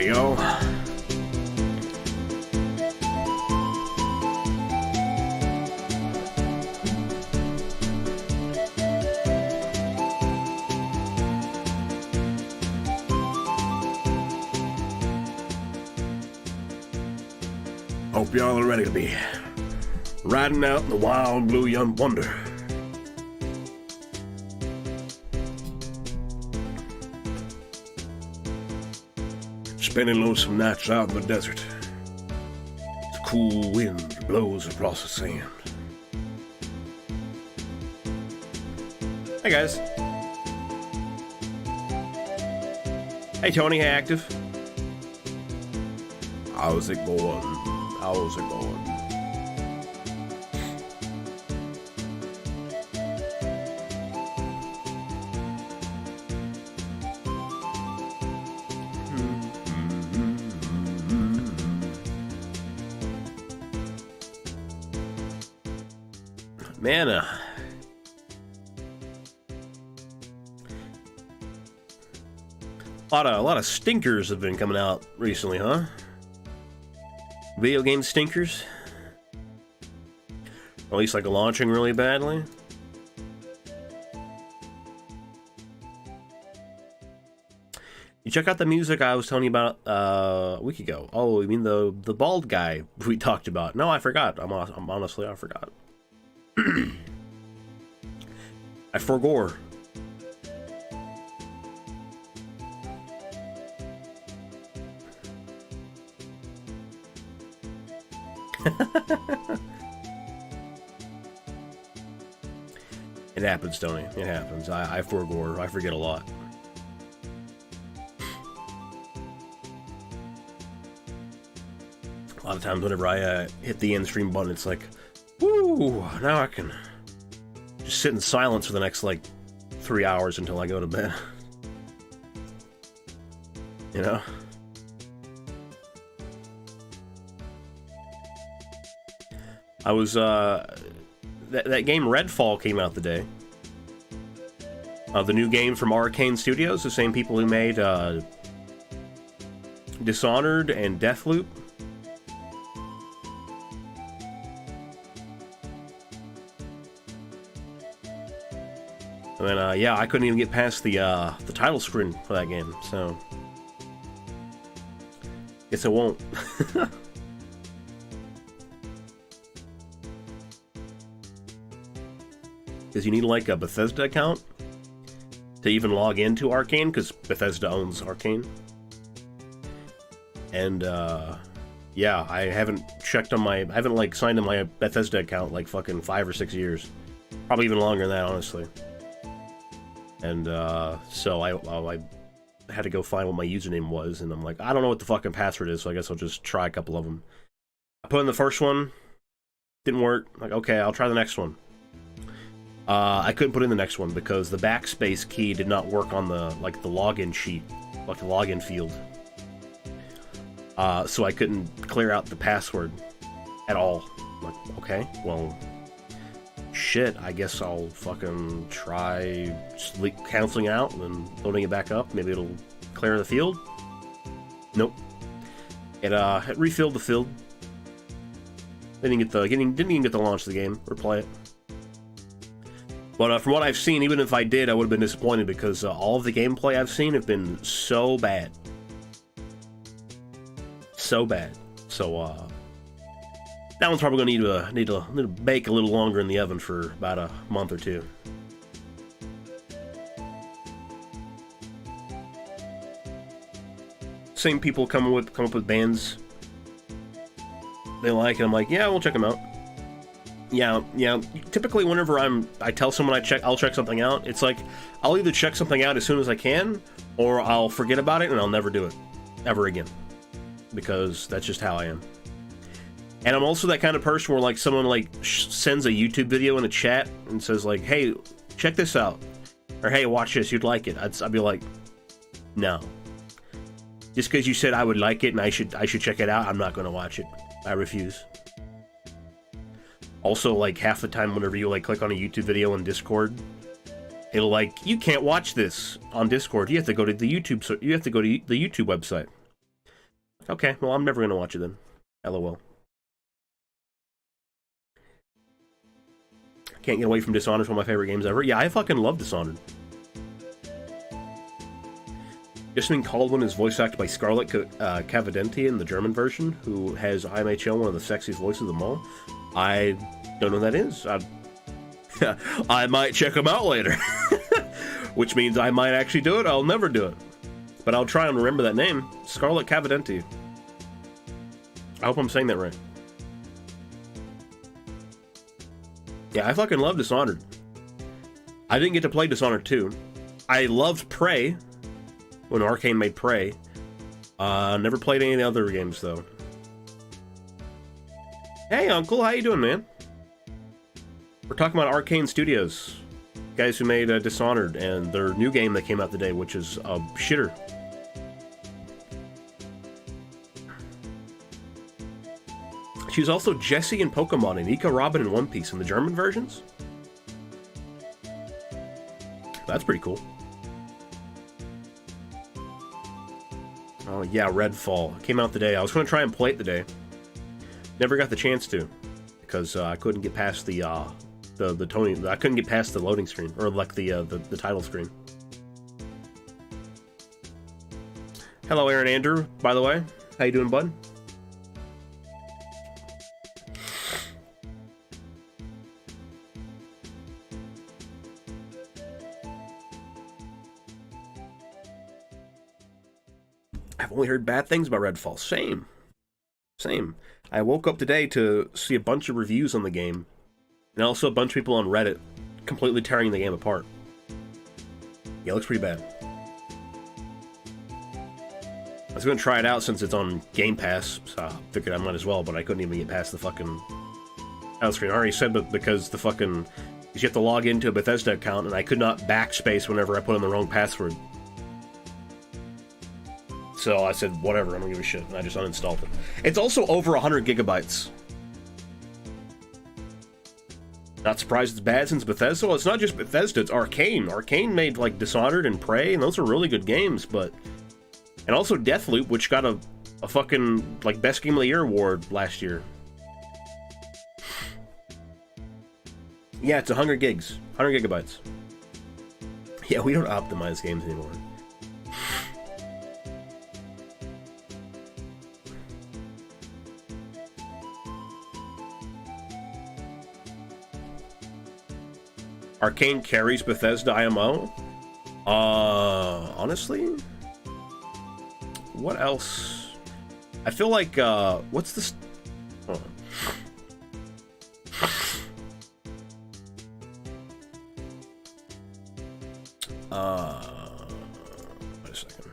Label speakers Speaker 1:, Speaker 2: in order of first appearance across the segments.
Speaker 1: Howdy, y'all. Hope y'all are ready to be riding out in the wild blue young wonder. Spending lonesome nights out in the desert. The cool wind blows across the sand. Hey guys. Hey Tony, hey Active. How's it going? How's it going? Man, a lot of stinkers have been coming out recently, huh? Video game stinkers? Or at least like launching really badly? You check out the music I was telling you about a week ago. Oh, you mean the bald guy we talked about? No, I forgot. I'm honestly, I forgot. I forgore. It happens, Tony. It happens. I forgore. I forget a lot. A lot of times whenever I hit the end stream button, it's like, woo, now I can just sit in silence for the next, like, 3 hours until I go to bed. You know? I was, that game Redfall came out today. The new game from Arcane Studios, the same people who made, Dishonored and Deathloop. And then, yeah, I couldn't even get past the title screen for that game, so... Guess I won't. Because you need, like, a Bethesda account to even log into Arcane, because Bethesda owns Arcane. And, yeah, I haven't like, signed in my Bethesda account, like, fucking 5 or 6 years. Probably even longer than that, honestly. And, so I had to go find what my username was, and I'm like, I don't know what the fucking password is, so I guess I'll just try a couple of them. I put in the first one, didn't work. I'm like, okay, I'll try the next one. I couldn't put in the next one because the backspace key did not work on the login sheet, like the login field. So I couldn't clear out the password at all. I'm like, okay, well, shit, I guess I'll fucking try just canceling out and then loading it back up. Maybe it'll clear the field. Nope. It refilled the field. Didn't even get to launch the game or play it. But from what I've seen, even if I did, I would have been disappointed because all of the gameplay I've seen have been so bad. So bad. So, that one's probably going to need to bake a little longer in the oven for about a month or two. Same people come up with bands they like, and I'm like, yeah, we'll check them out. Yeah. Typically, whenever I tell someone I'll check something out, it's like I'll either check something out as soon as I can, or I'll forget about it and I'll never do it ever again, because that's just how I am. And I'm also that kind of person where like someone like sends a YouTube video in a chat and says like, "Hey, check this out," or "Hey, watch this, you'd like it." I'd be like, "No." Just because you said I would like it and I should check it out, I'm not going to watch it. I refuse. Also, like, half the time whenever you, like, click on a YouTube video on Discord, it'll, like, you can't watch this on Discord. You have to go to the YouTube website. Okay, well, I'm never gonna watch it then. LOL. Can't get away from Dishonored. It's one of my favorite games ever. Yeah, I fucking love Dishonored. Jasmine Caldwin is voice acted by Scarlett Cavadenti in the German version, who has IMHL, one of the sexiest voices of them all. I don't know who that is. I might check them out later. Which means I might actually do it. I'll never do it. But I'll try and remember that name. Scarlett Cavadenti. I hope I'm saying that right. Yeah, I fucking love Dishonored. I didn't get to play Dishonored 2. I loved Prey when Arcane made Prey. Never played any of the other games, though. Hey, Uncle, how you doing, man? We're talking about Arcane Studios. Guys who made Dishonored and their new game that came out today, which is a shitter. She's also Jessie in Pokemon and Ika Robin in One Piece in the German versions. That's pretty cool. Oh yeah, Redfall came out today. I was going to try and play it today. Never got the chance to because I couldn't get past the Tony. I couldn't get past the loading screen or like the title screen. Hello, Aaron Andrew. By the way, how you doing, bud? I've only heard bad things about Redfall. Same. I woke up today to see a bunch of reviews on the game, and also a bunch of people on Reddit completely tearing the game apart. Yeah, it looks pretty bad. I was going to try it out since it's on Game Pass, so I figured I might as well, but I couldn't even get past the fucking title screen. I already said, but because the fucking... you have to log into a Bethesda account, and I could not backspace whenever I put in the wrong password. So I said, whatever, I don't give a shit, and I just uninstalled it. It's also over 100 gigabytes. Not surprised it's bad since Bethesda. Well, it's not just Bethesda, it's Arcane. Arcane made, like, Dishonored and Prey, and those are really good games, but... and also Deathloop, which got a fucking, like, Best Game of the Year award last year. Yeah, it's 100 gigs. 100 gigabytes. Yeah, we don't optimize games anymore. Arcane carries Bethesda IMO? Honestly? What else? I feel like, what's this? Hold on. Wait a second.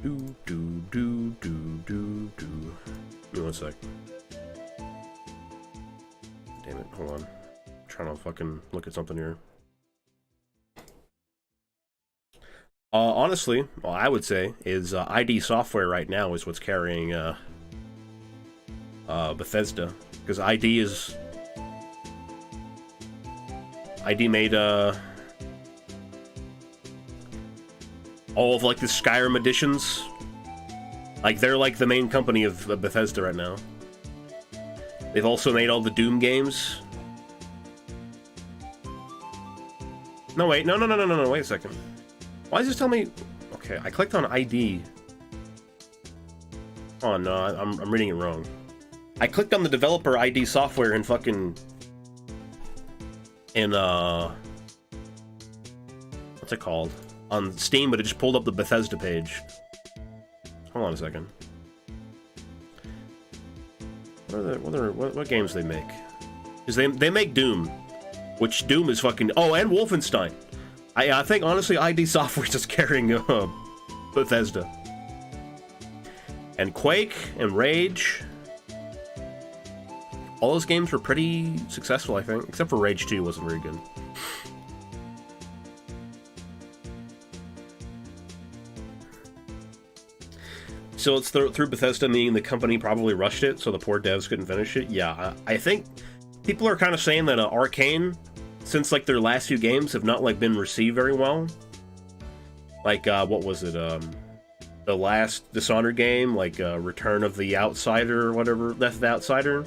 Speaker 1: Do. Give me 1 sec. Damn it, hold on. I'm trying to fucking look at something here. Honestly, well, I would say is ID Software right now is what's carrying Bethesda, because ID made all of like the Skyrim editions. Like they're like the main company of Bethesda right now. They've also made all the Doom games. No wait, no, wait a second. Why does this tell me? Okay, I clicked on ID. Oh no, I'm reading it wrong. I clicked on the developer ID Software and fucking what's it called? On Steam, but it just pulled up the Bethesda page. Hold on a second. What games do they make? Because they make Doom, which Doom is fucking... oh, and Wolfenstein. I think, honestly, ID Software is just carrying Bethesda. And Quake and Rage. All those games were pretty successful, I think. Except for Rage 2 wasn't very good. So it's through Bethesda, meaning the company probably rushed it, so the poor devs couldn't finish it. Yeah, I think people are kind of saying that Arcane since like their last few games have not like been received very well. Like what was it? The last Dishonored game, like Return of the Outsider or whatever, Death of the Outsider.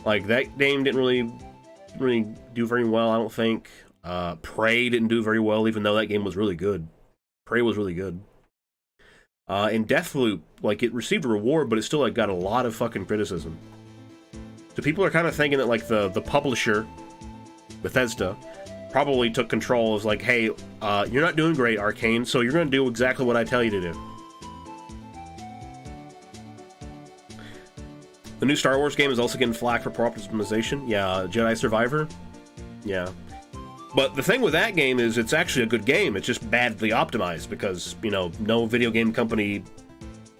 Speaker 1: Like that game didn't really do very well, I don't think. Prey didn't do very well, even though that game was really good. Prey was really good. And Deathloop, like it received a reward, but it still like got a lot of fucking criticism. So people are kind of thinking that like the publisher, Bethesda, probably took control as like, hey, you're not doing great, Arcane, so you're going to do exactly what I tell you to do. The new Star Wars game is also getting flack for poor optimization. Yeah, Jedi Survivor. Yeah. But the thing with that game is it's actually a good game. It's just badly optimized because, you know, no video game company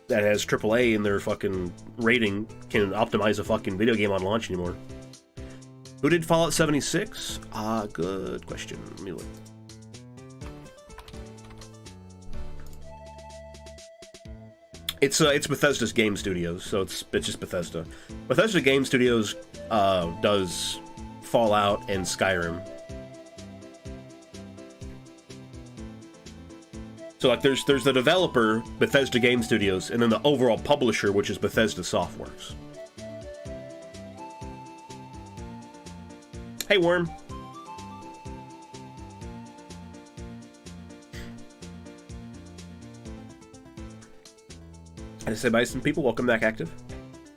Speaker 1: that has AAA in their fucking rating can optimize a fucking video game on launch anymore. Who did Fallout 76? Good question. Let me look. It's Bethesda's Game Studios, so it's just Bethesda. Bethesda Game Studios does Fallout and Skyrim. So like there's the developer, Bethesda Game Studios, and then the overall publisher, which is Bethesda Softworks. Hey, Worm. I just said bye to some people. Welcome back, Active.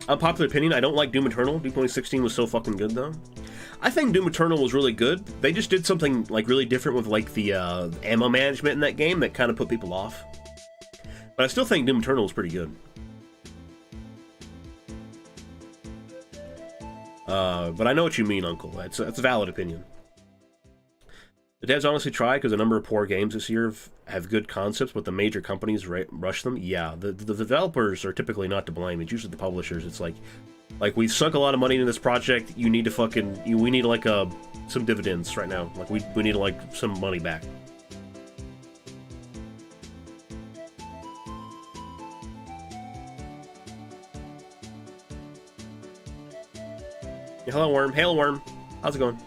Speaker 1: Unpopular opinion, I don't like Doom Eternal. Doom 2016 was so fucking good, though. I think Doom Eternal was really good. They just did something like really different with like the ammo management in that game that kind of put people off. But I still think Doom Eternal was pretty good. But I know what you mean, Uncle. That's a valid opinion. The devs honestly try because a number of poor games this year have good concepts, but the major companies rush them. Yeah, the developers are typically not to blame. It's usually the publishers. It's like we've sunk a lot of money into this project. You need to we need like some dividends right now. Like we need like some money back. Yeah, hello, Worm. Hail, Worm. How's it going?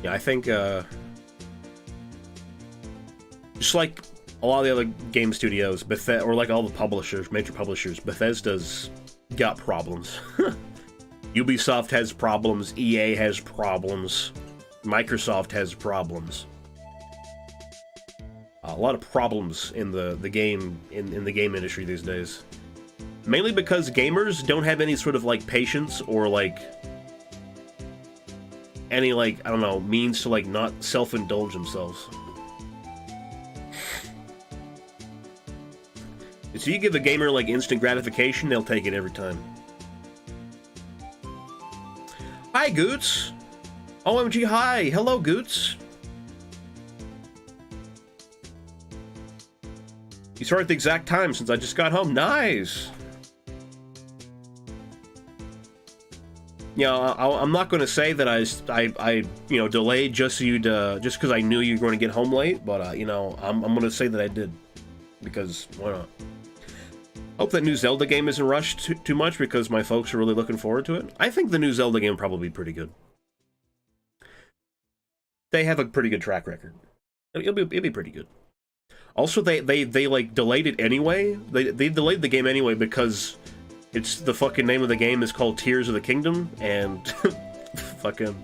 Speaker 1: Yeah, I think, just like a lot of the other game studios, or like all the publishers, major publishers, Bethesda's got problems. Ubisoft has problems, EA has problems, Microsoft has problems. A lot of problems in the game, in the game industry these days. Mainly because gamers don't have any sort of, like, patience or, like, any, like, I don't know, means to, like, not self-indulge themselves. So you give a gamer, like, instant gratification, they'll take it every time. Hi, Goots! OMG, hi! Hello, Goots! You started at the exact time since I just got home. Nice! You know, I'm not going to say that I you know, delayed just so you'd, just because I knew you were going to get home late, but, you know, I'm going to say that I did. Because, why not? Hope that new Zelda game isn't rushed too much because my folks are really looking forward to it. I think the new Zelda game will probably be pretty good. They have a pretty good track record. It'll be pretty good. Also, they like, delayed it anyway. They delayed the game anyway because it's the fucking name of the game is called Tears of the Kingdom, and fucking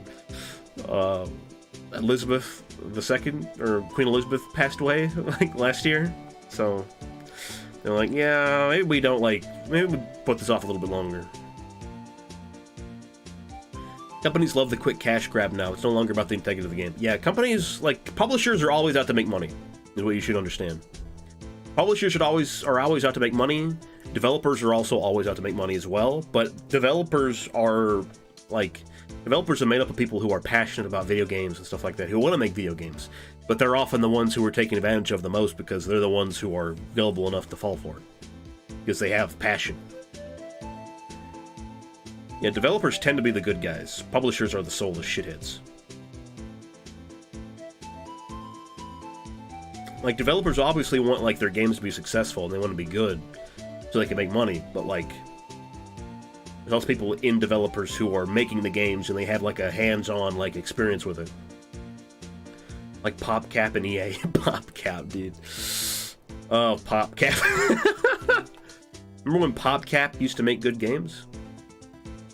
Speaker 1: Elizabeth II, or Queen Elizabeth, passed away, like, last year. So they're like, yeah, maybe we put this off a little bit longer. Companies love the quick cash grab now. It's no longer about the integrity of the game. Yeah, companies, like, publishers are always out to make money, is what you should understand. Publishers are always out to make money. Developers are also always out to make money as well, but developers are made up of people who are passionate about video games and stuff like that, who want to make video games. But they're often the ones who are taken advantage of the most because they're the ones who are gullible enough to fall for it. Because they have passion. Yeah, developers tend to be the good guys. Publishers are the soulless shitheads. Like, developers obviously want, like, their games to be successful and they want to be good so they can make money, but, like, There's also people in developers who are making the games and they have like a hands-on like experience with it. Like PopCap and EA. PopCap, dude. Oh, PopCap. Remember when PopCap used to make good games?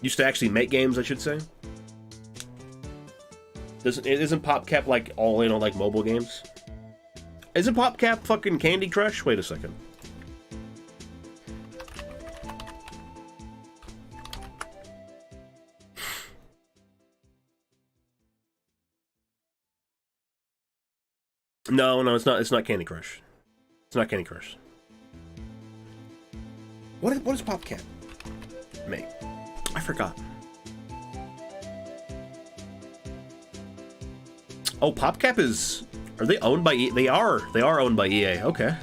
Speaker 1: Used to actually make games, I should say. Isn't PopCap like all in on like mobile games? Isn't PopCap fucking Candy Crush? Wait a second. No, it's not. It's not Candy Crush. It's not Candy Crush. What is PopCap make? I forgot. Oh, PopCap is... Are they owned by EA? They are owned by EA. Okay.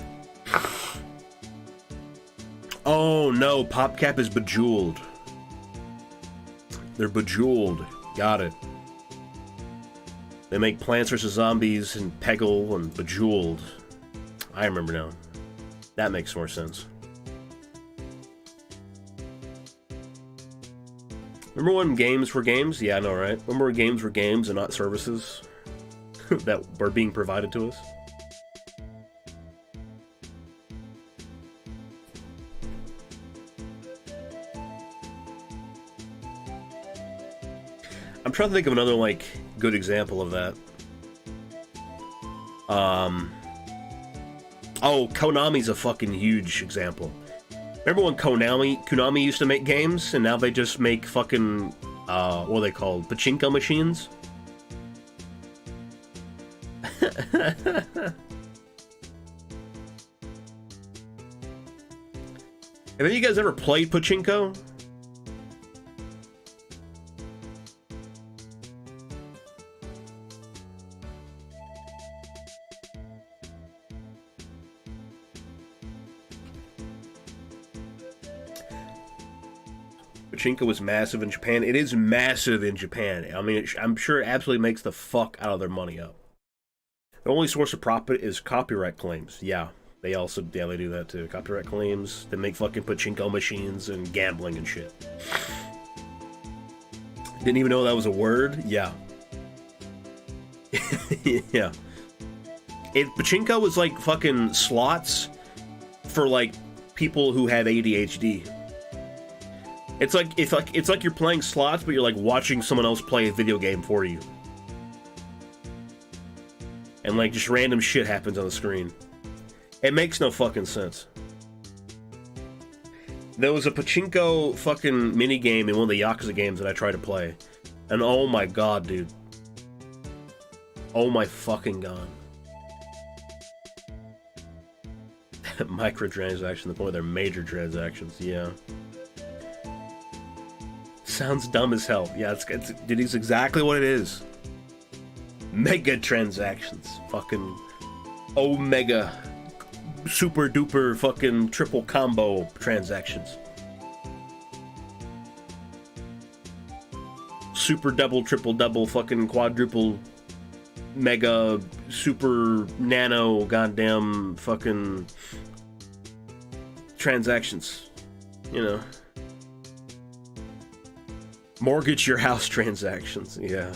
Speaker 1: Oh, no. PopCap is Bejeweled. They're Bejeweled. Got it. They make Plants vs. Zombies and Peggle and Bejeweled. I remember now. That makes more sense. Remember when games were games? Yeah, I know, right? Remember when games were games and not services that were being provided to us? I'm trying to think of another, like, good example of that. Oh, Konami's a fucking huge example. Remember when Konami used to make games, and now they just make fucking, what are they called? Pachinko machines? Have any of you guys ever played Pachinko? Pachinko was massive in Japan. It is massive in Japan. I mean, I'm sure it absolutely makes the fuck out of their money up. The only source of profit is copyright claims. Yeah, they do that too. Copyright claims. They make fucking Pachinko machines and gambling and shit. Didn't even know that was a word? Yeah. Yeah. Pachinko was like fucking slots for like people who have ADHD. It's like you're playing slots, but you're like watching someone else play a video game for you. And like just random shit happens on the screen. It makes no fucking sense. There was a Pachinko fucking mini game in one of the Yakuza games that I tried to play. And oh my god, dude. Oh my fucking god. Microtransactions, the point of their major transactions, yeah. Sounds dumb as hell. Yeah, it is exactly what it is. Mega transactions. Fucking omega super duper fucking triple combo transactions. Super double, triple double, fucking quadruple mega super nano goddamn fucking transactions. You know. Mortgage your house transactions, yeah.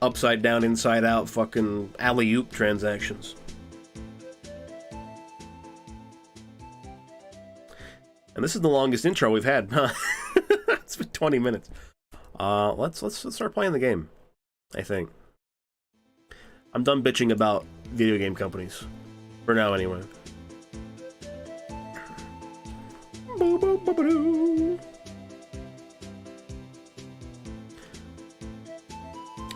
Speaker 1: Upside down, inside out, fucking alley-oop transactions. And this is the longest intro we've had, huh? It's been 20 minutes. Let's start playing the game, I think. I'm done bitching about video game companies. For now, anyway.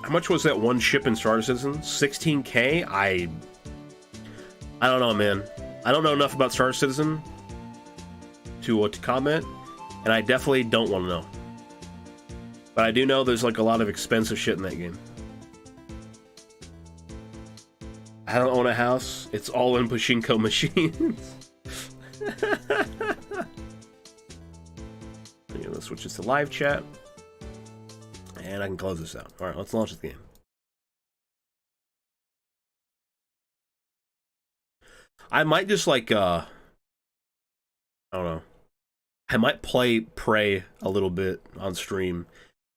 Speaker 1: How much was that one ship in Star Citizen? 16K? I don't know, man. I don't know enough about Star Citizen to comment, and I definitely don't want to know. But I do know there's like a lot of expensive shit in that game. I don't own a house. It's all in Pachinko machines. Let's switch this to live chat. And I can close this out. Alright, let's launch the game. I might just like I don't know. I might play Prey a little bit on stream,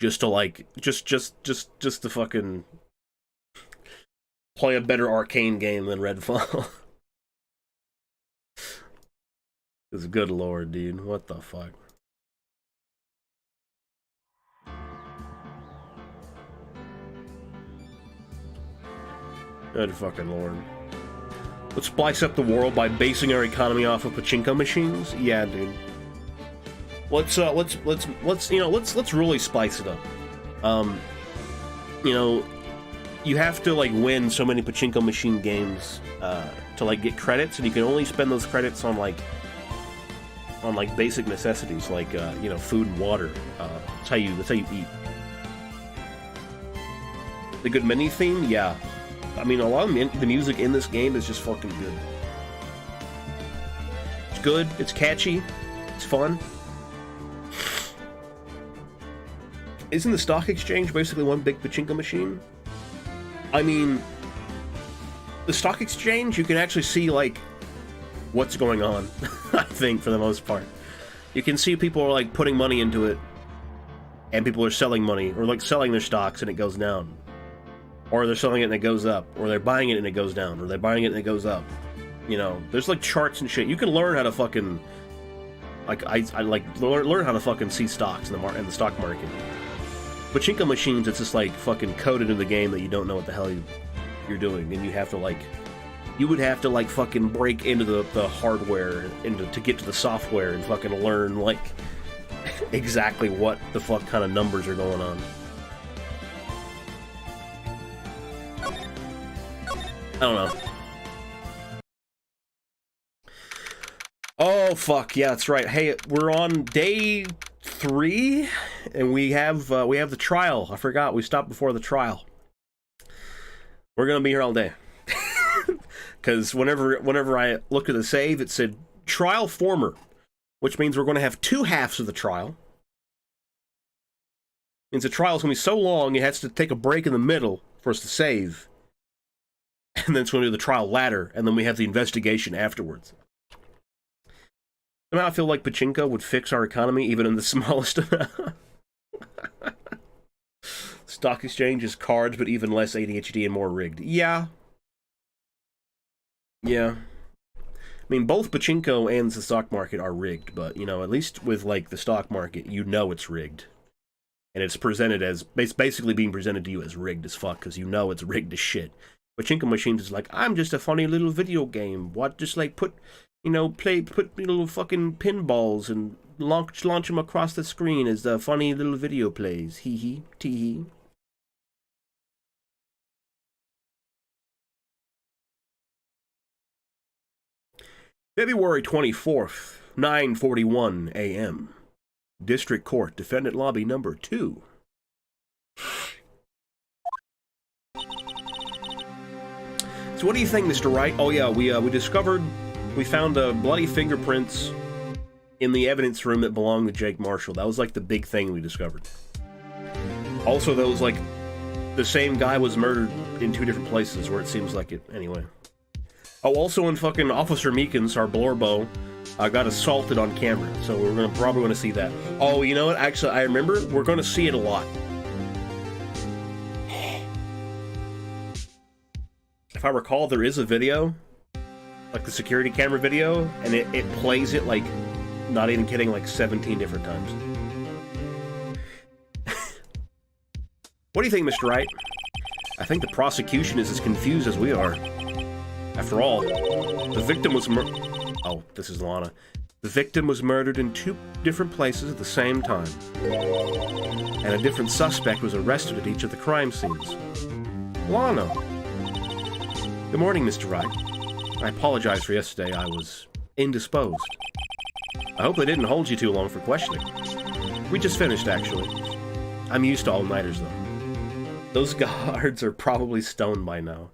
Speaker 1: just to like, just to fucking play a better arcane game than Redfall. Cause good lord, dude, what the fuck? Good fucking lord. Let's splice up the world by basing our economy off of pachinko machines? Yeah, dude. Let's really spice it up. You know, you have to like win so many pachinko machine games to like get credits, and you can only spend those credits on like basic necessities like you know, food and water. That's how you eat. The good mini theme, yeah. I mean, a lot of the music in this game is just fucking good. It's good. It's catchy. It's fun. Isn't the stock exchange basically one big pachinko machine? I mean, the stock exchange, you can actually see, like, what's going on, I think, for the most part. You can see people are, like, putting money into it, and people are selling money, or, like, selling their stocks and it goes down. Or they're selling it and it goes up, or they're buying it and it goes down, or they're buying it and it goes up. You know, there's, like, charts and shit. You can learn how to fucking... Like, I learn how to fucking see stocks in the stock market. Pachinko machines, it's just like fucking coded in the game that you don't know what the hell you're doing, and you have to like, you would have to like fucking break into the hardware to get to the software and fucking learn like exactly what the fuck kind of numbers are going on. I don't know. Oh fuck, yeah, that's right. Hey, we're on day 3, and we have the trial. I forgot, we stopped before the trial. We're gonna be here all day. Because whenever I looked at the save, it said trial former, which means we're gonna have 2 halves of the trial. Means the trial's gonna be so long it has to take a break in the middle for us to save. And then it's gonna do the trial ladder, and then we have the investigation afterwards. Somehow I feel like pachinko would fix our economy even in the smallest amount. Stock exchange is cards, but even less ADHD and more rigged. Yeah. Yeah. I mean, both pachinko and the stock market are rigged, but, you know, at least with, like, the stock market, you know it's rigged. And it's presented as, it's basically being presented to you as rigged as fuck, because you know it's rigged as shit. Pachinko machines is like, I'm just a funny little video game. What, just, like, put little fucking pinballs and launch them across the screen as the funny little video plays. Hee hee, tee hee. February 24th, 9:41 a.m. District Court, Defendant Lobby number 2. So what do you think, Mr. Wright? Oh yeah, we found bloody fingerprints in the evidence room that belonged to Jake Marshall. That was like the big thing we discovered. Also, that was like the same guy was murdered in 2 different places where it seems like it. Anyway. Oh, also in fucking Officer Meekins, our Blorbo, got assaulted on camera. So we're probably gonna see that. Oh, you know what? Actually, I remember we're gonna see it a lot. If I recall, there is a video, like the security camera video, and it plays it like, not even kidding, like 17 different times. What do you think, Mr. Wright? I think the prosecution is as confused as we are. After all, the victim was oh, this is Lana. The victim was murdered in 2 different places at the same time. And a different suspect was arrested at each of the crime scenes. Lana. Good morning, Mr. Wright. I apologize for yesterday. I was indisposed. I hope they didn't hold you too long for questioning. We just finished, actually. I'm used to all-nighters, though. Those guards are probably stoned by now.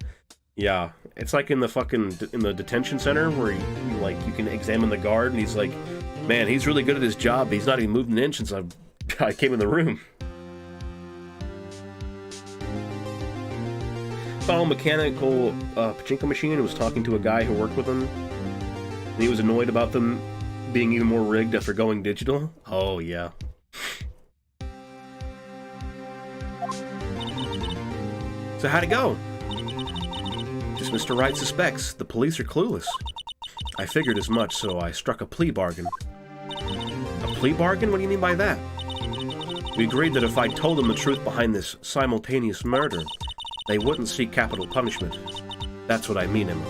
Speaker 1: Yeah, it's like in the detention center where you can examine the guard, and he's like, man, he's really good at his job, but he's not even moved an inch since I came in the room. Saw a mechanical pachinko machine and was talking to a guy who worked with him, and he was annoyed about them being even more rigged after going digital? Oh, yeah. So how'd it go? Just Mr. Wright suspects. The police are clueless. I figured as much, so I struck a plea bargain. A plea bargain? What do you mean by that? We agreed that if I told them the truth behind this simultaneous murder, they wouldn't seek capital punishment. That's what I mean, Emma.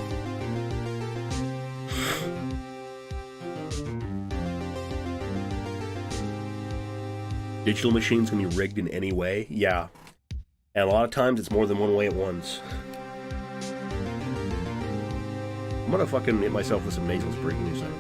Speaker 1: Digital machines can be rigged in any way? Yeah. And a lot of times it's more than one way at once. I'm gonna fucking hit myself with some nasal spray in a second.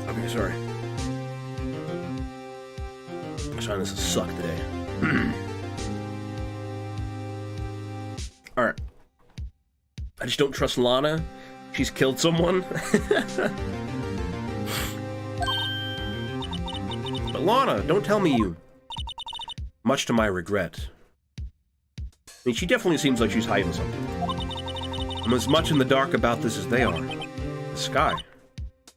Speaker 1: Okay, sorry. I'm trying this to suck today. Alright. I just don't trust Lana. She's killed someone. But Lana, don't tell me you... Much to my regret. I mean, she definitely seems like she's hiding something. I'm as much in the dark about this as they are. The sky.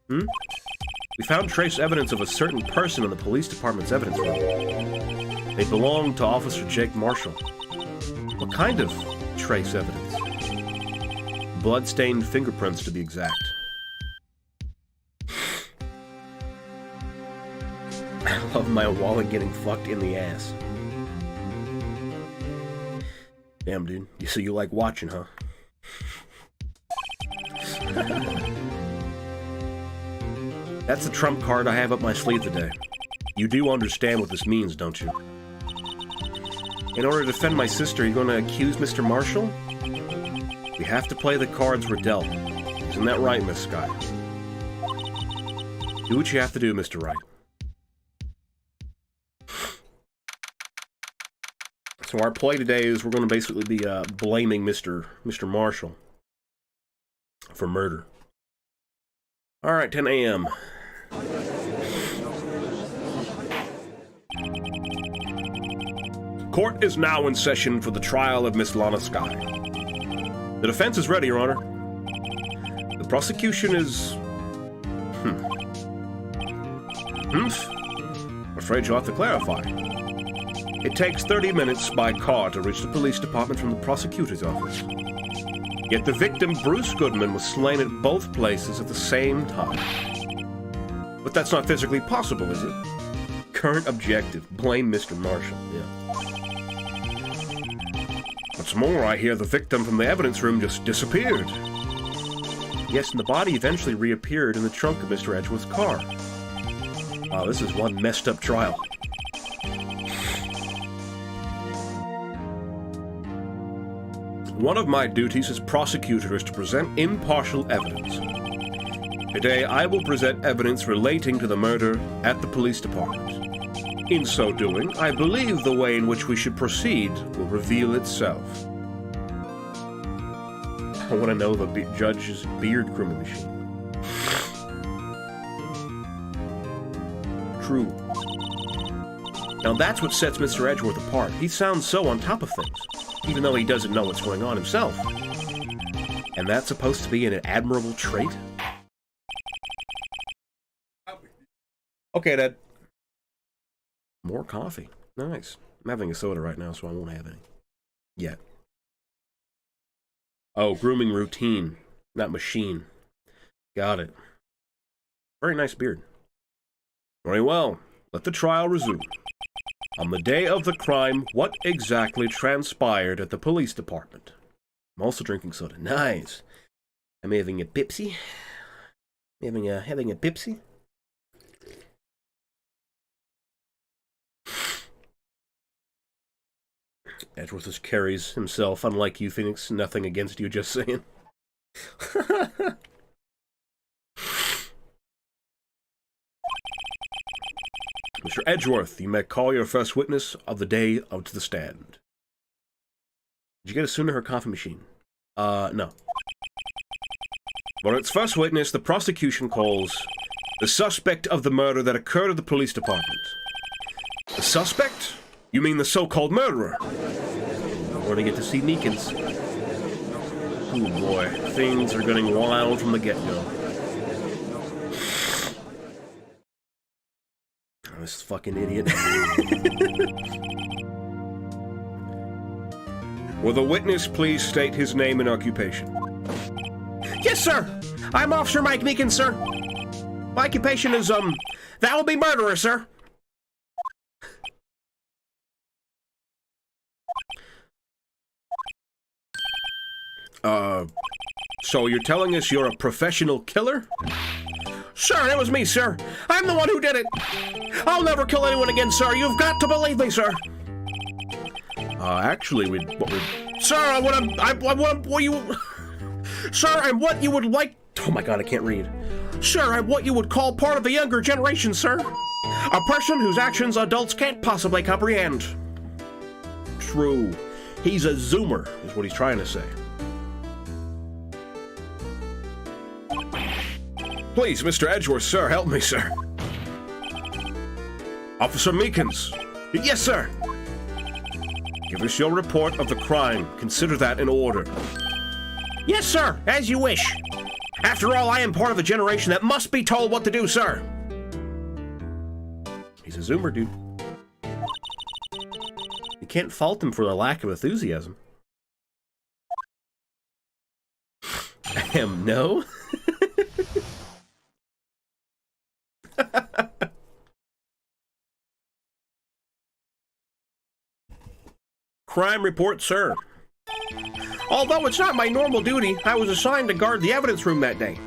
Speaker 1: We found trace evidence of a certain person in the police department's evidence room. They belong to Officer Jake Marshall. What kind of trace evidence? Blood-stained fingerprints, to be exact. I love my wallet getting fucked in the ass. Damn, dude. So you like watching, huh? That's the trump card I have up my sleeve today. You do understand what this means, don't you? In order to defend my sister, you're going to accuse Mr. Marshall? We have to play the cards we're dealt. Isn't that right, Miss Sky? Do what you have to do, Mr. Wright. So our play today is we're going to basically be blaming Mr. Marshall for murder. Alright, 10 a.m. Court is now in session for the trial of Miss Lana Sky. The defense is ready, Your Honor. The prosecution is... I'm afraid you'll have to clarify. It takes 30 minutes by car to reach the police department from the prosecutor's office. Yet the victim, Bruce Goodman, was slain at both places at the same time. But that's not physically possible, is it? Current objective, blame Mr. Marshall. Yeah. What's more, I hear the victim from the evidence room just disappeared. Yes, and the body eventually reappeared in the trunk of Mr. Edgeworth's car. Wow, this is one messed up trial. One of my duties as prosecutor is to present impartial evidence. Today, I will present evidence relating to the murder at the police department. In so doing, I believe the way in which we should proceed will reveal itself. I want to know the judge's beard grooming machine. True. Now that's what sets Mr. Edgeworth apart. He sounds so on top of things, even though he doesn't know what's going on himself. And that's supposed to be an admirable trait? Okay, Dad. More coffee. Nice. I'm having a soda right now, so I won't have any. Yet. Oh, grooming routine, not machine. Got it. Very nice beard. Very well. Let the trial resume. On the day of the crime, what exactly transpired at the police department? I'm also drinking soda. Nice. I'm having a Pepsi. Having a Pepsi. Edgeworth just carries himself, unlike you, Phoenix. Nothing against you, just saying. Mr. Edgeworth, you may call your first witness of the day up to the stand. Did you get a sooner her coffee machine? No. For its first witness, the prosecution calls The suspect of the murder that occurred at the police department. The suspect? You mean the so-called murderer? I want to get to see Meekins. Oh boy, things are getting wild from the get-go. Oh, this fucking idiot. Will the witness please state his name and occupation? Yes, sir! I'm Officer Mike Meekins, sir. My occupation is, that will be murderer, sir. So you're telling us you're a professional killer? Sir, it was me, sir. I'm the one who did it. I'll never kill anyone again, sir. You've got to believe me, sir. Actually, Sir, I'm what you would like... Oh my god, I can't read. Sir, I'm what you would call part of the younger generation, sir. A person whose actions adults can't possibly comprehend. True. He's a zoomer, is what he's trying to say. Please, Mr. Edgeworth, sir, help me, sir. Officer Meekins. Yes, sir. Give us your report of the crime. Consider that in order. Yes, sir, as you wish. After all, I am part of the generation that must be told what to do, sir. He's a zoomer, dude. You can't fault him for the lack of enthusiasm. No? Crime report, sir. Although it's not my normal duty, I was assigned to guard the evidence room that day.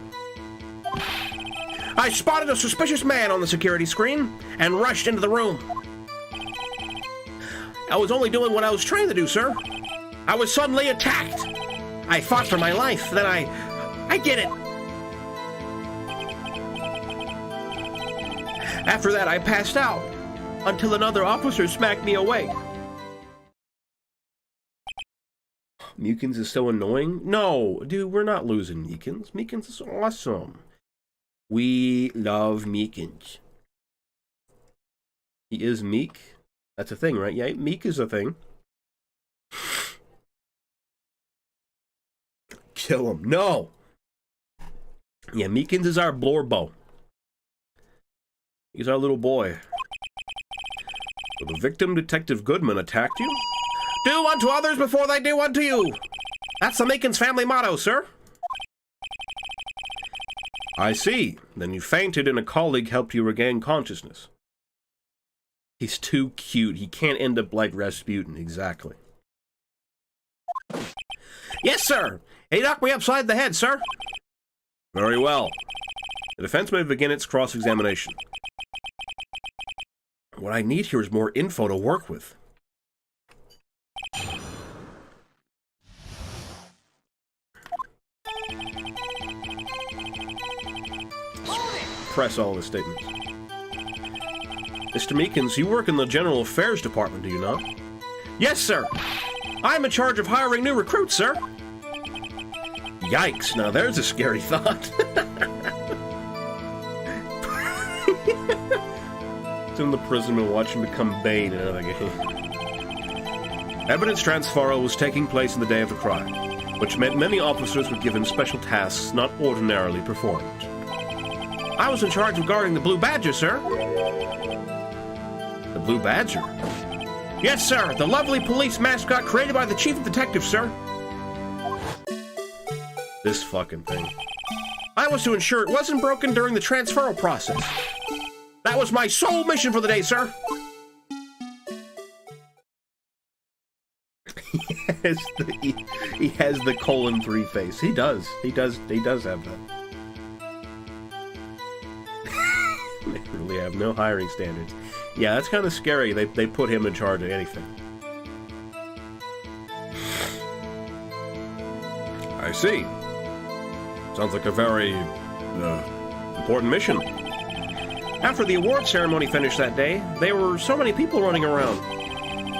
Speaker 1: I spotted a suspicious man on the security screen and rushed into the room. I was only doing what I was trained to do, sir. I was suddenly attacked. I fought for my life, then I did it. After that, I passed out until another officer smacked me awake. Meekins is so annoying? No, dude, we're not losing Meekins. Meekins is awesome. We love Meekins. He is meek. That's a thing, right? Yeah, meek is a thing. Kill him. No! Yeah, Meekins is our Blorbo. He's our little boy. So the victim, Detective Goodman, attacked you? Do unto others before they do unto you. That's the Meekins family motto, sir. I see. Then you fainted and a colleague helped you regain consciousness. He's too cute. He can't end up like Rasputin. Exactly. Yes, sir. He knocked me upside the head, sir. Very well. The defense may begin its cross-examination. What I need here is more info to work with. Press all the statements. Mr. Meekins, you work in the General Affairs Department, do you not? Yes, sir. I'm in charge of hiring new recruits, sir. Yikes, now there's a scary thought. Sit in the prison and watch him become Bane in another game. Evidence transferal was taking place in the day of the crime, which meant many officers were given special tasks not ordinarily performed. I was in charge of guarding the Blue Badger, sir. The Blue Badger? Yes, sir. The lovely police mascot created by the chief of detectives, sir. This fucking thing. I was to ensure it wasn't broken during the transferal process. That was my sole mission for the day, sir. He has the :3 face. He does have that. They really have no hiring standards. Yeah, that's kind of scary. They put him in charge of anything. I see. Sounds like a very important mission. After the award ceremony finished that day, there were so many people running around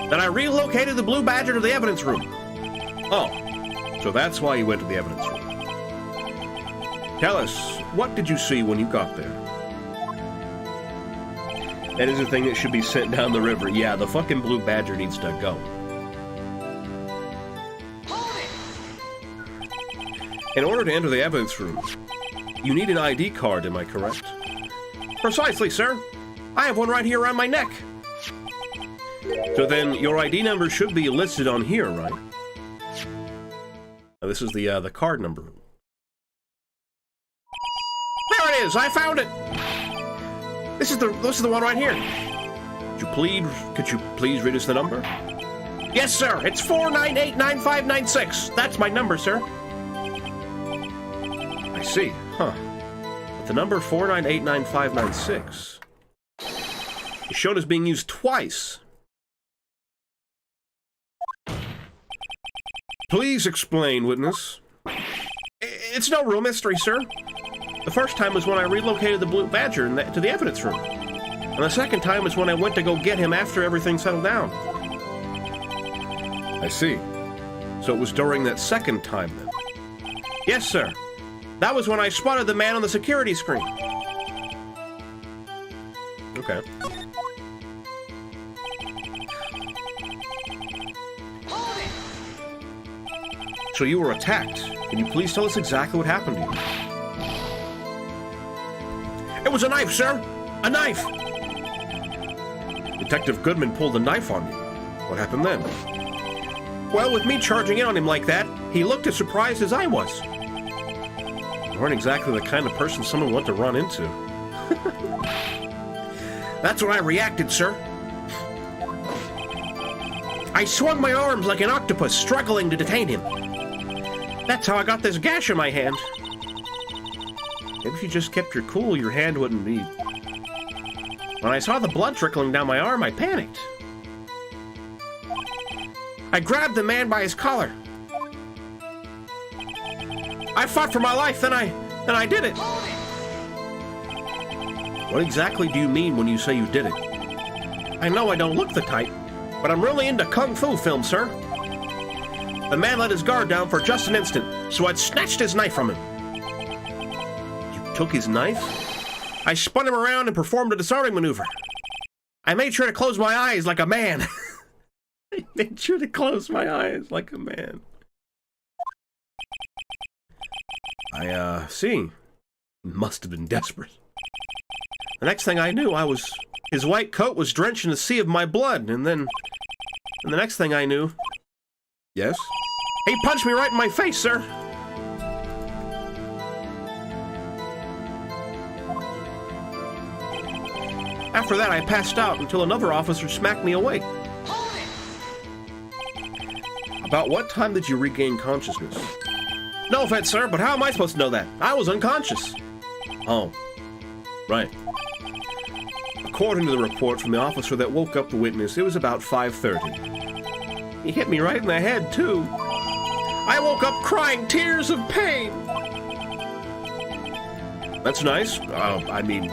Speaker 1: that I relocated the Blue Badger to the evidence room. Oh, so that's why you went to the evidence room. Tell us, what did you see when you got there? That is a thing that should be sent down the river. Yeah, the fucking blue badger needs to go. In order to enter the evidence room, you need an ID card, am I correct? Precisely, sir. I have one right here around my neck. So then, your ID number should be listed on here, right? Now, this is the card number. There it is! I found it! This is the one right here. Could you please read us the number? Yes, sir. It's 4989596. That's my number, sir. I see. Huh. But the number 4989596 is shown as being used twice. Please explain, witness. It's no real mystery, sir. The first time was when I relocated the blue badger to the evidence room. And the second time was when I went to go get him after everything settled down. I see. So it was during that second time, then? Yes, sir. That was when I spotted the man on the security screen. Okay. So you were attacked. Can you please tell us exactly what happened to you? It was a knife, sir! A knife! Detective Goodman pulled a knife on you. What happened then? Well, with me charging in on him like that, he looked as surprised as I was. You weren't exactly the kind of person someone would want to run into. That's when I reacted, sir. I swung my arms like an octopus, struggling to detain him. That's how I got this gash in my hand. Maybe if you just kept your cool, your hand wouldn't be... When I saw the blood trickling down my arm, I panicked. I grabbed the man by his collar. I fought for my life, then I did it. What exactly do you mean when you say you did it? I know I don't look the type, but I'm really into kung fu films, sir. The man let his guard down for just an instant, so I'd snatched his knife from him. You took his knife? I spun him around and performed a disarming maneuver. I made sure to close my eyes like a man. I made sure to close my eyes like a man. I see. Must have been desperate. The next thing I knew, his white coat was drenched in a sea of my blood, and the next thing I knew... Yes? He punched me right in my face, sir! After that, I passed out until another officer smacked me awake. About what time did you regain consciousness? No offense, sir, but how am I supposed to know that? I was unconscious. Oh. Right. According to the report from the officer that woke up the witness, it was about 5:30. He hit me right in the head, too. I woke up crying tears of pain. That's nice. I mean,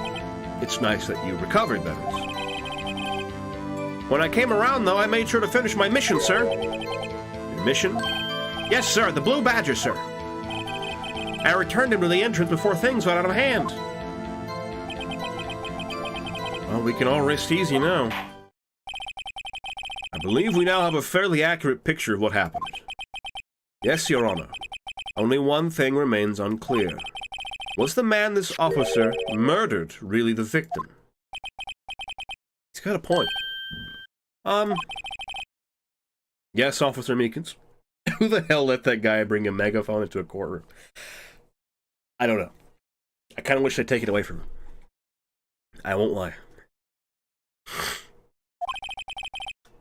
Speaker 1: it's nice that you recovered, that is. When I came around, though, I made sure to finish my mission, sir. Your mission? Yes, sir, the Blue Badger, sir. I returned him to the entrance before things got out of hand. Well, we can all rest easy now. I believe we now have a fairly accurate picture of what happened. Yes, Your Honor. Only one thing remains unclear. Was the man this officer murdered really the victim? He's got a point. Yes, Officer Meekins. Who the hell let that guy bring a megaphone into a courtroom? I don't know. I kind of wish they'd take it away from him. I won't lie.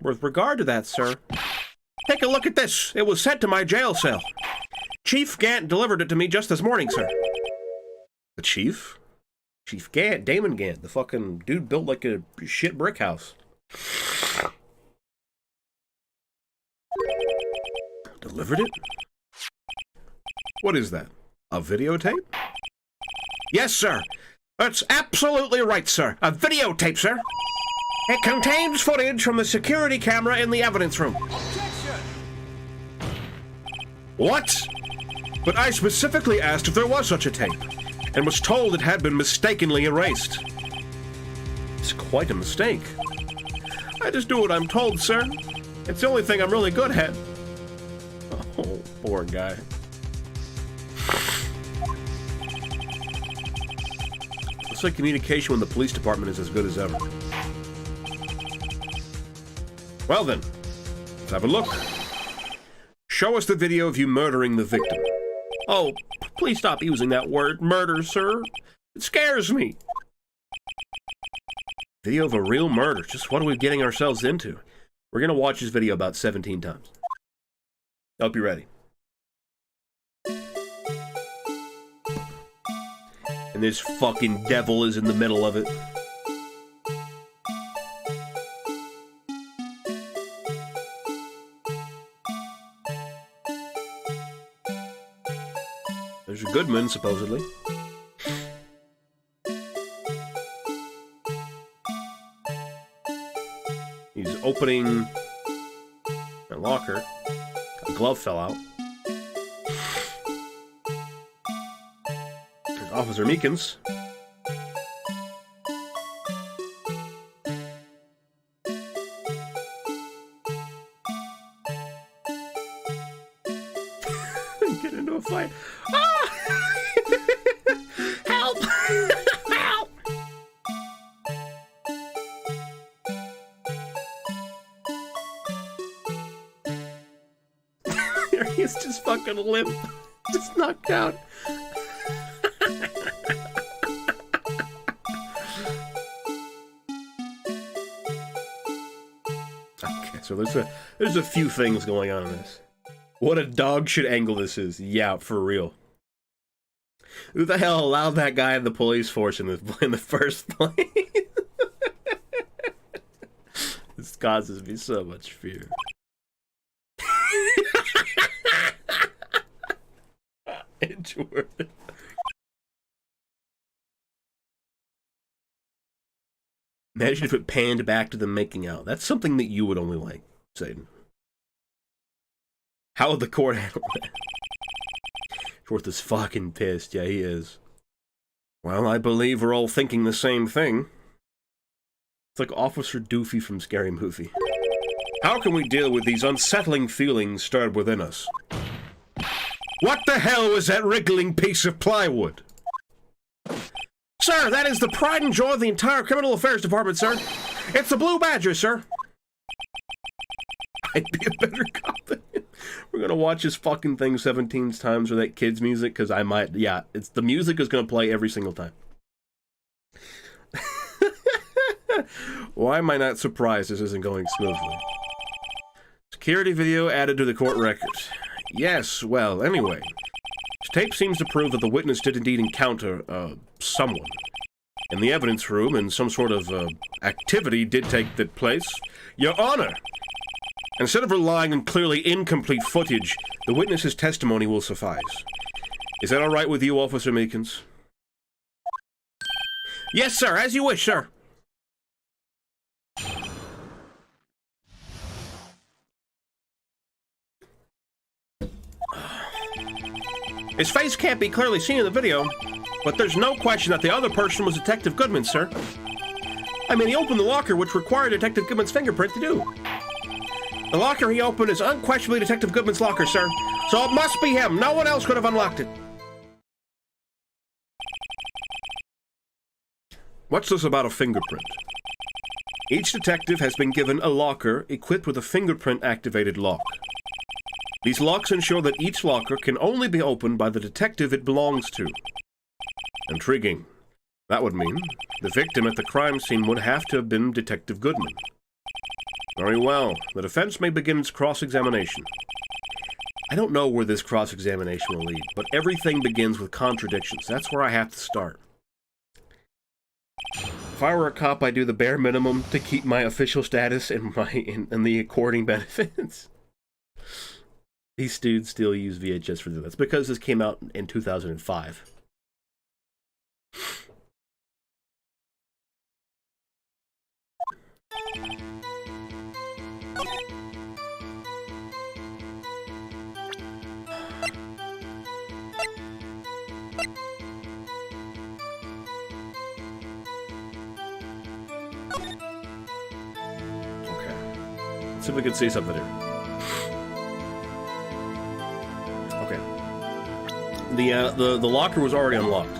Speaker 1: With regard to that, sir, take a look at this. It was sent to my jail cell. Chief Gant delivered it to me just this morning, sir. The chief? Chief Gant, Damon Gant, the fucking dude built like a shit brick house. Delivered it? What is that? A videotape? Yes, sir. That's absolutely right, sir. A videotape, sir. It contains footage from the security camera in the evidence room. Objection! What? But I specifically asked if there was such a tape, and was told it had been mistakenly erased. It's quite a mistake. I just do what I'm told, sir. It's the only thing I'm really good at. Oh, poor guy. Looks like communication with the police department is as good as ever. Well then, let's have a look. Show us the video of you murdering the victim. Oh, please stop using that word, murder, sir. It scares me. Video of a real murder. Just what are we getting ourselves into? We're gonna watch this video about 17 times. Hope you're ready. And this fucking devil is in the middle of it. There's a Goodman, supposedly. He's opening a locker. A glove fell out. There's Officer Meekins. Get into a fight. Ah! Help! Help! There he is, just fucking limp. Just knocked out. Okay, so there's a few things going on in this. What a dog shit angle this is. Yeah, for real. Who the hell allowed that guy in the police force in the first place? This causes me so much fear. Enjoy it. Imagine if it panned back to them making out. That's something that you would only like, Satan. How would the court handle that? Schwartz is fucking pissed. Yeah, he is. Well, I believe we're all thinking the same thing. It's like Officer Doofy from Scary Movie. How can we deal with these unsettling feelings stirred within us? What the hell was that wriggling piece of plywood? Sir, that is the pride and joy of the entire Criminal Affairs Department, sir. It's the Blue Badger, sir. I'd be a better cop than him. We're gonna watch this fucking thing 17 times for that kid's music, because I might, yeah, it's the music is gonna play every single time. Why am I not surprised this isn't going smoothly? Security video added to the court records. Yes, well, anyway. This tape seems to prove that the witness did indeed encounter, someone. In the evidence room, and some sort of, activity did take place. Your Honor! Instead of relying on clearly incomplete footage, the witness's testimony will suffice. Is that alright with you, Officer Meekins? Yes, sir, as you wish, sir. His face can't be clearly seen in the video, but there's no question that the other person was Detective Goodman, sir. I mean, he opened the locker, which required Detective Goodman's fingerprint to do. The locker he opened is unquestionably Detective Goodman's locker, sir. So it must be him. No one else could have unlocked it. What's this about a fingerprint? Each detective has been given a locker equipped with a fingerprint-activated lock. These locks ensure that each locker can only be opened by the detective it belongs to. Intriguing. That would mean the victim at the crime scene would have to have been Detective Goodman. Very well. The defense may begin its cross-examination. I don't know where this cross-examination will lead, but everything begins with contradictions. That's where I have to start. If I were a cop, I'd do the bare minimum to keep my official status and the according benefits. These dudes still use VHS for this. That's because this came out in 2005. Let's see if we can see something here. Okay. The locker was already unlocked.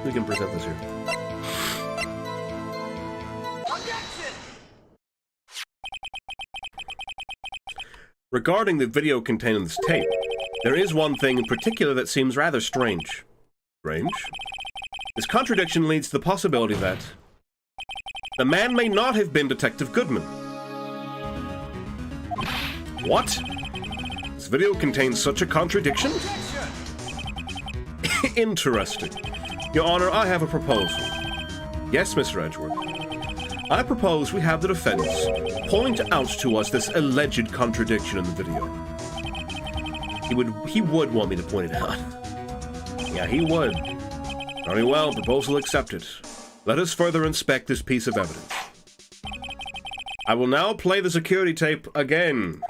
Speaker 1: We can present this here. Regarding the video contained in this tape, there is one thing in particular that seems rather strange. Strange? This contradiction leads to the possibility that the man may not have been Detective Goodman. What? This video contains such a contradiction? Interesting. Your Honor, I have a proposal. Yes, Mr. Edgeworth. I propose we have the defense point out to us this alleged contradiction in the video. He would want me to point it out. Yeah, he would. Very well, proposal accepted. Let us further inspect this piece of evidence. I will now play the security tape again.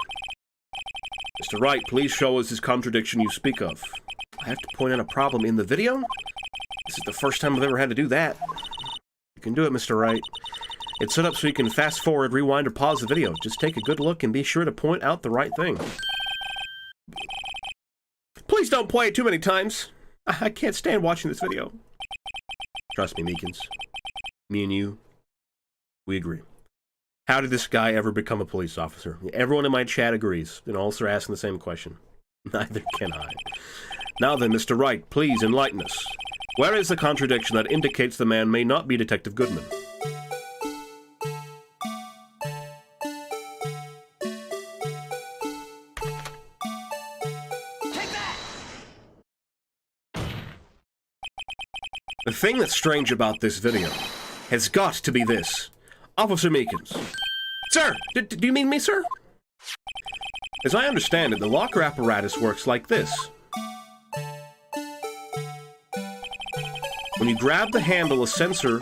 Speaker 1: Mr. Wright, please show us this contradiction you speak of. I have to point out a problem in the video? This is the first time I've ever had to do that. You can do it, Mr. Wright. It's set up so you can fast forward, rewind, or pause the video. Just take a good look and be sure to point out the right thing. Please don't play it too many times. I can't stand watching this video. Trust me, Meekins. Me and you, we agree. How did this guy ever become a police officer? Everyone in my chat agrees, and also are asking the same question. Neither can I. Now then, Mr. Wright, please enlighten us. Where is the contradiction that indicates the man may not be Detective Goodman?
Speaker 2: Take that!
Speaker 1: The thing that's strange about this video has got to be this. Officer Meekins. Sir! Do you mean me, sir? As I understand it, the locker apparatus works like this. When you grab the handle, a sensor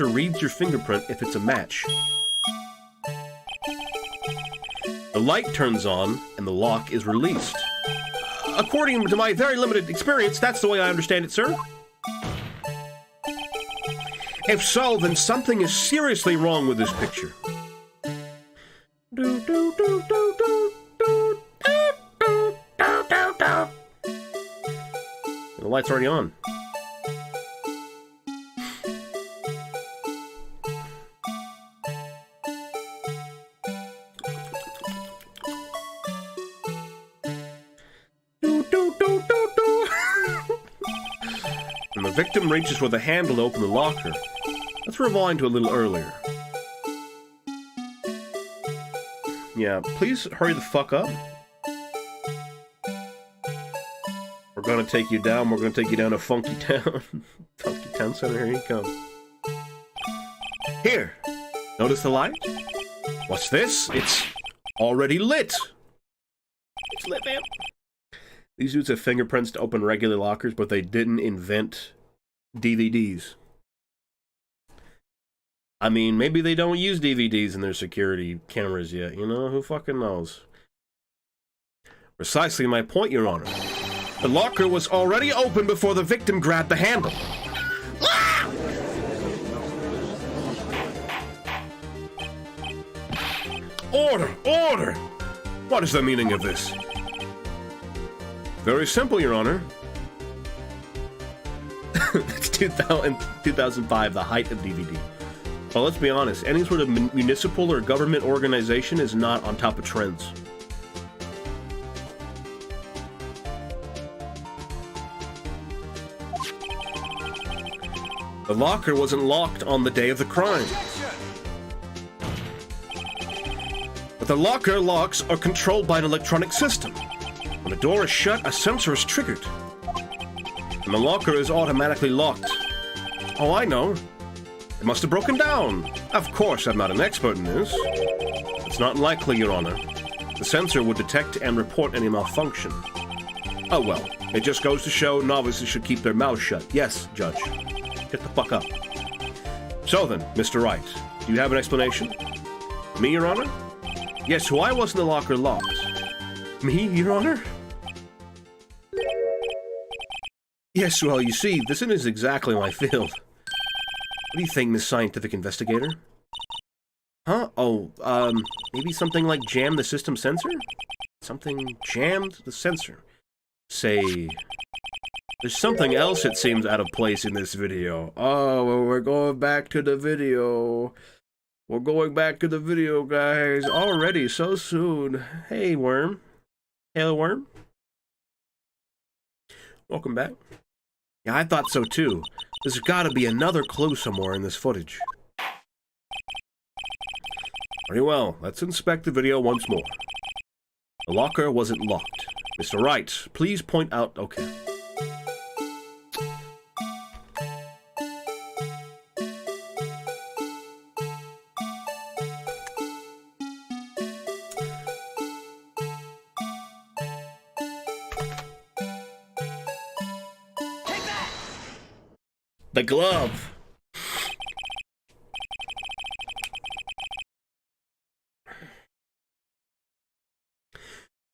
Speaker 1: reads your fingerprint if it's a match. The light turns on, and the lock is released. According to my very limited experience, that's the way I understand it, sir. If so, then something is seriously wrong with this picture. And the light's already on. And the victim reaches for the handle to open the locker. Let's rewind to a little earlier. Yeah, please hurry the fuck up. We're gonna take you down. We're gonna take you down to Funky Town. Funky Town Center, here you come. Here! Notice the light? What's this? It's already lit! It's lit, man. These dudes have fingerprints to open regular lockers, but they didn't invent DVDs. I mean, maybe they don't use DVDs in their security cameras yet, you know? Who fucking knows? Precisely my point, Your Honor. The locker was already open before the victim grabbed the handle. Ah! Order! Order! What is the meaning of this? Very simple, Your Honor. It's 2005, the height of DVD. Well, let's be honest, any sort of municipal or government organization is not on top of trends. The locker wasn't locked on the day of the crime. But the locker locks are controlled by an electronic system. When the door is shut, a sensor is triggered. And the locker is automatically locked. Oh, I know. It must have broken down. Of course, I'm not an expert in this. It's not likely, Your Honor. The sensor would detect and report any malfunction. Oh well, it just goes to show novices should keep their mouths shut. Yes, Judge. Get the fuck up. So then, Mr. Wright, do you have an explanation? Me, Your Honor? Yes, why wasn't the locker locked? Me, Your Honor? Yes, well, you see, this is exactly my field. What do you think, Miss Scientific Investigator? Huh? Oh, maybe something like jam the system sensor? Something jammed the sensor. Say, there's something else that seems out of place in this video. Oh, well, we're going back to the video. We're going back to the video, guys. Already, so soon. Hey, Worm. Hello, Worm. Welcome back. Yeah, I thought so too. There's gotta be another clue somewhere in this footage. Very well, let's inspect the video once more. The locker wasn't locked. Mr. Wright, please point out... Okay. The glove!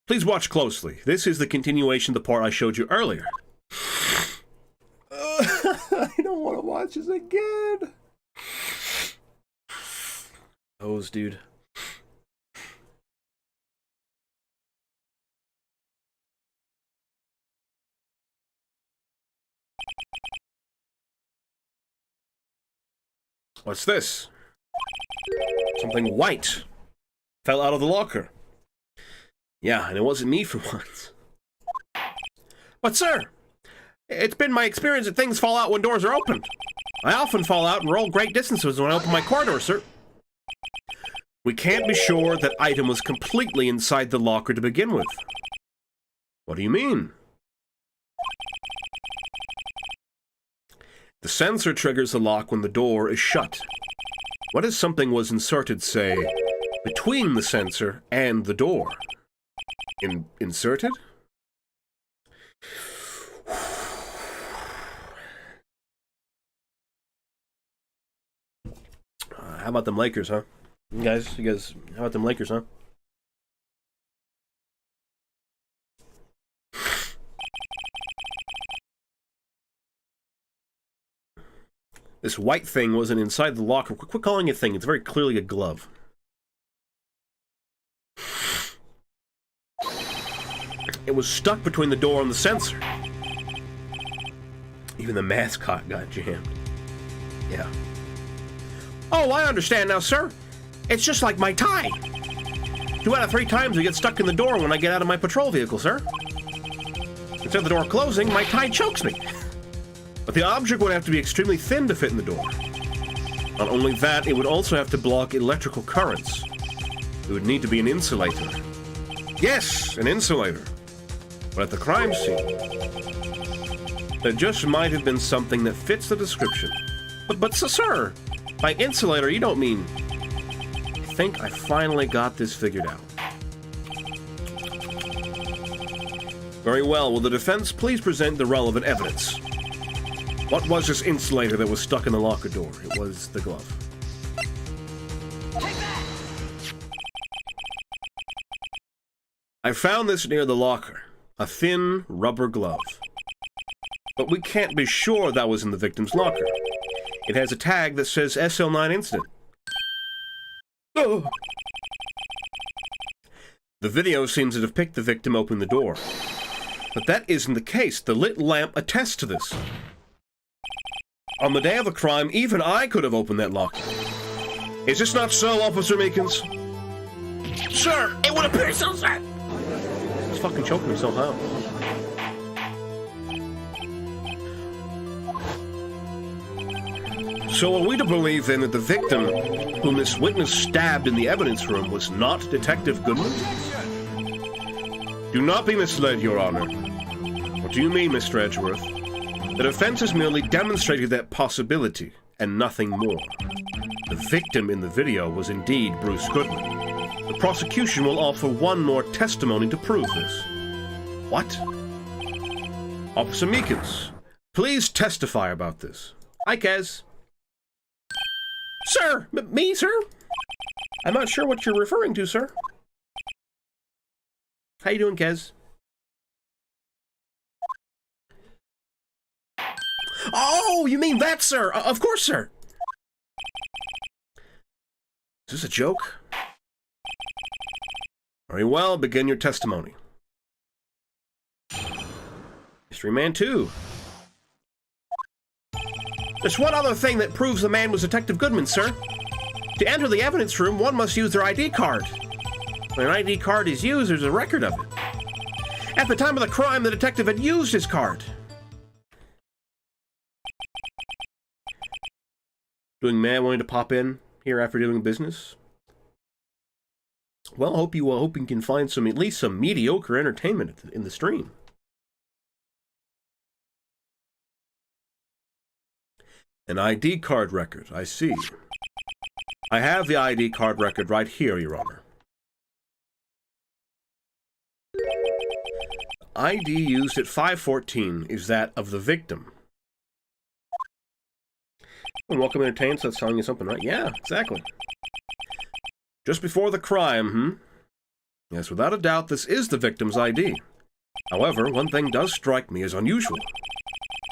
Speaker 1: Please watch closely. This is the continuation of the part I showed you earlier. I don't want to watch this again. Hose, dude. What's this? Something white fell out of the locker. Yeah, and it wasn't me for once. But sir, it's been my experience that things fall out when doors are opened. I often fall out and roll great distances when I open my car door, sir. We can't be sure that item was completely inside the locker to begin with. What do you mean? The sensor triggers the lock when the door is shut. What if something was inserted, say, between the sensor and the door? Inserted? How about them Lakers, huh? You guys, how about them Lakers, huh? This white thing wasn't inside the locker. Quit calling it a thing. It's very clearly a glove. It was stuck between the door and the sensor. Even the mascot got jammed. Yeah. Oh, I understand now, sir. It's just like my tie. 2 out of 3 times we get stuck in the door when I get out of my patrol vehicle, sir. Instead of the door closing, my tie chokes me. But the object would have to be extremely thin to fit in the door. Not only that, it would also have to block electrical currents. It would need to be an insulator. Yes, an insulator. But at the crime scene, there just might have been something that fits the description. But sir, by insulator, you don't mean... I think I finally got this figured out. Very well, will the defense please present the relevant evidence? What was this insulator that was stuck in the locker door? It was the glove. I found this near the locker. A thin rubber glove. But we can't be sure that was in the victim's locker. It has a tag that says SL9 incident. Oh. The video seems to depict the victim opening the door. But that isn't the case. The lit lamp attests to this. On the day of the crime, even I could have opened that locker. Is this not so, Officer Meekins? Sir, it would appear so, sir! He's fucking choking himself out. So are we to believe, then, that the victim, whom this witness stabbed in the evidence room, was not Detective Goodman? Do not be misled, Your Honor. What do you mean, Mr. Edgeworth? The defense has merely demonstrated that possibility, and nothing more. The victim in the video was indeed Bruce Goodman. The prosecution will offer one more testimony to prove this. What? Officer Meekins, please testify about this. Hi, Kez. Sir! Me, sir? I'm not sure what you're referring to, sir. How you doing, Kez? Oh, you mean that, sir? Of course, sir. Is this a joke? Very well, begin your testimony. Mystery Man 2. There's one other thing that proves the man was Detective Goodman, sir. To enter the evidence room, one must use their ID card. When an ID card is used, there's a record of it. At the time of the crime, the detective had used his card. Doing man wanting to pop in here after doing business? Well, hope you can find some at least some mediocre entertainment in the stream. An ID card record, I see. I have the ID card record right here, Your Honor. ID used at 5:14 is that of the victim. And welcome entertainment, so that's telling you something, right? Yeah, exactly. Just before the crime, Yes, without a doubt, this is the victim's ID. However, one thing does strike me as unusual.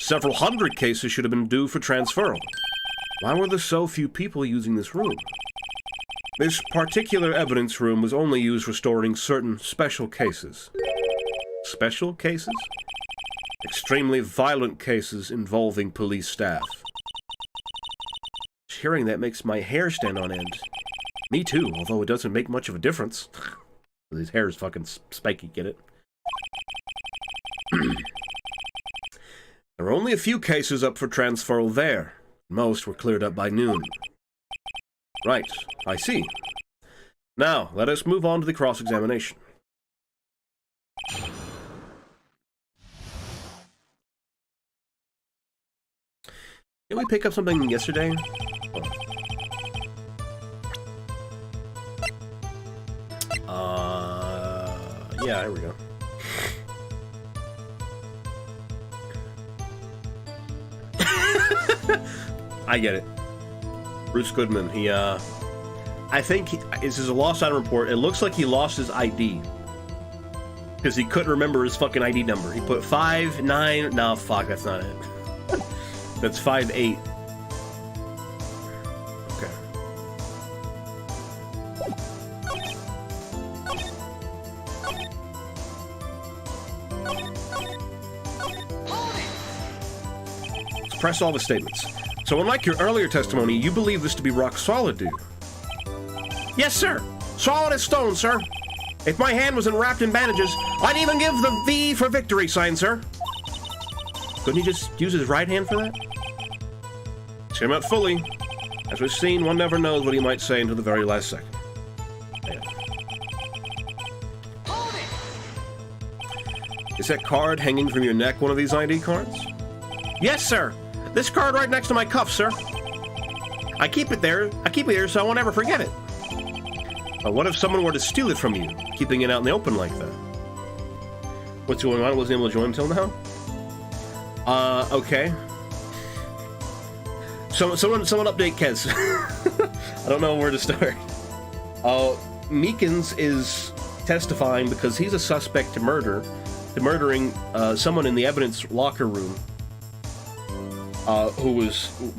Speaker 1: Several hundred cases should have been due for transferal. Why were there so few people using this room? This particular evidence room was only used for storing certain special cases. Special cases? Extremely violent cases involving police staff. Hearing that makes my hair stand on end. Me too, although it doesn't make much of a difference. His hair is fucking spiky, get it? There were only a few cases up for transferal there. Most were cleared up by noon. Right, I see. Now, let us move on to the cross-examination. Did we pick up something yesterday? Yeah, there we go. I get it. Bruce Goodman, I think this is a lost item report. It looks like he lost his ID. Because he couldn't remember his fucking ID number. He put 59, no, fuck, that's not it. That's 58. Okay. Let's press all the statements. So unlike your earlier testimony, you believe this to be rock solid, do you? Yes, sir. Solid as stone, sir. If my hand wasn't wrapped in bandages, I'd even give the V for victory sign, sir. Couldn't he just use his right hand for that? Check him out fully. As we've seen, one never knows what he might say until the very last second. Yeah. Is that card hanging from your neck one of these ID cards? Yes, sir. This card right next to my cuff, sir. I keep it there so I won't ever forget it. But what if someone were to steal it from you, keeping it out in the open like that? What's going on? I wasn't able to join until now? Okay. Someone update Kez. I don't know where to start. Meekins is testifying because he's a suspect to murdering someone in the evidence locker room.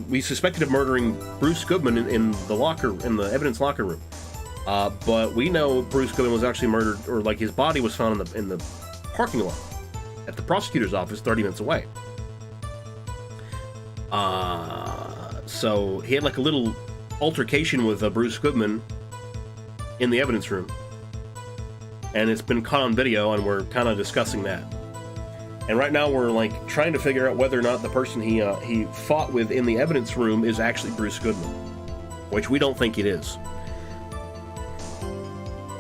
Speaker 1: We suspected of murdering Bruce Goodman in the evidence locker room. But we know Bruce Goodman was actually murdered, or like his body was found in the parking lot at the prosecutor's office 30 minutes away. So he had like a little altercation with Bruce Goodman in the evidence room. And it's been caught on video, and we're kind of discussing that. And right now we're like trying to figure out whether or not the person he fought with in the evidence room is actually Bruce Goodman, which we don't think it is.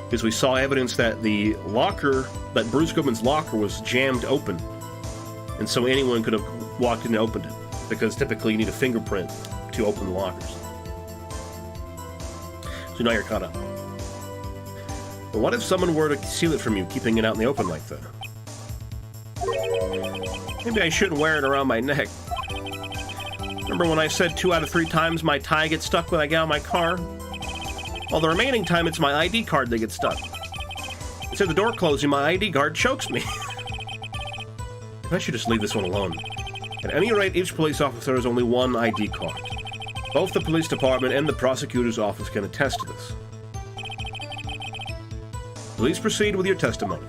Speaker 1: Because we saw evidence that that Bruce Goodman's locker was jammed open. And so anyone could have walked in and opened it. Because typically you need a fingerprint to open the lockers. So now you're caught up. But what if someone were to steal it from you, keeping it out in the open like that? Maybe I shouldn't wear it around my neck. Remember when I said 2 out of 3 times my tie gets stuck when I get out of my car? Well, the remaining time it's my ID card that gets stuck. Instead of the door closing, my ID card chokes me. I should just leave this one alone. At any rate, each police officer has only one ID card. Both the police department and the prosecutor's office can attest to this. Please proceed with your testimony.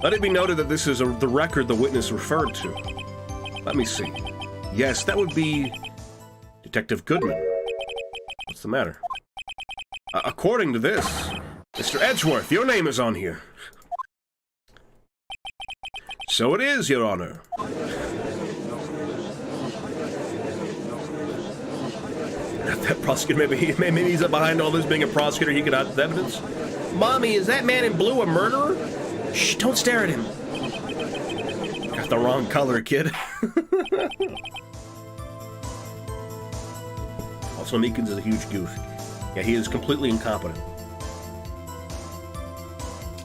Speaker 1: Let it be noted that this is the record the witness referred to. Let me see. Yes, that would be Detective Goodman. What's the matter? According to this, Mr. Edgeworth, your name is on here. So it is, Your Honor. That prosecutor, maybe he's up behind all this being a prosecutor, he could hide the evidence. Mommy, is that man in blue a murderer? Shh, don't stare at him. Got the wrong color, kid. Also, Meekins is a huge goof. Yeah, he is completely incompetent.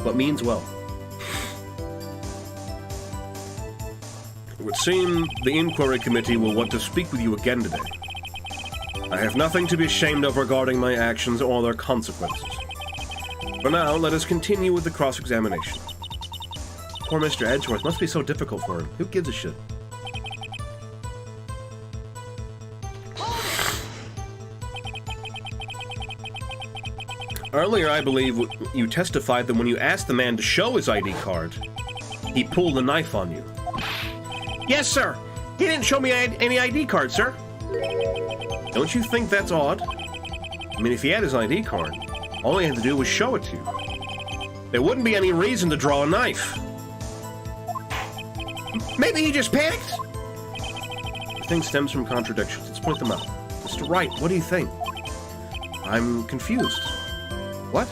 Speaker 1: But means well. It would seem the inquiry committee will want to speak with you again today. I have nothing to be ashamed of regarding my actions or their consequences. For now, let us continue with the cross-examination. Poor Mr. Edgeworth must be so difficult for him. Who gives a shit? Earlier, I believe you testified that when you asked the man to show his ID card, he pulled a knife on you. Yes, sir. He didn't show me any ID card, sir. Don't you think that's odd? I mean, if he had his ID card, all he had to do was show it to you. There wouldn't be any reason to draw a knife. Maybe he just panicked? The thing stems from contradictions. Let's point them out. Mr. Wright, what do you think? I'm confused. What?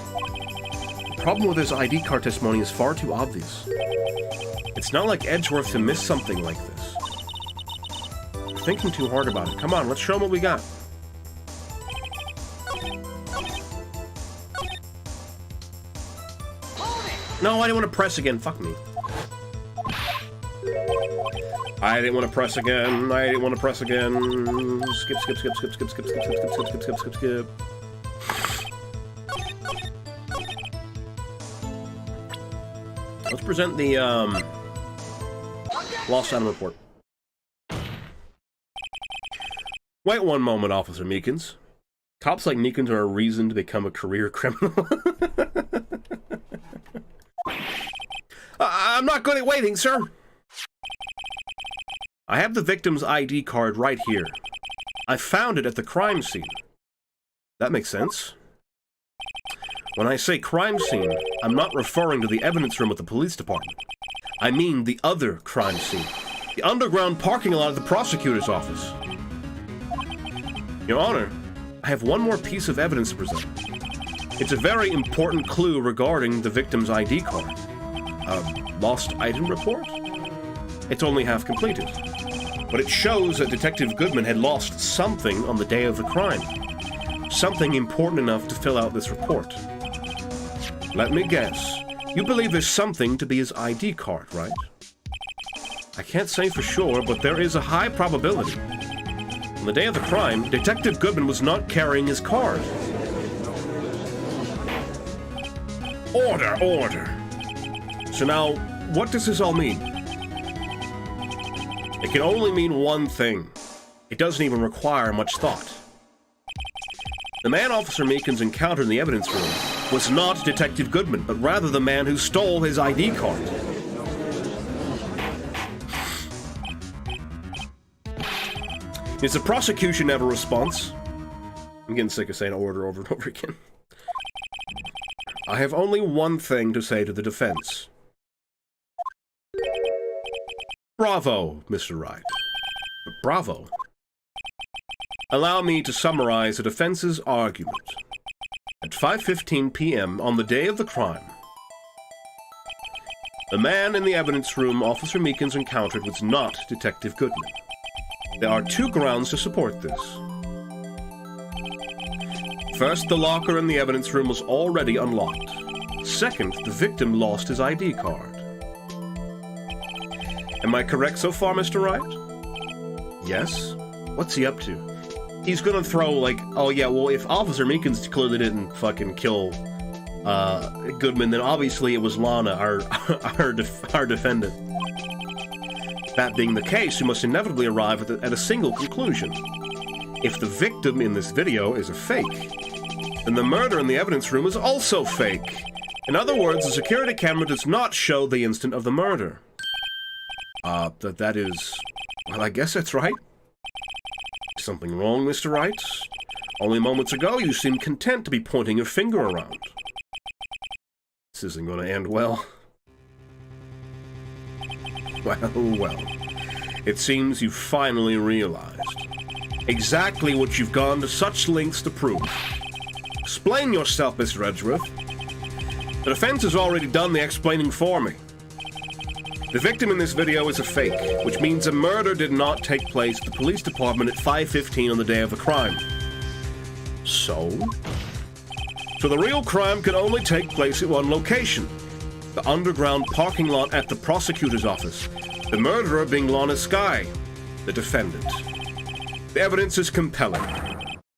Speaker 1: The problem with his ID card testimony is far too obvious. It's not like Edgeworth to miss something like this. You're thinking too hard about it. Come on, let's show him what we got. No, I didn't want to press again. Fuck me. I didn't want to press again. I didn't want to press again. Skip, skip, skip, skip, skip, skip, skip, skip, skip, skip, skip, skip, skip. Let's present the lost item report. Wait one moment, Officer Meekins. Cops like Meekins are a reason to become a career criminal. I'm not good at waiting, sir. I have the victim's ID card right here. I found it at the crime scene. That makes sense. When I say crime scene, I'm not referring to the evidence room at the police department. I mean the other crime scene. The underground parking lot of the prosecutor's office. Your Honor, I have one more piece of evidence to present. It's a very important clue regarding the victim's ID card. A lost item report? It's only half completed. But it shows that Detective Goodman had lost something on the day of the crime. Something important enough to fill out this report. Let me guess. You believe there's something to be his ID card, right? I can't say for sure, but there is a high probability. On the day of the crime, Detective Goodman was not carrying his card. Order, order. So now, what does this all mean? It can only mean one thing. It doesn't even require much thought. The man Officer Meekins encountered in the evidence room was not Detective Goodman, but rather the man who stole his ID card. Does the prosecution have a response? I'm getting sick of saying order over and over again. I have only one thing to say to the defense. Bravo, Mr. Wright. Bravo. Allow me to summarize the defense's argument. At 5:15 p.m. on the day of the crime, the man in the evidence room Officer Meekins encountered was not Detective Goodman. There are two grounds to support this. First, the locker in the evidence room was already unlocked. Second, the victim lost his ID card. Am I correct so far, Mr. Wright? Yes? What's he up to? He's gonna throw, like, oh yeah, well, if Officer Meekins clearly didn't fucking kill Goodman, then obviously it was Lana, our defendant. That being the case, we must inevitably arrive at a single conclusion. If the victim in this video is a fake, then the murder in the evidence room is also fake. In other words, the security camera does not show the instant of the murder. That is... Well, I guess that's right. Something wrong, Mr. Wright? Only moments ago, you seemed content to be pointing your finger around. This isn't going to end well. Well. It seems you finally realized exactly what you've gone to such lengths to prove. Explain yourself, Mr. Edgeworth. The defense has already done the explaining for me. The victim in this video is a fake, which means a murder did not take place at the police department at 5:15 on the day of the crime. So the real crime could only take place at one location, the underground parking lot at the prosecutor's office, the murderer being Lana Skye, the defendant. The evidence is compelling.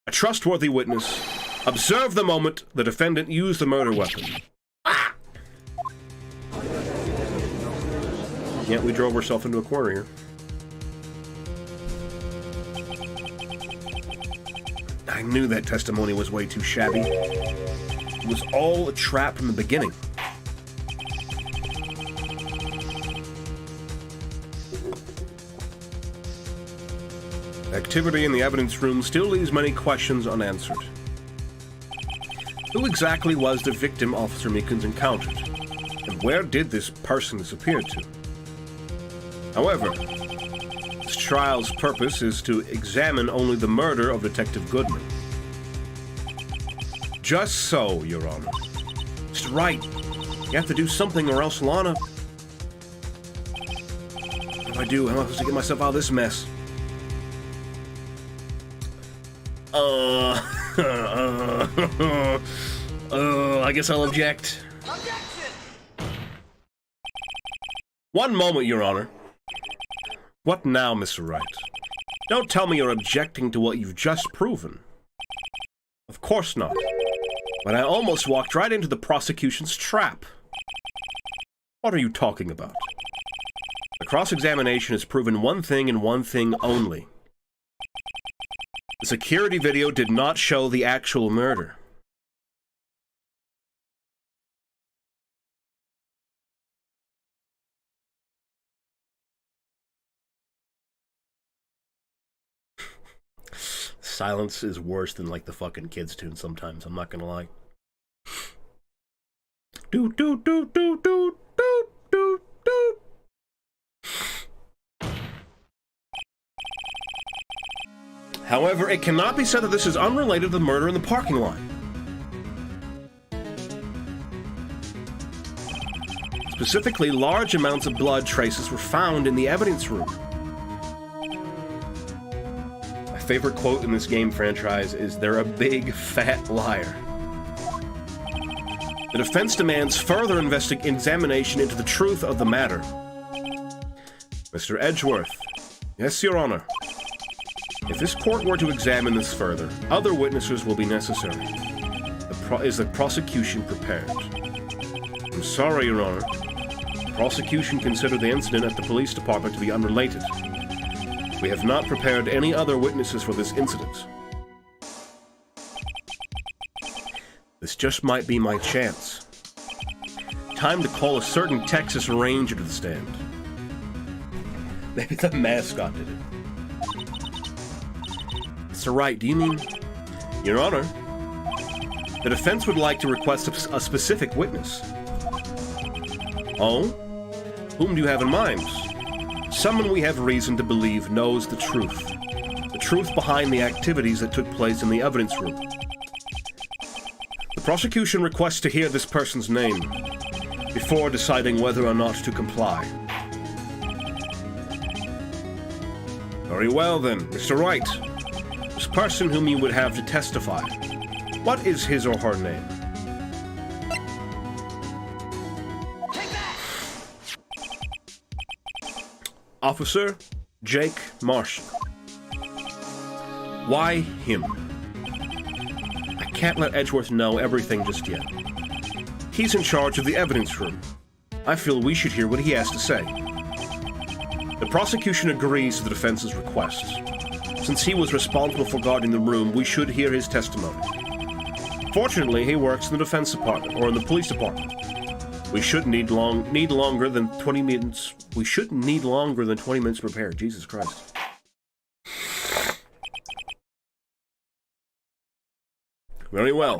Speaker 1: A trustworthy witness observed the moment the defendant used the murder weapon. Yeah, we drove ourselves into a corner here. I knew that testimony was way too shabby. It was all a trap from the beginning. Activity in the evidence room still leaves many questions unanswered. Who exactly was the victim Officer Meekins encountered? And where did this person disappear to? However, this trial's purpose is to examine only the murder of Detective Goodman. Just so, Your Honor. Mr. Wright, you have to do something or else Lana... What do I do? How am I supposed to get myself out of this mess? I guess I'll object. Objection! One moment, Your Honor. What now, Mr. Wright? Don't tell me you're objecting to what you've just proven. Of course not. But I almost walked right into the prosecution's trap. What are you talking about? The cross-examination has proven one thing and one thing only. The security video did not show the actual murder. Silence is worse than like the fucking kids tune sometimes, I'm not gonna lie. Do do do do do do do do. However, it cannot be said that this is unrelated to the murder in the parking lot. Specifically, large amounts of blood traces were found in the evidence room. My favorite quote in this game franchise is, "They're a big, fat liar." The defense demands further examination into the truth of the matter. Mr. Edgeworth. Yes, Your Honor. If this court were to examine this further, other witnesses will be necessary. Is the prosecution prepared? I'm sorry, Your Honor. The prosecution considered the incident at the police department to be unrelated. We have not prepared any other witnesses for this incident. This just might be my chance. Time to call a certain Texas Ranger to the stand. Maybe the mascot did it. Mr. Wright, do you mean... Your Honor, the defense would like to request a specific witness. Oh? Whom do you have in mind? Someone we have reason to believe knows the truth. The truth behind the activities that took place in the evidence room. The prosecution requests to hear this person's name before deciding whether or not to comply. Very well then, Mr. Wright. This person whom you would have to testify, what is his or her name? Take that! Officer Jake Marshall. Why him? I can't let Edgeworth know everything just yet. He's in charge of the evidence room. I feel we should hear what he has to say. The prosecution agrees to the defense's request. Since he was responsible for guarding the room, we should hear his testimony. Fortunately, he works in the defense department, or in the police department. We shouldn't need longer than 20 minutes. We shouldn't need longer than 20 minutes to prepare. Jesus Christ. Very well.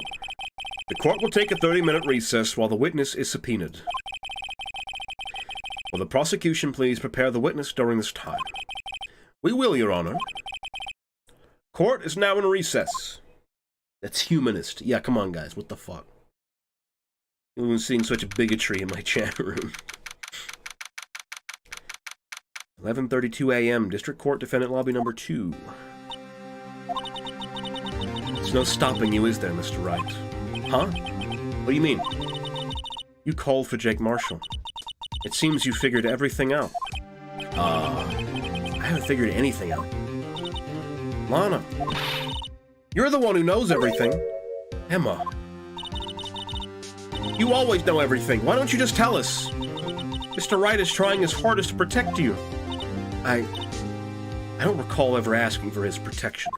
Speaker 1: The court will take a 30-minute recess while the witness is subpoenaed. Will the prosecution please prepare the witness during this time? We will, Your Honor. Court is now in recess. That's humanist. Yeah, come on, guys. What the fuck? I've been seeing such a bigotry in my chat room. 11:32 a.m. District Court Defendant Lobby Number 2. There's no stopping you, is there, Mr. Wright? Huh? What do you mean? You called for Jake Marshall. It seems you figured everything out. I haven't figured anything out. Lana, you're the one who knows everything. Emma, you always know everything. Why don't you just tell us? Mr. Wright is trying his hardest to protect you. I don't recall ever asking for his protection.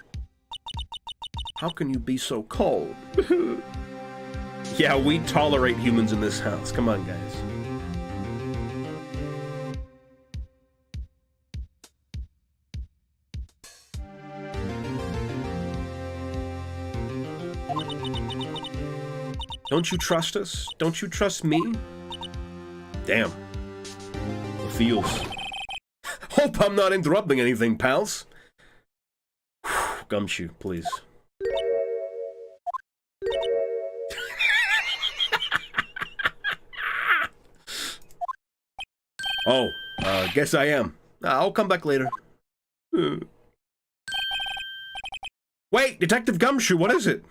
Speaker 1: How can you be so cold? Yeah, we tolerate humans in this house. Come on, guys. Don't you trust us? Don't you trust me? Damn. The feels. Hope I'm not interrupting anything, pals. Gumshoe, please. Oh, guess I am. I'll come back later. Wait, Detective Gumshoe, what is it?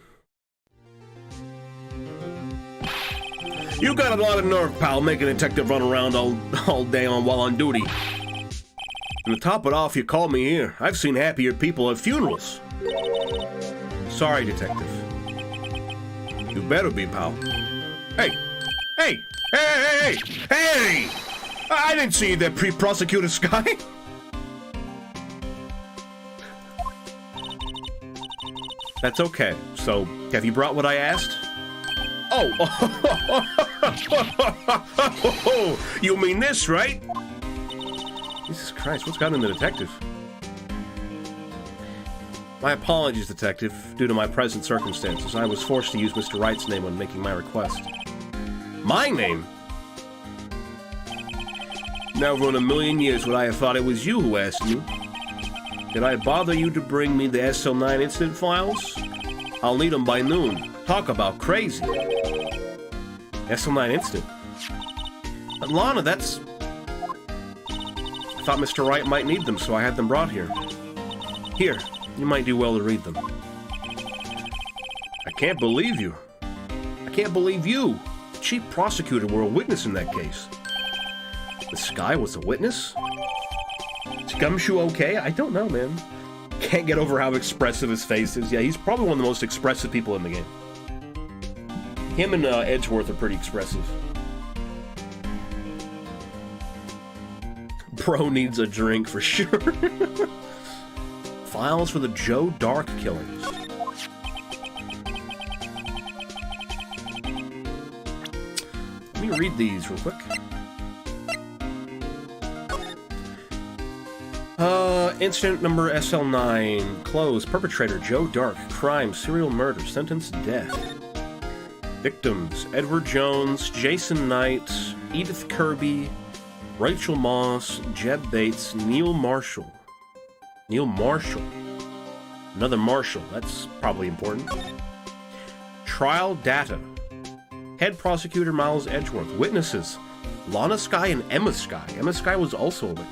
Speaker 1: You got a lot of nerve, pal, making a detective run around all day while on duty. And to top it off, you called me here. I've seen happier people at funerals. Sorry, Detective. You better be, pal. Hey! Hey! Hey! Hey! Hey! I didn't see that pre-prosecutor Sky. That's okay. So, have you brought what I asked? Oh! You mean this, right? Jesus Christ, what's gotten in the detective? My apologies, Detective. Due to my present circumstances, I was forced to use Mr. Wright's name when making my request. My name? Never in a million years would I have thought it was you who asked me. Did I bother you to bring me the SL9 incident files? I'll need them by noon. Talk about crazy. SL9 incident? But Lana, that's... I thought Mr. Wright might need them, so I had them brought here. Here, you might do well to read them. I can't believe you. I can't believe you. The chief prosecutor were a witness in that case. The Sky was a witness? Is Gumshoe okay? I don't know, man. Can't get over how expressive his face is. Yeah, he's probably one of the most expressive people in the game. Him and Edgeworth are pretty expressive. Bro needs a drink for sure. Files for the Joe Dark killings. Let me read these real quick. Incident number SL9. Closed. Perpetrator Joe Dark. Crime. Serial murder. Sentence death. Victims. Edward Jones. Jason Knight. Edith Kirby. Rachel Moss. Jeb Bates. Neil Marshall. Neil Marshall. Another Marshall. That's probably important. Trial data. Head prosecutor Miles Edgeworth. Witnesses. Lana Sky and Emma Sky. Emma Sky was also a witness.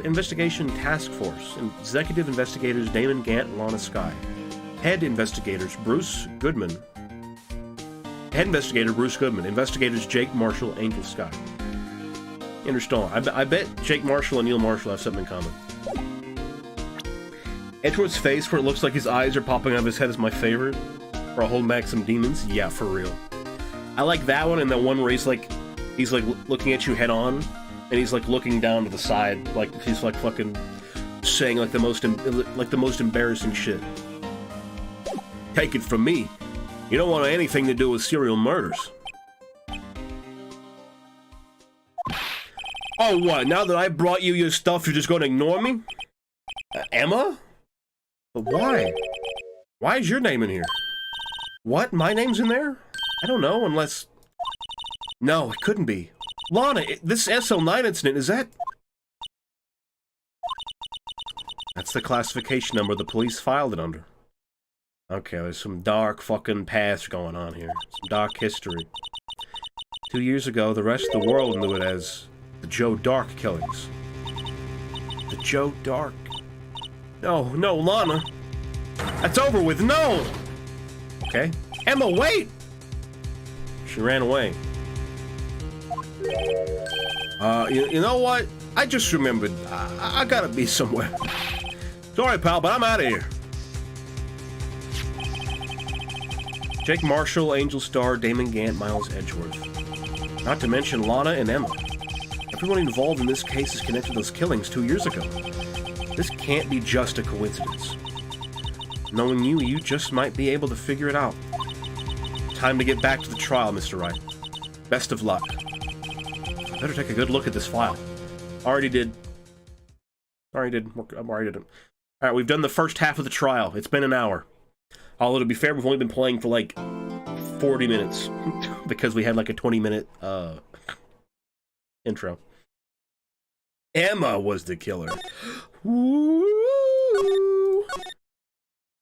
Speaker 1: Investigation Task Force. Executive investigators Damon Gant and Lana Sky. Head investigators Bruce Goodman. Head investigator Bruce Goodman. Investigators Jake Marshall, Angel Sky. Interesting. I bet Jake Marshall and Neil Marshall have something in common. Edgeworth's face, where it looks like his eyes are popping out of his head, is my favorite. Or holding back some demons? Yeah, for real. I like that one, and that one where he's like looking at you head on, and he's like looking down to the side, like he's like fucking saying like the most embarrassing shit. Take it from me, you don't want anything to do with serial murders. Oh, what? Now that I brought you your stuff, you're just going to ignore me? Emma? But why? Why is your name in here? What? My name's in there? I don't know, unless... No, it couldn't be. Lana, this SL9 incident, is that... That's the classification number the police filed it under. Okay, there's some dark fucking past going on here. Some dark history. 2 years ago, the rest of the world knew it as the Joe Dark killings. The Joe Dark... No, no, Lana. That's over with, no! Okay. Emma, wait! She ran away. You know what? I just remembered. I gotta be somewhere. Sorry, pal, but I'm out of here. Jake Marshall, Angel Starr, Damon Gant, Miles Edgeworth. Not to mention Lana and Emma. Everyone involved in this case is connected to those killings 2 years ago. This can't be just a coincidence. Knowing you, you just might be able to figure it out. Time to get back to the trial, Mr. Wright. Best of luck. Better take a good look at this file. Already did. Already did. Alright, we've done the first half of the trial. It's been an hour. Although, to be fair, we've only been playing for like 40 minutes. Because we had like a 20-minute intro. Emma was the killer. Woo!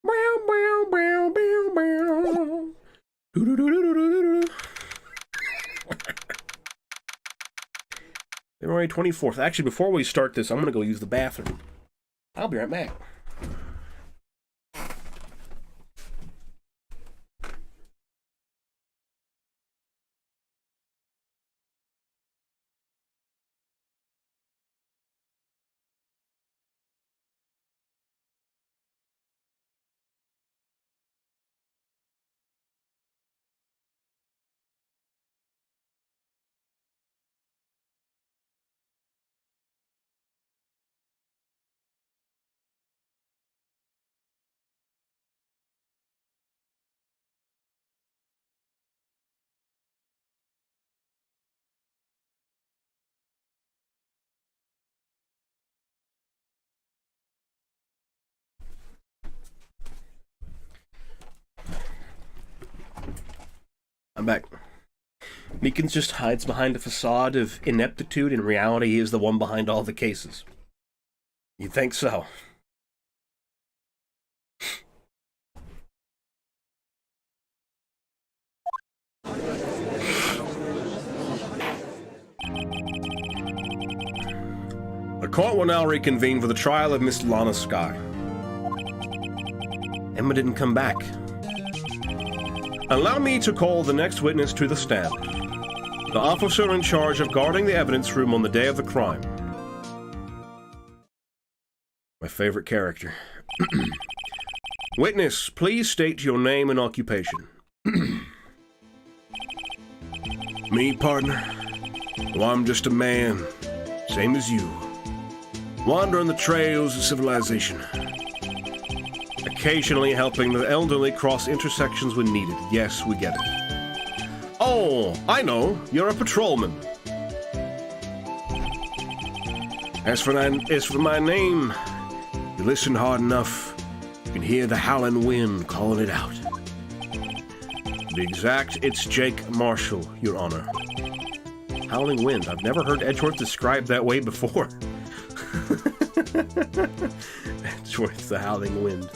Speaker 1: Bow, bow, bow, bow, bow. February 24th. Actually, before we start this, I'm going to go use the bathroom. I'll be right back. I'm back. Meekins just hides behind a facade of ineptitude. In reality, he is the one behind all the cases. You think so? The court will now reconvene for the trial of Miss Lana Skye. Emma didn't come back. Allow me to call the next witness to the stand. The officer in charge of guarding the evidence room on the day of the crime. My favorite character. Witness, please state your name and occupation. Me, partner? Well, I'm just a man, same as you. Wandering the trails of civilization. Occasionally helping the elderly cross intersections when needed. Yes, we get it. Oh, I know. You're a patrolman. As for my name, you listen hard enough, you can hear the howling wind calling it out. To be exact, it's Jake Marshall, Your Honor. Howling wind. I've never heard Edgeworth described that way before. Edgeworth, the howling wind.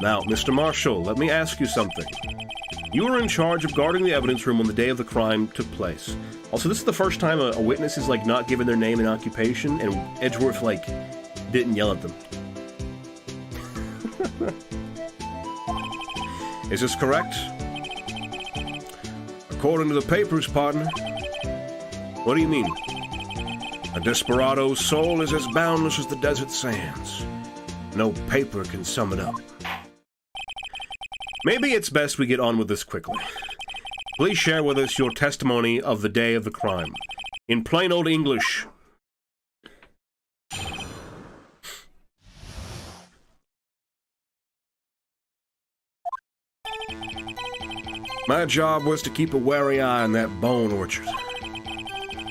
Speaker 1: Now, Mr. Marshall, let me ask you something. You were in charge of guarding the evidence room on the day of the crime took place. Also, this is the first time a witness is, like, not given their name and occupation, and Edgeworth, like, didn't yell at them. Is this correct? According to the papers, partner. What do you mean? A desperado's soul is as boundless as the desert sands. No paper can sum it up. Maybe it's best we get on with this quickly. Please share with us your testimony of the day of the crime. In plain old English. My job was to keep a wary eye on that bone orchard.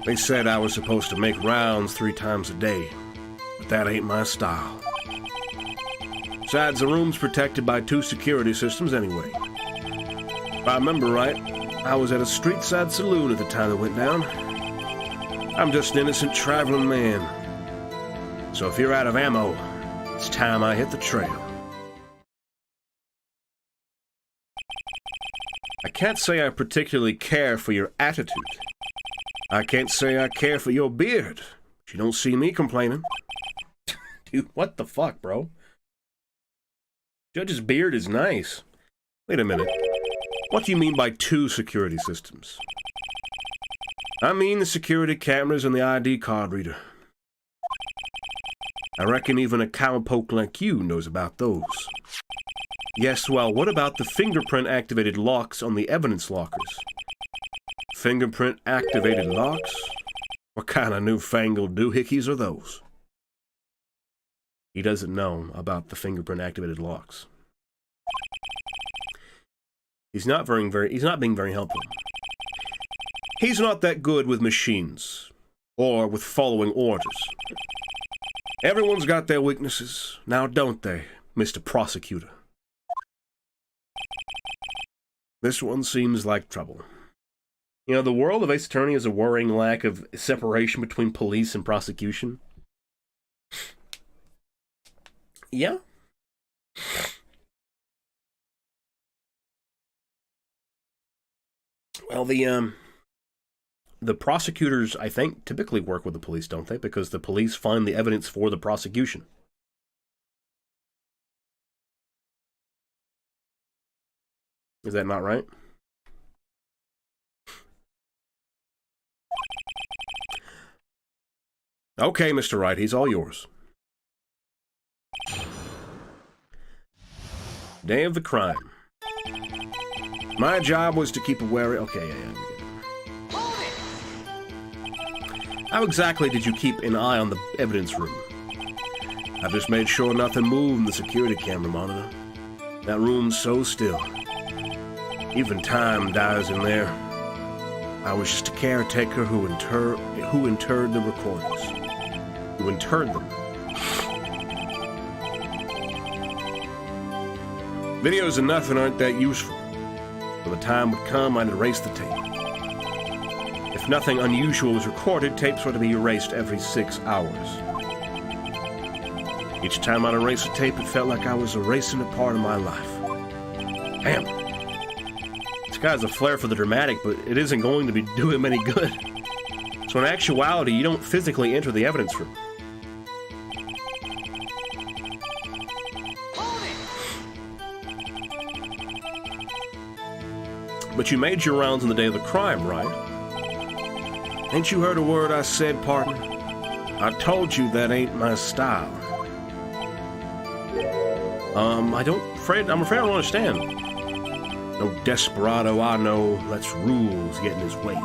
Speaker 1: They said I was supposed to make rounds 3 times a day, but that ain't my style. Besides, the room's protected by 2 security systems anyway. If I remember right, I was at a street-side saloon at the time it went down. I'm just an innocent traveling man. So if you're out of ammo, it's time I hit the trail. I can't say I particularly care for your attitude. I can't say I care for your beard. But you don't see me complaining. Dude, what the fuck, bro? Judge's beard is nice. Wait a minute. What do you mean by 2 security systems? I mean the security cameras and the ID card reader. I reckon even a cowpoke like you knows about those. Yes, well, what about the fingerprint-activated locks on the evidence lockers? Fingerprint-activated locks? What kind of newfangled doohickeys are those? He doesn't know about the fingerprint-activated locks. He's not being very helpful. He's not that good with machines, or with following orders. Everyone's got their weaknesses, now don't they, Mr. Prosecutor? This one seems like trouble. You know, the world of Ace Attorney is a worrying lack of separation between police and prosecution. Yeah. Well, the prosecutors, I think, typically work with the police, don't they? Because the police find the evidence for the prosecution. Is that not right? Okay, Mr. Wright, he's all yours. Day of the crime. My job was to keep a wary... Okay, yeah. How exactly did you keep an eye on the evidence room? I just made sure nothing moved in the security camera monitor. That room's so still. Even time dies in there. I was just a caretaker who interred the recordings. Who interred them. Videos and nothing aren't that useful. When the time would come, I'd erase the tape. If nothing unusual was recorded, tapes were to be erased every 6 hours. Each time I'd erase a tape, it felt like I was erasing a part of my life. Damn. This guy has a flair for the dramatic, but it isn't going to be doing him any good. So in actuality, you don't physically enter the evidence room. But you made your rounds on the day of the crime, right? Ain't you heard a word I said, partner? I told you that ain't my style. I'm afraid I don't understand. No desperado I know lets rules get in his way.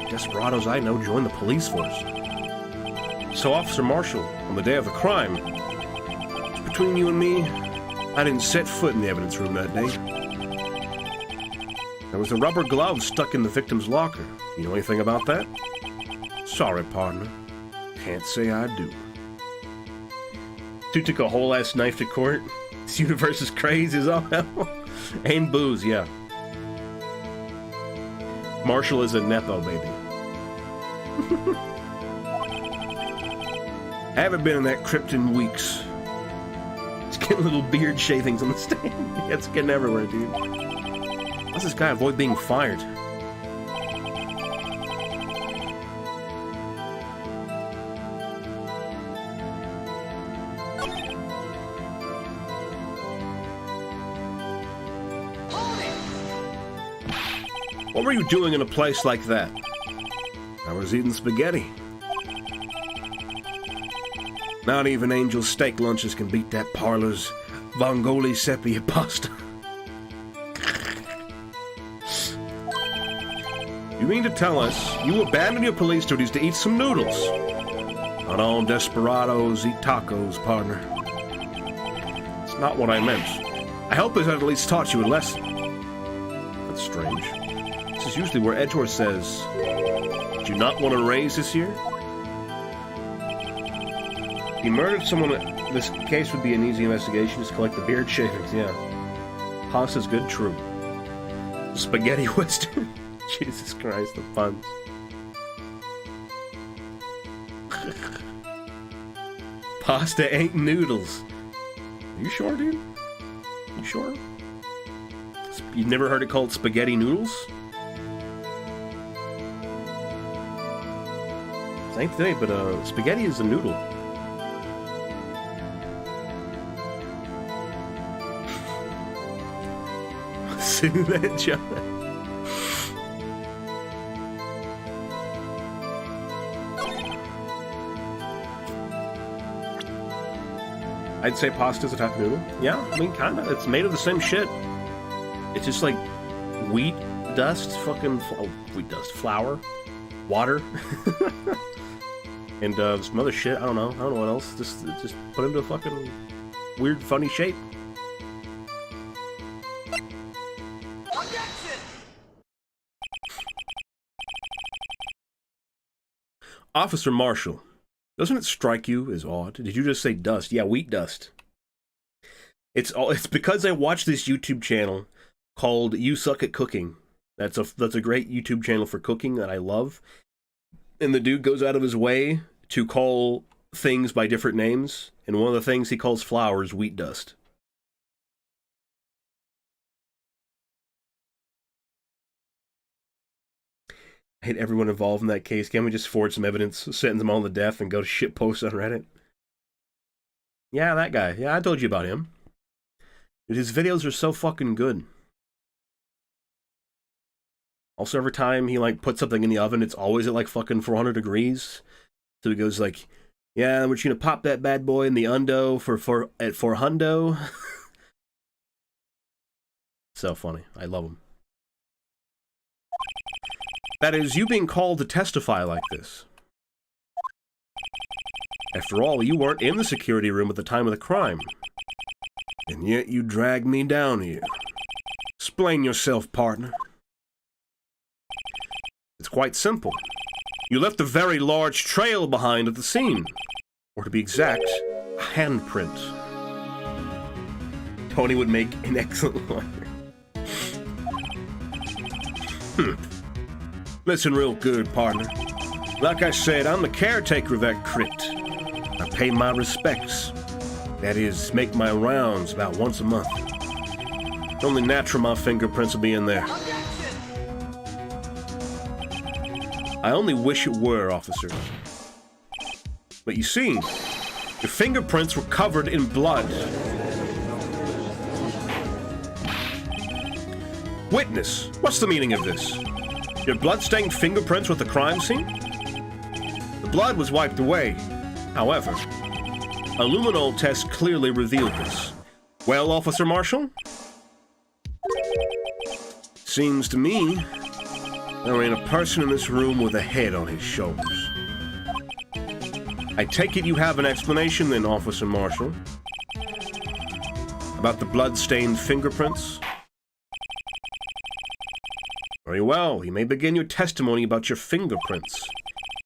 Speaker 1: Desperados I know join the police force. So, Officer Marshall, on the day of the crime, between you and me, I didn't set foot in the evidence room that day. There was a rubber glove stuck in the victim's locker. You know anything about that? Sorry, partner. Can't say I do. Dude took a whole-ass knife to court. This universe is crazy as all hell. And booze, yeah. Marshall is a Nepo, baby. I haven't been in that crypt in weeks. It's getting little beard shavings on the stand. Yeah, it's getting everywhere, dude. How's this guy avoid being fired? What were you doing in a place like that? I was eating spaghetti. Not even Angel's steak lunches can beat that parlor's Vongoli sepia pasta. You mean to tell us you abandoned your police duties to eat some noodles? Not all desperados eat tacos, partner. It's not what I meant. I hope this at least taught you a lesson. That's strange. This is usually where Edgeworth says, "Do you not want a raise this year?" He murdered someone. This case would be an easy investigation. Just collect the beard shavings, yeah. Pasta's good, true. Spaghetti Western. Jesus Christ, the puns. Pasta ain't noodles. Are you sure, dude? You sure? You've never heard it called spaghetti noodles? Same thing, but spaghetti is a noodle. See that, John? I'd say pasta's a type of noodle. Yeah, I mean, kinda. It's made of the same shit. It's just like wheat dust, wheat dust, flour, water, and some other shit. I don't know what else. Just put into a fucking weird, funny shape. Officer Marshall, doesn't it strike you as odd? Did you just say dust? Yeah, wheat dust. It's because I watch this YouTube channel called You Suck at Cooking. That's a great YouTube channel for cooking that I love. And the dude goes out of his way to call things by different names, and one of the things he calls flour is wheat dust. I hate everyone involved in that case. Can't we just forge some evidence, sentence them all to death, and go to shit posts on Reddit? Yeah, that guy. Yeah, I told you about him. Dude, his videos are so fucking good. Also, every time he, like, puts something in the oven, it's always at, like, fucking 400 degrees. So he goes, like, yeah, we're just gonna pop that bad boy in the undo at 400. So funny. I love him. That is, you being called to testify like this. After all, you weren't in the security room at the time of the crime. And yet you dragged me down here. Explain yourself, partner. It's quite simple. You left a very large trail behind at the scene. Or to be exact, a handprint. Tony would make an excellent lawyer. Listen real good, partner. Like I said, I'm the caretaker of that crypt. I pay my respects. That is, make my rounds about once a month. It's only natural my fingerprints will be in there. I only wish it were, officer. But you see, your fingerprints were covered in blood. Witness, what's the meaning of this? Your blood-stained fingerprints with the crime scene? The blood was wiped away. However, a luminol test clearly revealed this. Well, Officer Marshall? Seems to me there ain't a person in this room with a head on his shoulders. I take it you have an explanation then, Officer Marshall? About the blood-stained fingerprints? Very well, you may begin your testimony about your fingerprints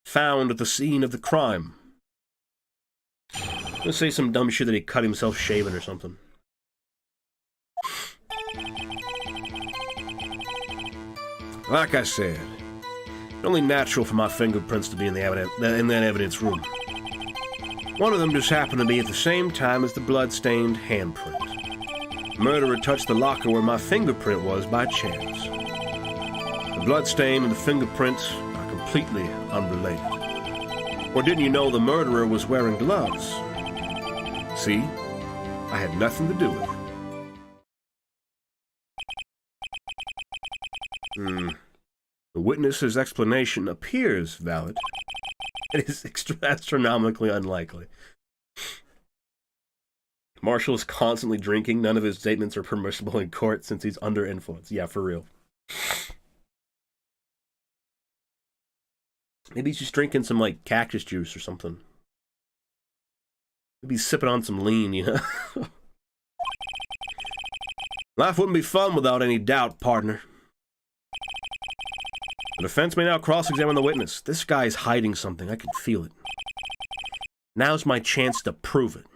Speaker 1: found at the scene of the crime. Let's say some dumb shit that he cut himself shaving or something. Like I said, it's only natural for my fingerprints to be in that evidence room. One of them just happened to be at the same time as the blood-stained handprint. The murderer touched the locker where my fingerprint was by chance. The bloodstain and the fingerprints are completely unrelated. Or didn't you know the murderer was wearing gloves? See? I had nothing to do with it. The witness's explanation appears valid. It is astronomically unlikely. Marshall is constantly drinking. None of his statements are permissible in court since he's under influence. Yeah, for real. Maybe he's just drinking some, like, cactus juice or something. Maybe he's sipping on some lean, you know? Life wouldn't be fun without any doubt, partner. The defense may now cross-examine the witness. This guy's hiding something. I can feel it. Now's my chance to prove it.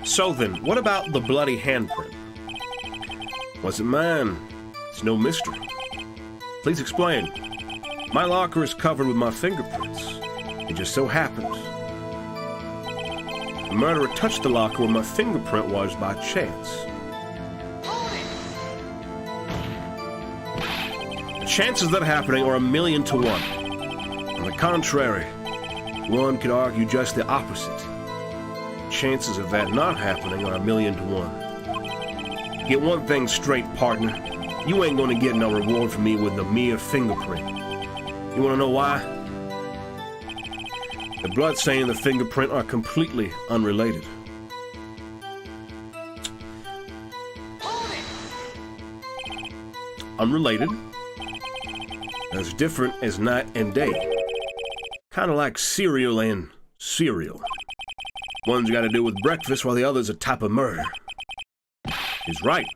Speaker 1: So then, what about the bloody handprint? Was it mine? It's no mystery. Please explain. My locker is covered with my fingerprints. It just so happens the murderer touched the locker where my fingerprint was by chance. The chances of that happening are 1,000,000 to 1. On the contrary, one could argue just the opposite. Chances of that not happening are 1,000,000 to 1. Get one thing straight, partner. You ain't gonna get no reward from me with a mere fingerprint. You wanna know why? The blood stain and the fingerprint are completely unrelated. Unrelated? As different as night and day. Kinda like cereal and cereal. One's got to do with breakfast while the other's a type of murder. He's right.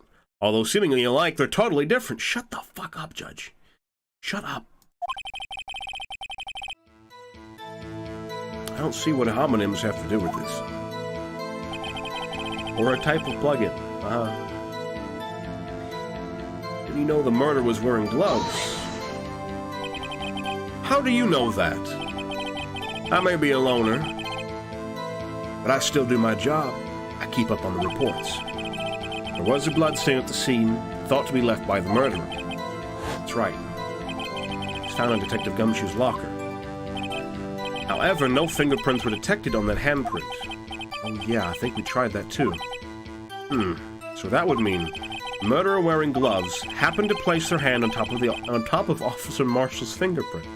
Speaker 1: Although seemingly alike, they're totally different. Shut the fuck up, Judge. Shut up. I don't see what homonyms have to do with this. Or a type of plugin. Didn't you know the murderer was wearing gloves? How do you know that? I may be a loner, but I still do my job. I keep up on the reports. There was a blood stain at the scene, thought to be left by the murderer. That's right. It's found in Detective Gumshoe's locker. However, no fingerprints were detected on that handprint. Oh yeah, I think we tried that too. So that would mean the murderer wearing gloves happened to place their hand on top of Officer Marshall's fingerprint.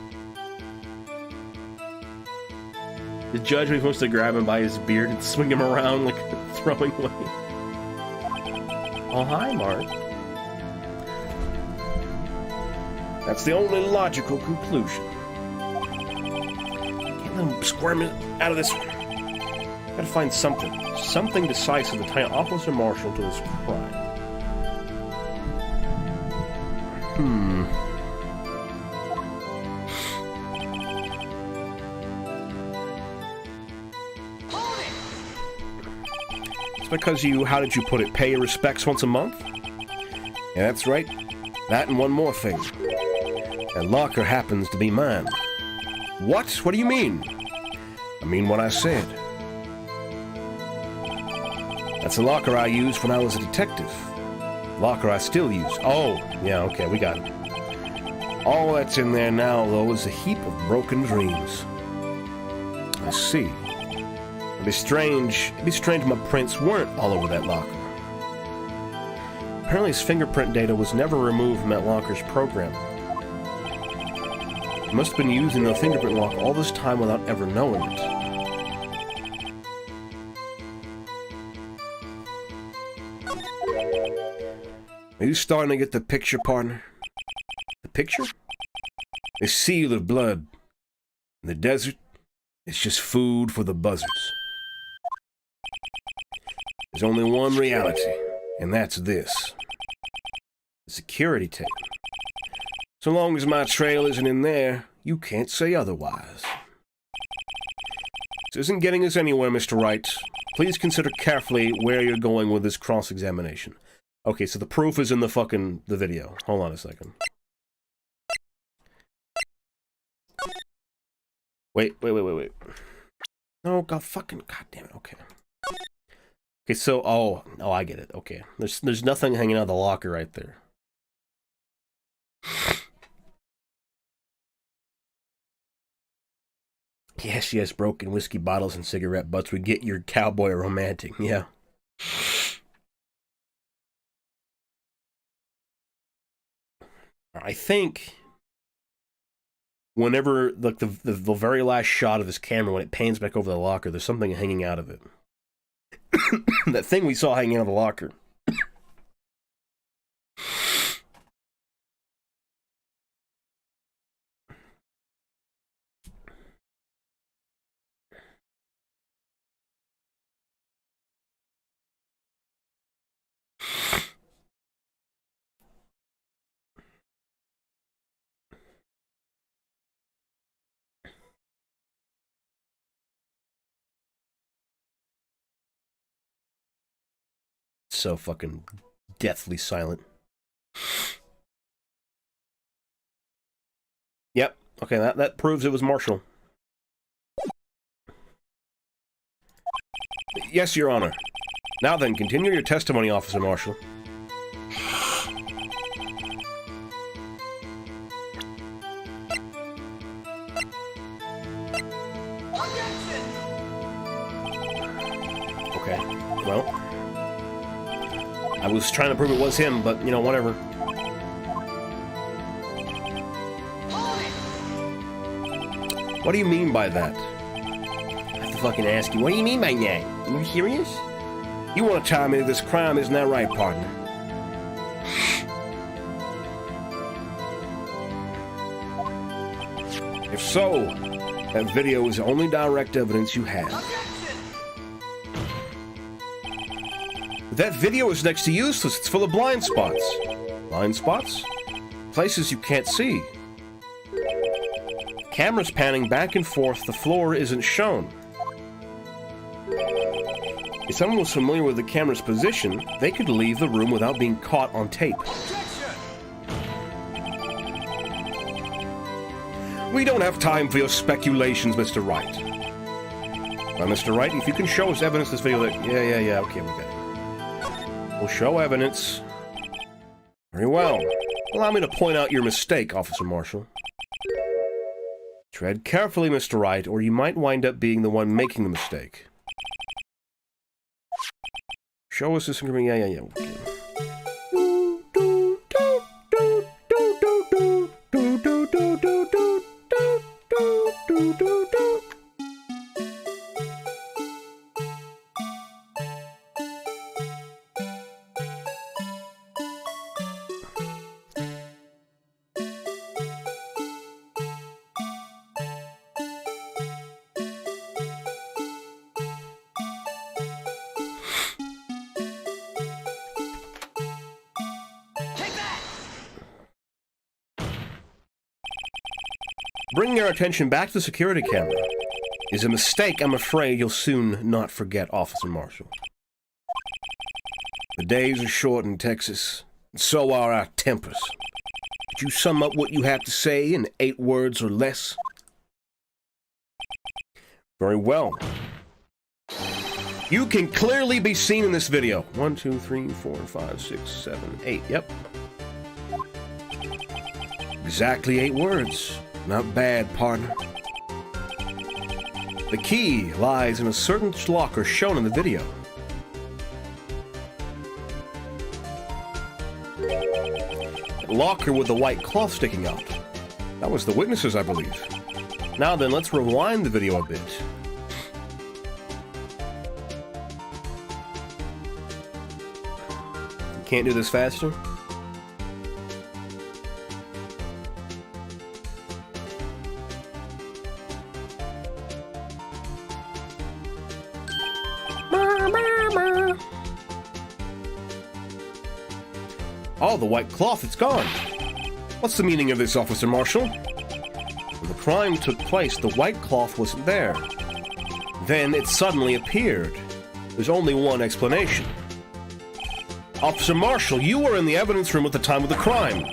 Speaker 1: The judge was supposed to grab him by his beard and swing him around like a throwing weight. Oh, hi, Mark. That's the only logical conclusion. Can't let him squirm out of this. Gotta find something decisive to tie Officer Marshall to this crime. It's because you, how did you put it, pay your respects once a month? Yeah, that's right. That and one more thing. That locker happens to be mine. What? What do you mean? I mean what I said. That's the locker I used when I was a detective. Locker I still use. Oh, yeah, okay, we got it. All that's in there now, though, is a heap of broken dreams. I see. It'd be strange my prints weren't all over that locker. Apparently his fingerprint data was never removed from that locker's program. He must have been using the fingerprint lock all this time without ever knowing it. Are you starting to get the picture, partner? The picture? A seal of blood. In the desert, it's just food for the buzzards. There's only one reality, and that's this. The security tape. So long as my trail isn't in there, you can't say otherwise. This isn't getting us anywhere, Mr. Wright. Please consider carefully where you're going with this cross-examination. Okay, so the proof is in the video. Hold on a second. Wait. No, God damn it, okay. Okay, so, oh, I get it, okay. There's nothing hanging out of the locker right there. Yes, broken whiskey bottles and cigarette butts would get your cowboy romantic, yeah. I think whenever the very last shot of his camera, when it pans back over the locker, there's something hanging out of it. That thing we saw hanging out of the locker. So fucking deathly silent. Yep. Okay, that proves it was Marshall. Yes, Your Honor. Now then, continue your testimony, Officer Marshall. Okay, well, I was trying to prove it was him, but, you know, whatever. What do you mean by that? I have to fucking ask you, what do you mean by that? Are you serious? You want to tie me to this crime, isn't that right, partner? If so, that video is the only direct evidence you have. That video is next to useless. It's full of blind spots. Blind spots? Places you can't see. Cameras panning back and forth, the floor isn't shown. If someone was familiar with the camera's position, they could leave the room without being caught on tape. We don't have time for your speculations, Mr. Wright. Now, Mr. Wright, if you can show us evidence this video that... Yeah, okay, we got it. We'll show evidence. Very well. Allow me to point out your mistake, Officer Marshall. Tread carefully, Mr. Wright, or you might wind up being the one making the mistake. Show us this agreement. Yeah. Okay. Bringing our attention back to the security camera is a mistake I'm afraid you'll soon not forget, Officer Marshall. The days are short in Texas, and so are our tempers. Could you sum up what you have to say in 8 words or less? Very well. You can clearly be seen in this video. 1, 2, 3, 4, 5, 6, 7, 8. Yep. Exactly 8 words. Not bad, partner. The key lies in a certain locker shown in the video. A locker with the white cloth sticking out. That was the witnesses, I believe. Now then, let's rewind the video a bit. Can't do this faster? Oh, the white cloth, it's gone. What's the meaning of this, Officer Marshall? When the crime took place, the white cloth wasn't there. Then it suddenly appeared. There's only one explanation. Officer Marshall, you were in the evidence room at the time of the crime.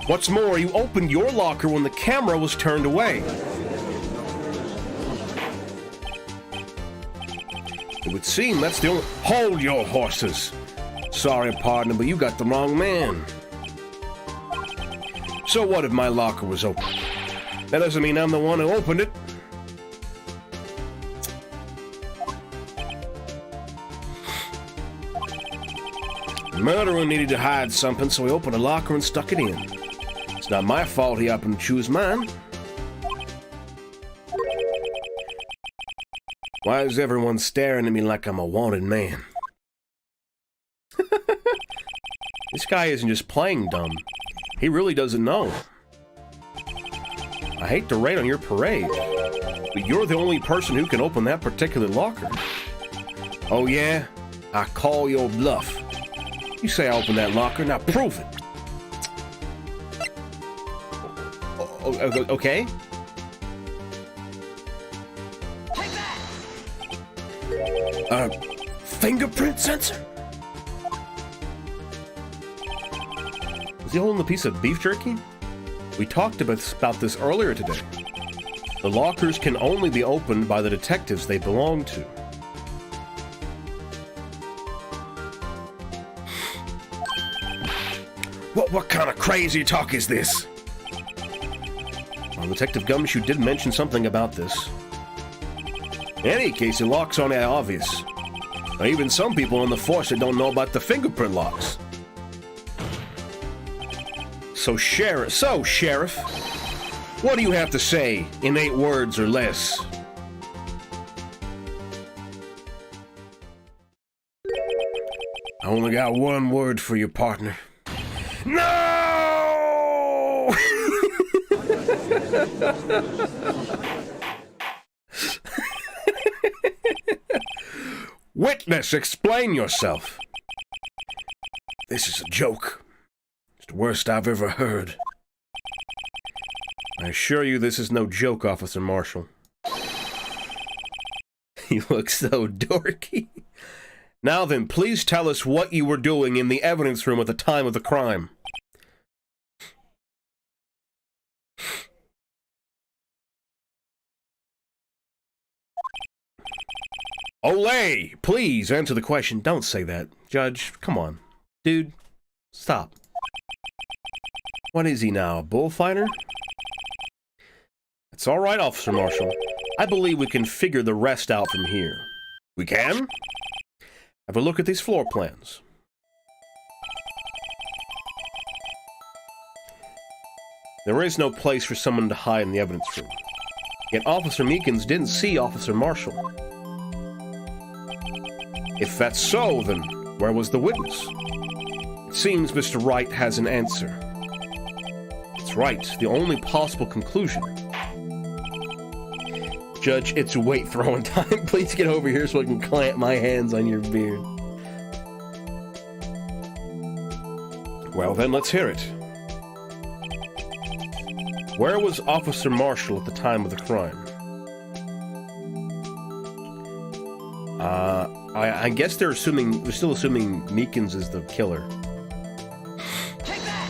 Speaker 1: What's more, you opened your locker when the camera was turned away. It would seem that's the only... Hold your horses! Sorry, partner, but you got the wrong man. So what if my locker was open? That doesn't mean I'm the one who opened it. The murderer needed to hide something, so he opened a locker and stuck it in. It's not my fault he happened to choose mine. Why is everyone staring at me like I'm a wanted man? This guy isn't just playing dumb. He really doesn't know. I hate to rain on your parade, but you're the only person who can open that particular locker. Oh yeah? I call your bluff. You say I opened that locker, now prove it. Okay? Fingerprint sensor? Was he holding a piece of beef jerky? We talked about this earlier today. The lockers can only be opened by the detectives they belong to. What kind of crazy talk is this? Well, Detective Gumshoe did mention something about this. In any case, the locks aren't that obvious. Now, even some people on the force that don't know about the fingerprint locks. So, Sheriff, what do you have to say in 8 words or less? I only got 1 word for you, partner. No! Witness, explain yourself. This is a joke. It's the worst I've ever heard. I assure you this is no joke, Officer Marshall. You look so dorky. Now then, please tell us what you were doing in the evidence room at the time of the crime. Olay! Please answer the question. Don't say that. Judge, come on. Dude, stop. What is he now, a bullfighter? It's all right, Officer Marshall. I believe we can figure the rest out from here. We can? Have a look at these floor plans. There is no place for someone to hide in the evidence room. Yet Officer Meekins didn't see Officer Marshall. If that's so, then where was the witness? It seems Mr. Wright has an answer. That's right, the only possible conclusion. Judge, it's weight throwing time. Please get over here so I can clamp my hands on your beard. Well then, let's hear it. Where was Officer Marshall at the time of the crime? I guess we're still assuming Meekins is the killer.
Speaker 2: Take that!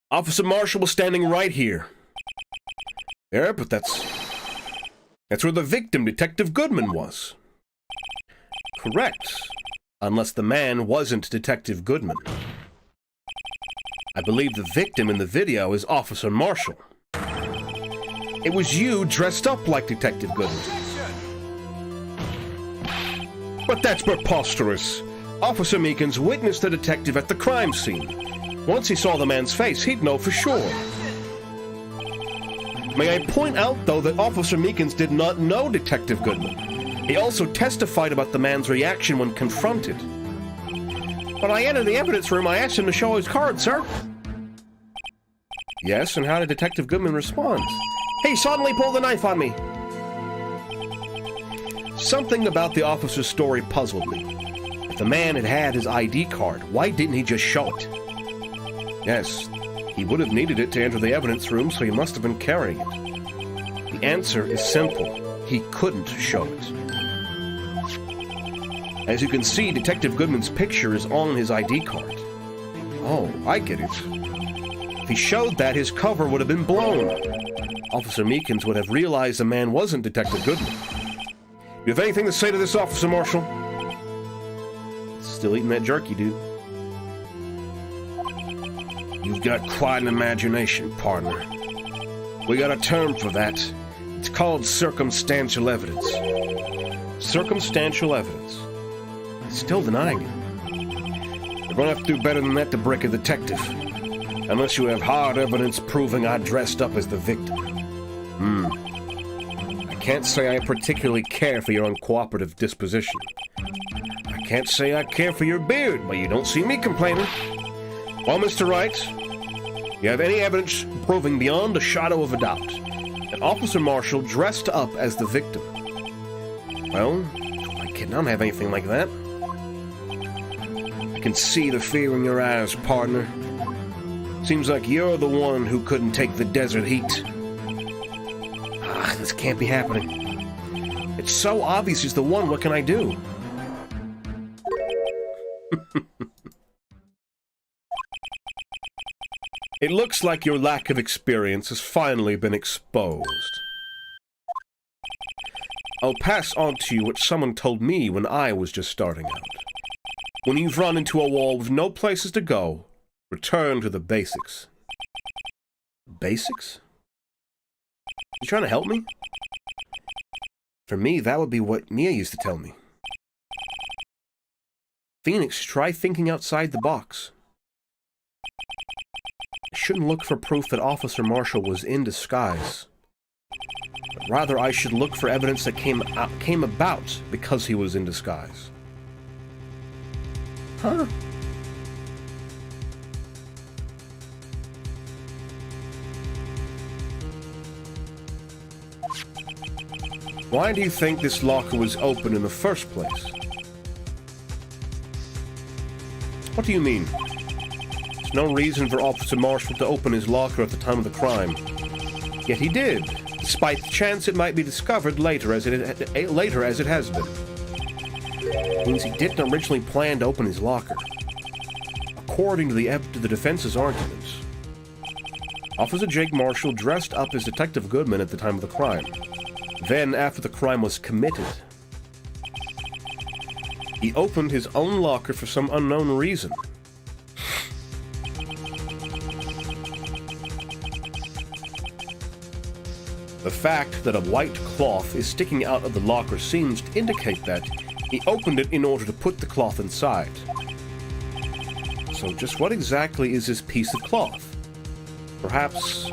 Speaker 1: Officer Marshall was standing right here. Yeah, but that's where the victim, Detective Goodman, was. Correct. Unless the man wasn't Detective Goodman. I believe the victim in the video is Officer Marshall. It was you dressed up like Detective Goodman. But that's preposterous. Officer Meekins witnessed the detective at the crime scene. Once he saw the man's face, he'd know for sure. May I point out, though, that Officer Meekins did not know Detective Goodman. He also testified about the man's reaction when confronted. When I entered the evidence room, I asked him to show his card, sir. Yes, and how did Detective Goodman respond? He suddenly pulled the knife on me. Something about the officer's story puzzled me. If the man had had his ID card, why didn't he just show it? Yes, he would have needed it to enter the evidence room, so he must have been carrying it. The answer is simple. He couldn't show it. As you can see, Detective Goodman's picture is on his ID card. Oh, I get it. If he showed that, his cover would have been blown. Officer Meekins would have realized the man wasn't Detective Goodman. You have anything to say to this, Officer Marshall? Still eating that jerky, dude. You've got quite an imagination, partner. We got a term for that. It's called circumstantial evidence. Circumstantial evidence. Still denying it. You're gonna have to do better than that to break a detective. Unless you have hard evidence proving I dressed up as the victim. I can't say I particularly care for your uncooperative disposition. I can't say I care for your beard, but you don't see me complaining. Well, Mr. Wright, you have any evidence proving beyond a shadow of a doubt that Officer Marshall dressed up as the victim? Well, I cannot have anything like that. I can see the fear in your eyes, partner. Seems like you're the one who couldn't take the desert heat. This can't be happening. It's so obvious he's the one. What can I do? It looks like your lack of experience has finally been exposed. I'll pass on to you what someone told me when I was just starting out. When you've run into a wall with no places to go, return to the basics. Basics? You trying to help me? For me, that would be what Mia used to tell me. Phoenix, try thinking outside the box. I shouldn't look for proof that Officer Marshall was in disguise. But rather, I should look for evidence that came about because he was in disguise. Huh? Why do you think this locker was open in the first place? What do you mean? There's no reason for Officer Marshall to open his locker at the time of the crime. Yet he did, despite the chance it might be discovered later as it has been. It means he didn't originally plan to open his locker. According to the defense's arguments, Officer Jake Marshall dressed up as Detective Goodman at the time of the crime. Then, after the crime was committed, he opened his own locker for some unknown reason. The fact that a white cloth is sticking out of the locker seems to indicate that he opened it in order to put the cloth inside. So just what exactly is this piece of cloth? Perhaps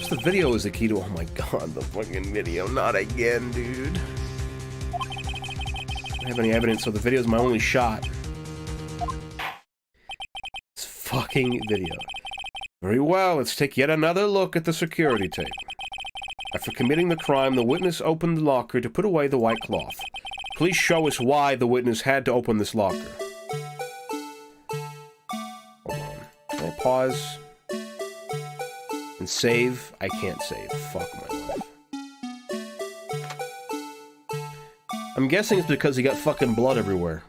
Speaker 1: the video is the key to— oh my god, the fucking video. Not again, dude. I don't have any evidence, so the video is my only shot. This fucking video. Very well, let's take yet another look at the security tape. After committing the crime, the witness opened the locker to put away the white cloth. Please show us why the witness had to open this locker. Hold on. Can I pause? And save? I can't save. Fuck my life. I'm guessing it's because he got fucking blood everywhere.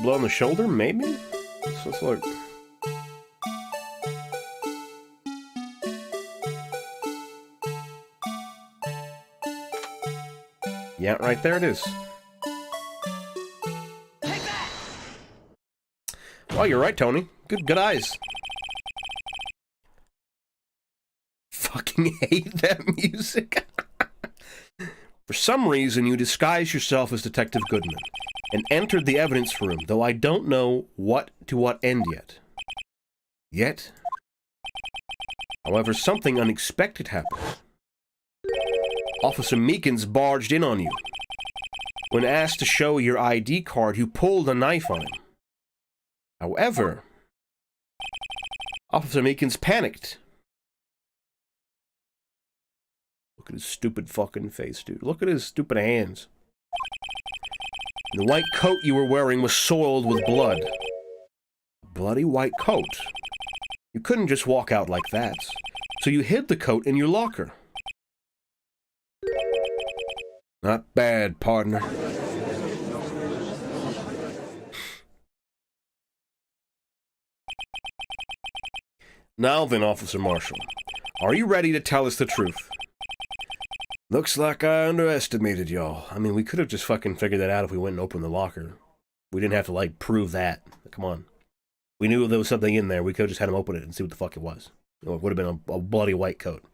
Speaker 1: Blow on the shoulder, maybe? Let's look. Yeah, right there it is.
Speaker 2: Take that!
Speaker 1: Well, you're right, Tony. Good eyes. Fucking hate that music. For some reason, you disguised yourself as Detective Goodman and entered the evidence room, though I don't know to what end yet. However, something unexpected happened. Officer Meekins barged in on you. When asked to show your ID card, you pulled a knife on him. However, Officer Meekins panicked. Look at his stupid fucking face, dude. Look at his stupid hands. The white coat you were wearing was soiled with blood. A bloody white coat. You couldn't just walk out like that. So you hid the coat in your locker. Not bad, partner. Now then, Officer Marshall, are you ready to tell us the truth? Looks like I underestimated y'all. I mean, we could have just fucking figured that out if we went and opened the locker. We didn't have to, like, prove that. Come on. We knew there was something in there. We could have just had him open it and see what the fuck it was. It would have been a bloody white coat.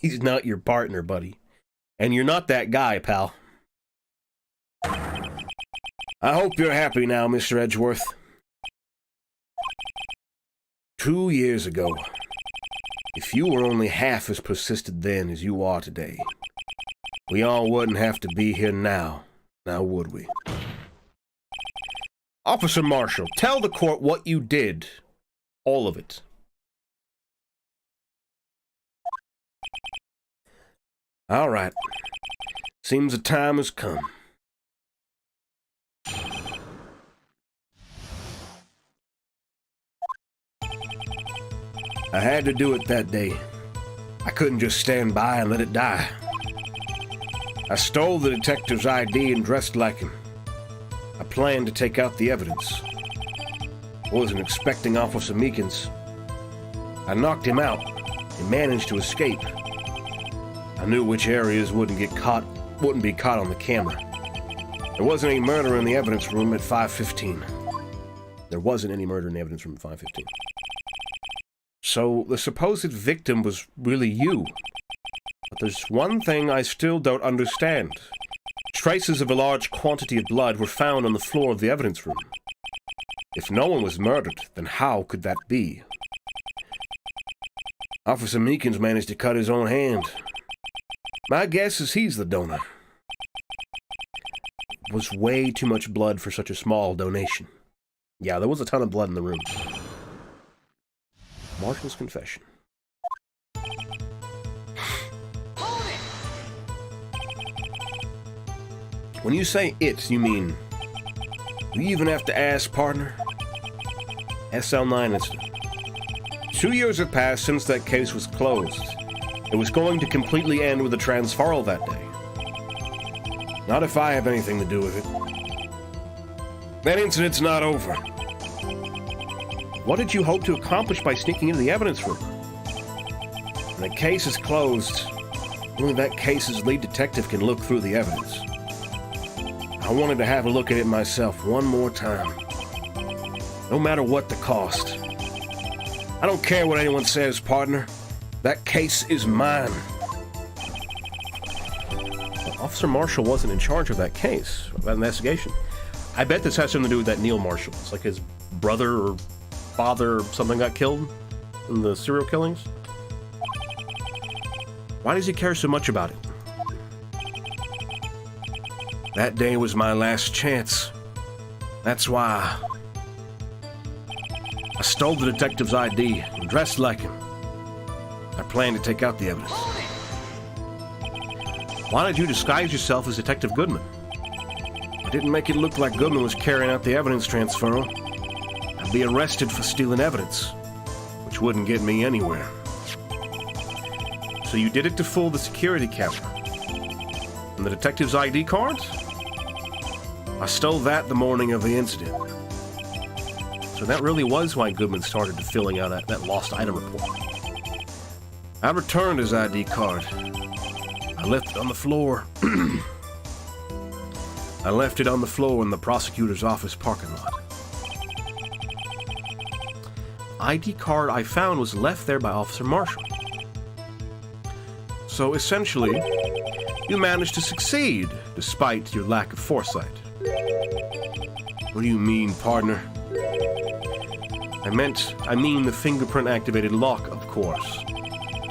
Speaker 1: He's not your partner, buddy. And you're not that guy, pal. I hope you're happy now, Mr. Edgeworth. 2 years ago, if you were only half as persistent then as you are today, we all wouldn't have to be here now would we? Officer Marshall, tell the court what you did. All of it. All right. Seems the time has come. I had to do it that day. I couldn't just stand by and let it die. I stole the detective's ID and dressed like him. I planned to take out the evidence. Wasn't expecting Officer Meekins. I knocked him out and managed to escape. I knew which areas wouldn't be caught on the camera. There wasn't any murder in the evidence room at 5:15. There wasn't any murder in the evidence room at 5:15. So the supposed victim was really you. But there's one thing I still don't understand. Traces of a large quantity of blood were found on the floor of the evidence room. If no one was murdered, then how could that be? Officer Meekins managed to cut his own hand. My guess is he's the donor. It was way too much blood for such a small donation. Yeah, there was a ton of blood in the room. Marshall's confession. When you say it, you mean... Do you even have to ask, partner? SL9 incident. 2 years had passed since that case was closed. It was going to completely end with a transferal that day. Not if I have anything to do with it. That incident's not over. What did you hope to accomplish by sneaking into the evidence room? When the case is closed, only that case's lead detective can look through the evidence. I wanted to have a look at it myself one more time. No matter what the cost. I don't care what anyone says, partner. That case is mine. Well, Officer Marshall wasn't in charge of that case, of that investigation. I bet this has something to do with that Neil Marshall. It's like his brother or father or something got killed in the serial killings. Why does he care so much about it? That day was my last chance. That's why I stole the detective's ID and dressed like him. I planned to take out the evidence. Why did you disguise yourself as Detective Goodman? I didn't make it look like Goodman was carrying out the evidence transfer. I'd be arrested for stealing evidence, which wouldn't get me anywhere. So you did it to fool the security camera. And the detective's ID cards? I stole that the morning of the incident. So that really was why Goodman started filling out that lost item report. I returned his ID card. I left it on the floor. I left it on the floor in the prosecutor's office parking lot. ID card I found was left there by Officer Marshall. So essentially, you managed to succeed despite your lack of foresight. What do you mean, partner? I mean the fingerprint-activated lock, of course.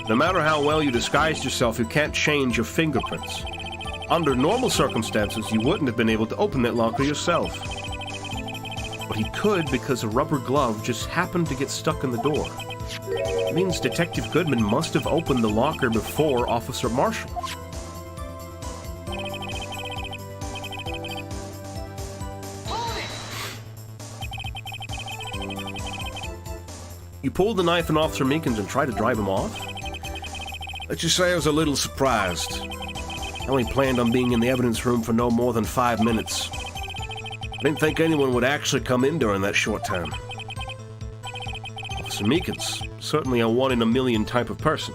Speaker 1: No matter how well you disguised yourself, you can't change your fingerprints. Under normal circumstances, you wouldn't have been able to open that locker yourself. But he could because a rubber glove just happened to get stuck in the door. It means Detective Goodman must have opened the locker before Officer Marshall. You pulled the knife on Officer Meekins and tried to drive him off? Let's just say I was a little surprised. I only planned on being in the evidence room for no more than 5 minutes. I didn't think anyone would actually come in during that short time. Officer Meekins, certainly a 1 in a million type of person.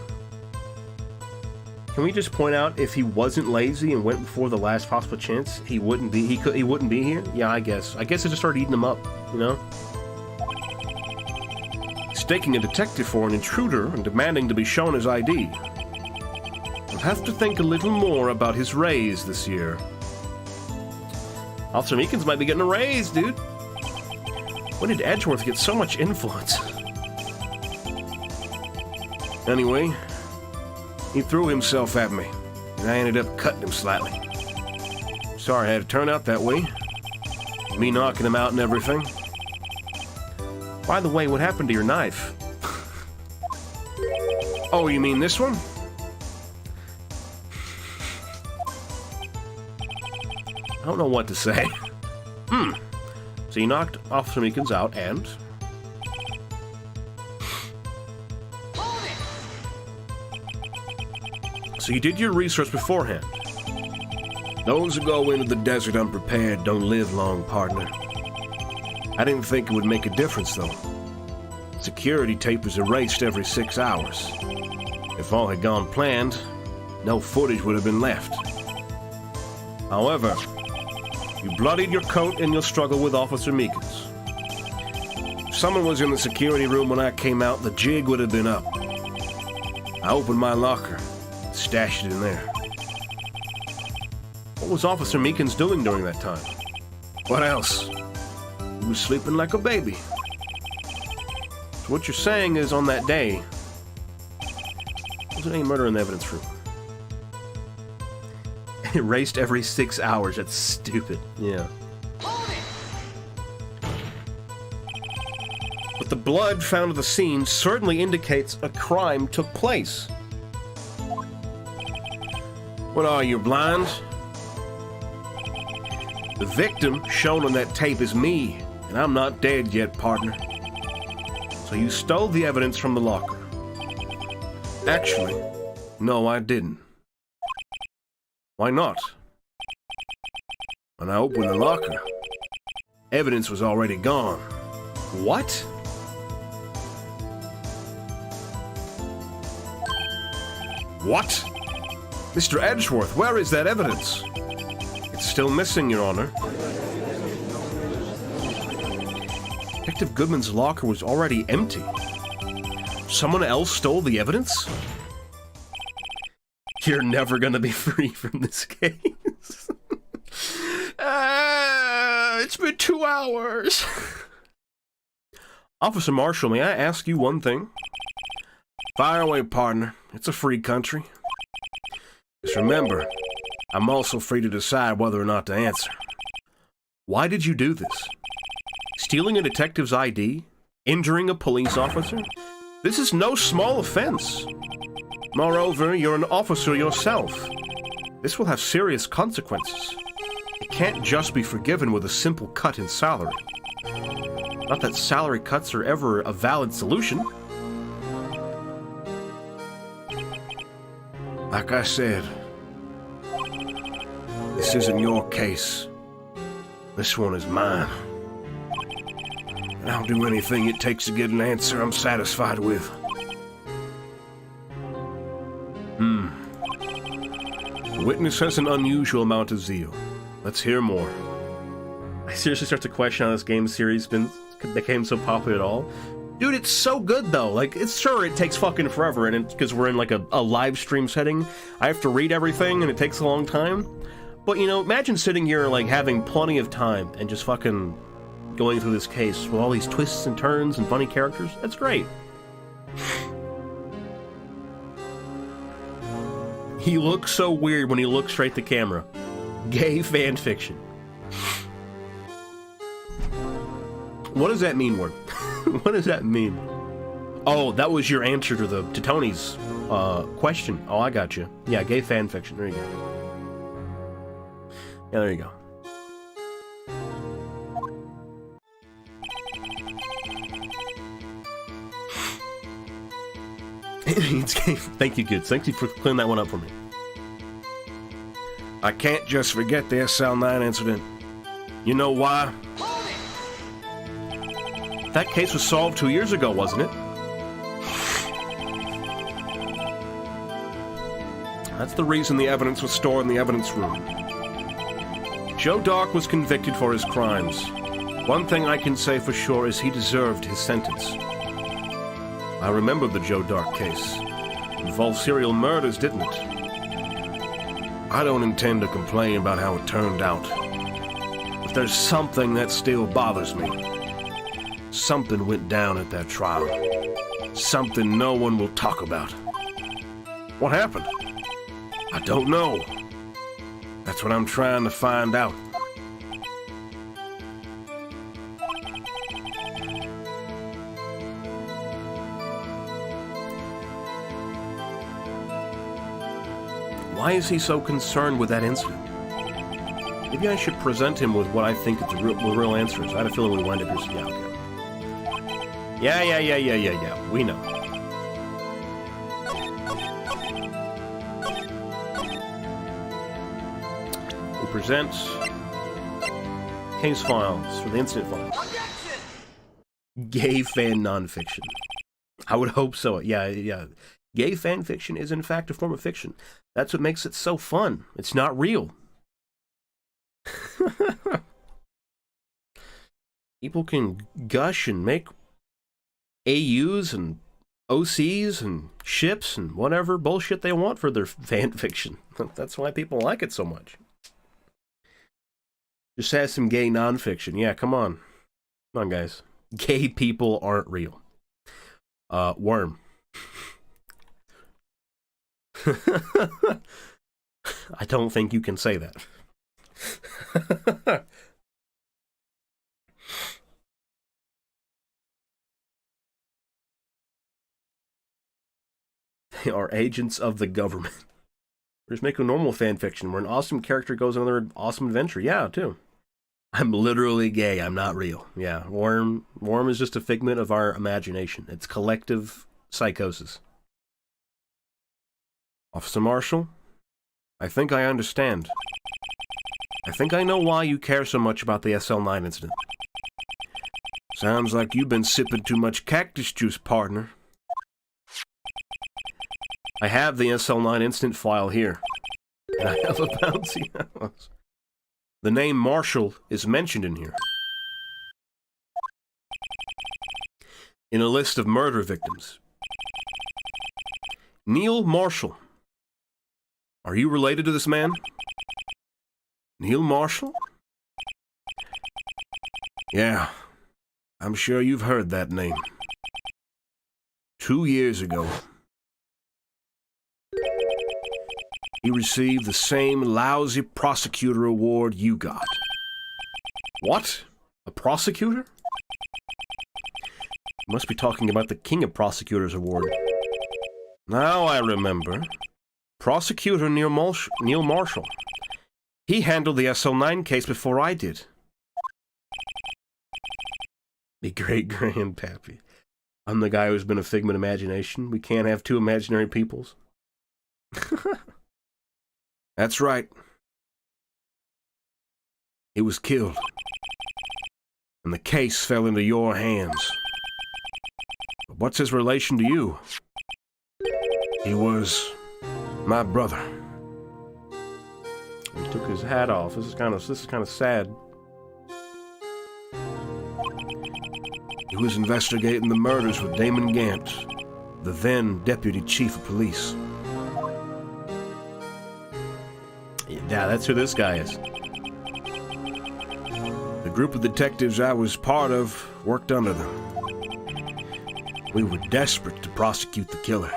Speaker 1: Can we just point out if he wasn't lazy and went before the last possible chance, he wouldn't be he wouldn't be here? Yeah, I guess. I guess it just started eating him up, you know? Staking a detective for an intruder and demanding to be shown his ID. I'll have to think a little more about his raise this year. Officer Meekins might be getting a raise, dude. When did Edgeworth get so much influence? Anyway, he threw himself at me, and I ended up cutting him slightly. Sorry I had to turn out that way. Me knocking him out and everything. By the way, what happened to your knife? Oh, you mean this one? I don't know what to say. So you knocked Officer Meekins out and... So you did your research beforehand. Those who go into the desert unprepared don't live long, partner. I didn't think it would make a difference, though. Security tape is erased every 6 hours. If all had gone planned, no footage would have been left. However, you bloodied your coat and you'll struggle with Officer Meekins. If someone was in the security room when I came out, the jig would have been up. I opened my locker. Stashed it in there. What was Officer Meekins doing during that time? What else? He was sleeping like a baby. So what you're saying is on that day, wasn't any murder in the evidence room. Erased every 6 hours. That's stupid. Yeah. But the blood found at the scene certainly indicates a crime took place. What are you, blind? The victim shown on that tape is me, and I'm not dead yet, partner. So you stole the evidence from the locker. Actually, no, I didn't. Why not? When I opened the locker, evidence was already gone. What? What? Mr. Edgeworth, where is that evidence? It's still missing, Your Honor. Detective Goodman's locker was already empty. Someone else stole the evidence? You're never gonna be free from this case. It's been 2 hours. Officer Marshall, may I ask you one thing? Fire away, partner. It's a free country. Just remember, I'm also free to decide whether or not to answer. Why did you do this? Stealing a detective's ID? Injuring a police officer? This is no small offense. Moreover, you're an officer yourself. This will have serious consequences. It can't just be forgiven with a simple cut in salary. Not that salary cuts are ever a valid solution. Like I said, this isn't your case. This one is mine. And I'll do anything it takes to get an answer I'm satisfied with. The witness has an unusual amount of zeal. Let's hear more. I seriously start to question how this game series became so popular at all. Dude, it's so good though. Like, it's sure it takes fucking forever, and because we're in like a live stream setting, I have to read everything and it takes a long time. But you know, imagine sitting here like having plenty of time and just fucking going through this case with all these twists and turns and funny characters. That's great. He looks so weird when he looks straight at the camera. Gay fan fiction. What does that mean, Ward? What does that mean? Oh, that was your answer to Tony's question. Oh, I got you. Yeah, gay fan fiction. There you go. Yeah, there you go. Thank you, Goods. Thank you for clearing that one up for me. I can't just forget the SL9 incident. You know why? That case was solved 2 years ago, wasn't it? That's the reason the evidence was stored in the evidence room. Joe Dark was convicted for his crimes. One thing I can say for sure is he deserved his sentence. I remember the Joe Dark case. It involved serial murders, didn't it? I don't intend to complain about how it turned out. But there's something that still bothers me. Something went down at that trial. Something no one will talk about. What happened? I don't know. That's what I'm trying to find out. Why is he so concerned with that incident? Maybe I should present him with what I think the real answer is. I had a feeling we wind up here. Yeah, okay. Yeah. We know. We present case files for the incident files. Gay fan nonfiction. I would hope so. Yeah. Gay fan fiction is in fact a form of fiction. That's what makes it so fun. It's not real. People can gush and make AUs and OCs and ships and whatever bullshit they want for their fan fiction. That's why people like it so much. Just have some gay nonfiction. Yeah, come on. Come on, guys. Gay people aren't real. Worm. I don't think you can say that. They are agents of the government. We're just making normal fan fiction where an awesome character goes on another awesome adventure. Yeah, too. I'm literally gay. I'm not real. Yeah, Worm is just a figment of our imagination. It's collective psychosis. Officer Marshall, I think I understand. I think I know why you care so much about the SL9 incident. Sounds like you've been sipping too much cactus juice, partner. I have the SL9 incident file here, and I have a bouncy house. The name Marshall is mentioned in here. In a list of murder victims. Neil Marshall. Are you related to this man? Neil Marshall? Yeah, I'm sure you've heard that name. 2 years ago, he received the same lousy prosecutor award you got. What? A prosecutor? You must be talking about the King of Prosecutors award. Now I remember. Prosecutor Neil Marshall. He handled the SL9 case before I did. The great-grandpappy. I'm the guy who's been a figment of imagination. We can't have two imaginary peoples. That's right. He was killed. And the case fell into your hands. But what's his relation to you? He was my brother. He took his hat off. This is kind of sad. He was investigating the murders with Damon Gant, the then deputy chief of police. Yeah, that's who this guy is. The group of detectives I was part of worked under them. We were desperate to prosecute the killer.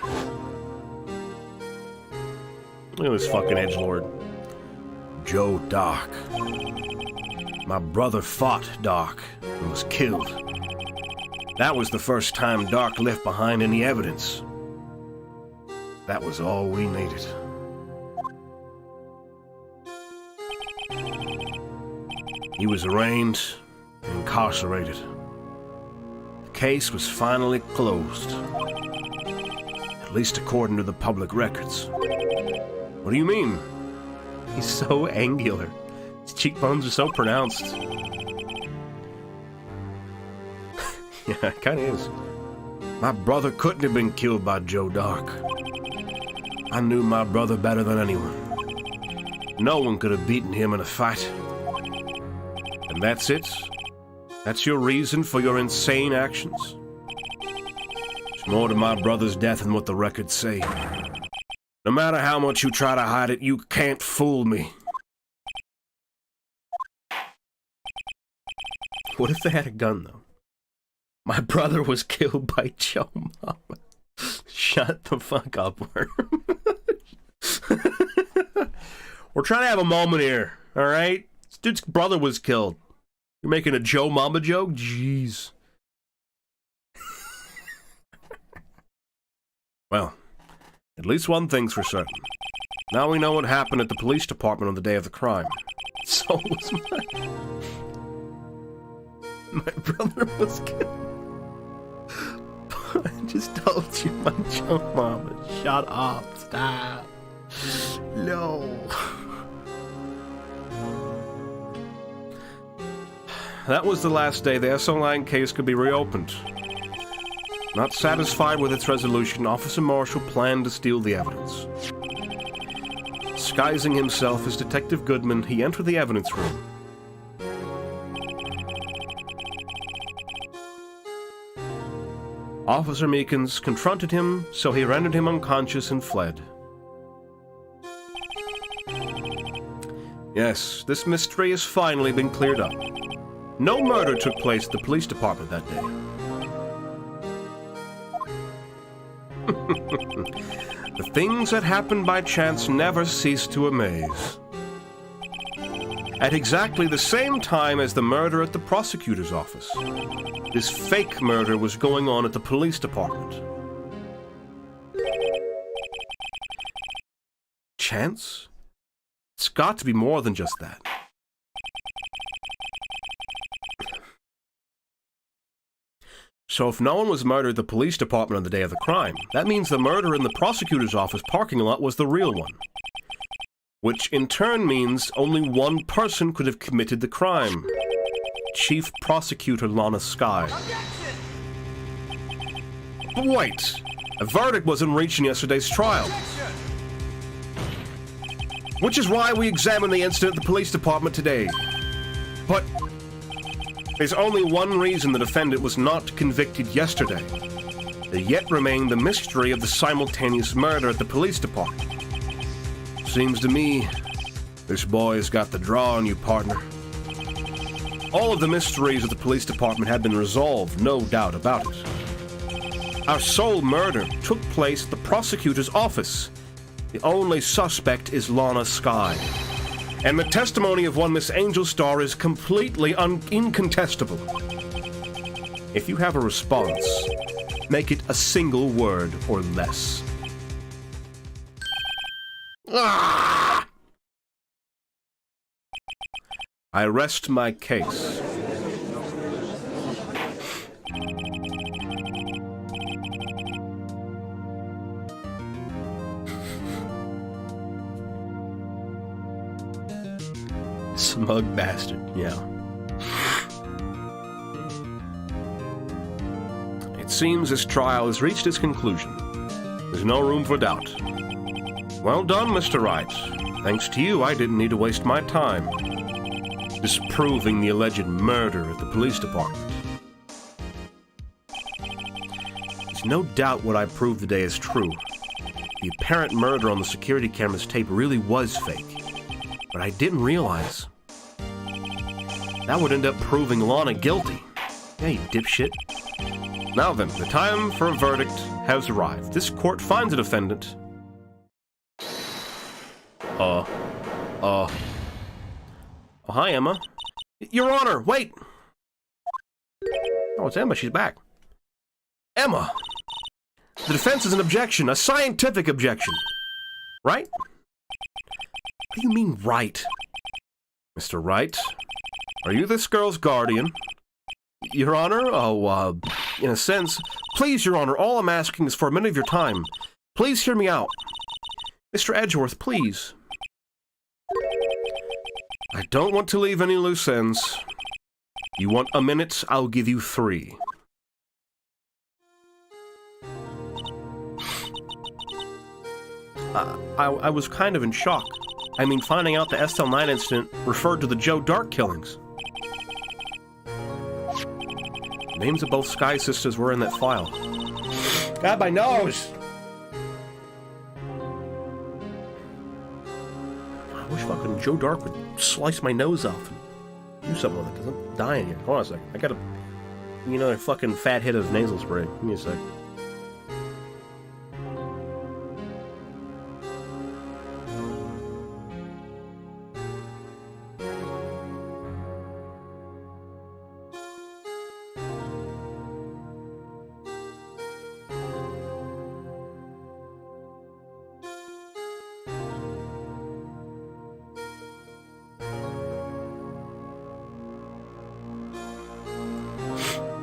Speaker 1: Look at this fucking edgelord. Joe Dark. My brother fought Dark and was killed. That was the first time Dark left behind any evidence. That was all we needed. He was arraigned and incarcerated. The case was finally closed. At least according to the public records. What do you mean? He's so angular. His cheekbones are so pronounced. Yeah, it kind of is. My brother couldn't have been killed by Joe Dark. I knew my brother better than anyone. No one could have beaten him in a fight. And that's it? That's your reason for your insane actions? There's more to my brother's death than what the records say. No matter how much you try to hide it, you can't fool me. What if they had a gun, though? My brother was killed by Joe Mama. Shut the fuck up, Worm. We're trying to have a moment here, alright? This dude's brother was killed. You're making a Joe Mama joke? Jeez. Well, at least one thing's for certain. Now we know what happened at the police department on the day of the crime. So was my brother was killed. I just told you my Joe Mama. Shut up. Stop. No. That was the last day the SO9 case could be reopened. Not satisfied with its resolution, Officer Marshall planned to steal the evidence. Disguising himself as Detective Goodman, he entered the evidence room. Officer Meekins confronted him, so he rendered him unconscious and fled. Yes, this mystery has finally been cleared up. No murder took place at the police department that day. The things that happen by chance never cease to amaze. At exactly the same time as the murder at the prosecutor's office, this fake murder was going on at the police department. Chance? It's got to be more than just that. So if no one was murdered at the police department on the day of the crime, that means the murder in the prosecutor's office parking lot was the real one. Which in turn means only one person could have committed the crime. Chief Prosecutor Lana Skye. But wait! A verdict wasn't reached in yesterday's trial. Which is why we examined the incident at the police department today. But there's only one reason the defendant was not convicted yesterday. There yet remained the mystery of the simultaneous murder at the police department. Seems to me, this boy's got the draw on you, partner. All of the mysteries of the police department have been resolved, no doubt about it. Our sole murder took place at the prosecutor's office. The only suspect is Lana Skye. And the testimony of one Miss Angel Star is completely incontestable. If you have a response, make it a single word or less. Ah! I rest my case. Smug bastard, yeah. It seems this trial has reached its conclusion. There's no room for doubt. Well done, Mr. Wright. Thanks to you, I didn't need to waste my time disproving the alleged murder at the police department. There's no doubt what I proved today is true. The apparent murder on the security camera's tape really was fake. But I didn't realize that would end up proving Lana guilty. Yeah, you dipshit. Now then, the time for a verdict has arrived. This court finds a defendant. Oh, hi, Emma. Your Honor, wait! Oh, it's Emma, she's back. Emma! The defense is an objection, a scientific objection. Right? What do you mean, right? Mr. Wright, are you this girl's guardian? Your Honor? Oh, in a sense. Please, Your Honor, all I'm asking is for a minute of your time. Please hear me out. Mr. Edgeworth, please. I don't want to leave any loose ends. You want a minute, I'll give you 3. I was kind of in shock. I mean, finding out the SL9 incident referred to the Joe Dark killings. Names of both Sky Sisters were in that file. God, my nose! I wish fucking Joe Dark would slice my nose off and do something with it, because I'm dying here. Hold on a second. I gotta... You know, a fucking fat hit of nasal spray. Give me a sec.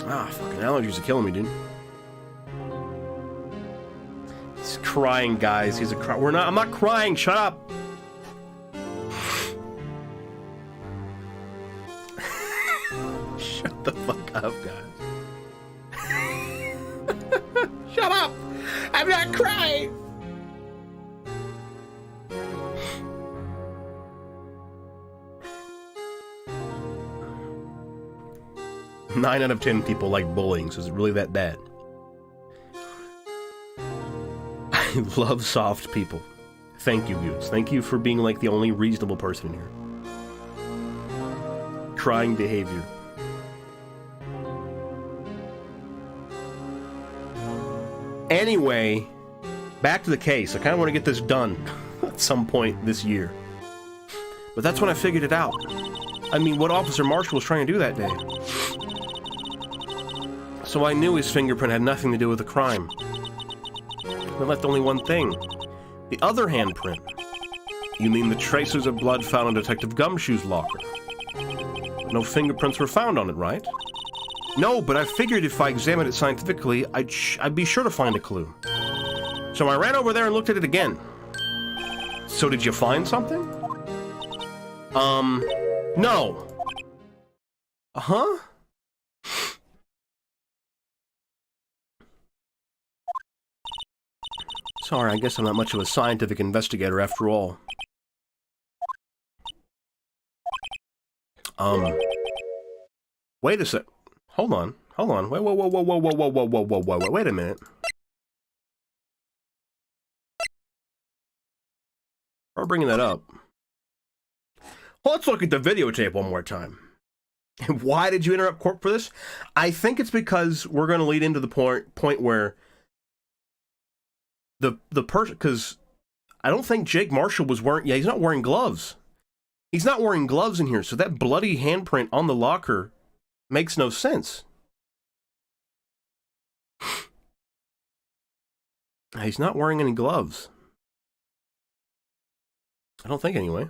Speaker 1: Ah, fucking allergies are killing me, dude. He's crying, guys. He's a cry. I'm not crying. Shut up. Shut the fuck up, guys. Shut up. I'm not crying. Nine out of 10 people like bullying, so is it really that bad? I love soft people. Thank you, Goots. Thank you for being like the only reasonable person in here. Trying behavior. Anyway, back to the case. I kind of want to get this done at some point this year. But that's when I figured it out. I mean, what Officer Marshall was trying to do that day. So I knew his fingerprint had nothing to do with the crime. There left only one thing. The other handprint. You mean the tracers of blood found in Detective Gumshoe's locker? No fingerprints were found on it, right? No, but I figured if I examined it scientifically, I'd be sure to find a clue. So I ran over there and looked at it again. So did you find something? No. Uh-huh? Sorry, I guess I'm not much of a scientific investigator after all. Wait a sec. Hold on. Wait, whoa, wait a minute. We're bringing that up. Well, let's look at the videotape one more time. Why did you interrupt court for this? I think it's because we're going to lead into the point where the person, because I don't think Jake Marshall was wearing, he's not wearing gloves. He's not wearing gloves in here, so that bloody handprint on the locker makes no sense. He's not wearing any gloves. I don't think, anyway.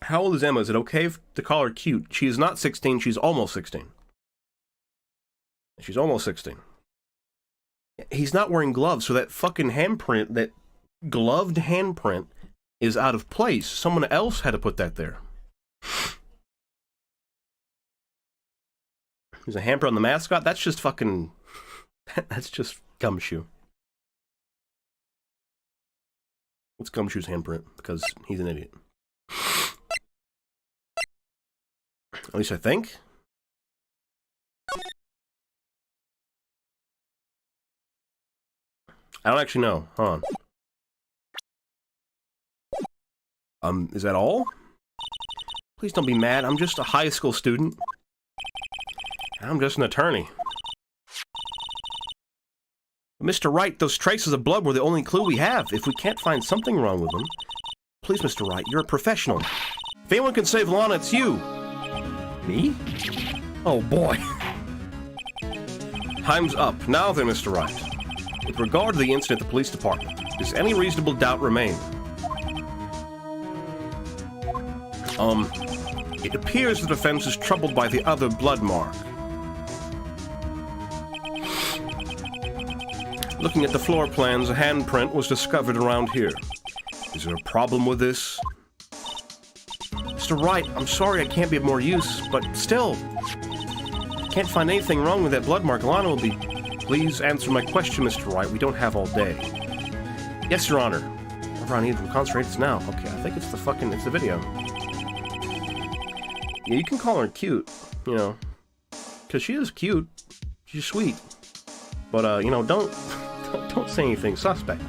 Speaker 1: How old is Emma? Is it okay to call her cute? She is not 16, she's almost 16. She's almost 16. He's not wearing gloves, so that fucking handprint, that gloved handprint, is out of place. Someone else had to put that there. There's a handprint on the mascot? That's just fucking... That's just Gumshoe. It's Gumshoe's handprint, because he's an idiot. At least I think. I don't actually know. Hold on. Is that all? Please don't be mad. I'm just a high school student. I'm just an attorney. Mr. Wright, those traces of blood were the only clue we have. If we can't find something wrong with them... Please, Mr. Wright, you're a professional. If anyone can save Lana, it's you. Me? Oh, boy. Time's up. Now then, Mr. Wright. With regard to the incident at the police department, does any reasonable doubt remain? It appears the defense is troubled by the other blood mark. Looking at the floor plans, a handprint was discovered around here. Is there a problem with this? Mr. Wright, I'm sorry I can't be of more use, but still, Can't find anything wrong with that blood mark. Lana will be... Please answer my question, Mr. Wright. We don't have all day. Yes, Your Honor. Whatever I need from concentrate, it's now. Okay, I think it's the video. Yeah, you can call her cute, you know. Because she is cute. She's sweet. But, you know, don't say anything suspect.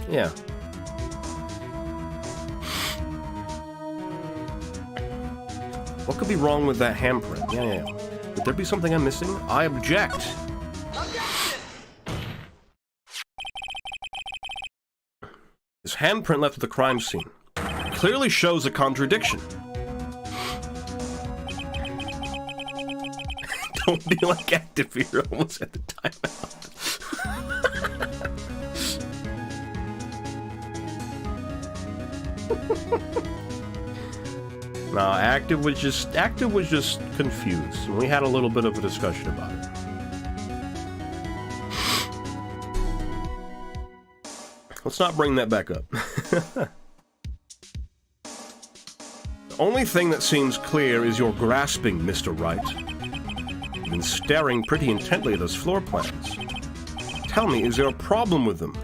Speaker 1: Yeah. What could be wrong with that handprint? Yeah. Would there be something I'm missing? I object.
Speaker 2: Objection!
Speaker 1: This handprint left at the crime scene clearly shows a contradiction. Don't be like active here, almost at the timeout. No, active was just confused, and we had a little bit of a discussion about it. Let's not bring that back up. The only thing that seems clear is your grasping, Mr. Wright. You've been staring pretty intently at those floor plans. Tell me, is there a problem with them?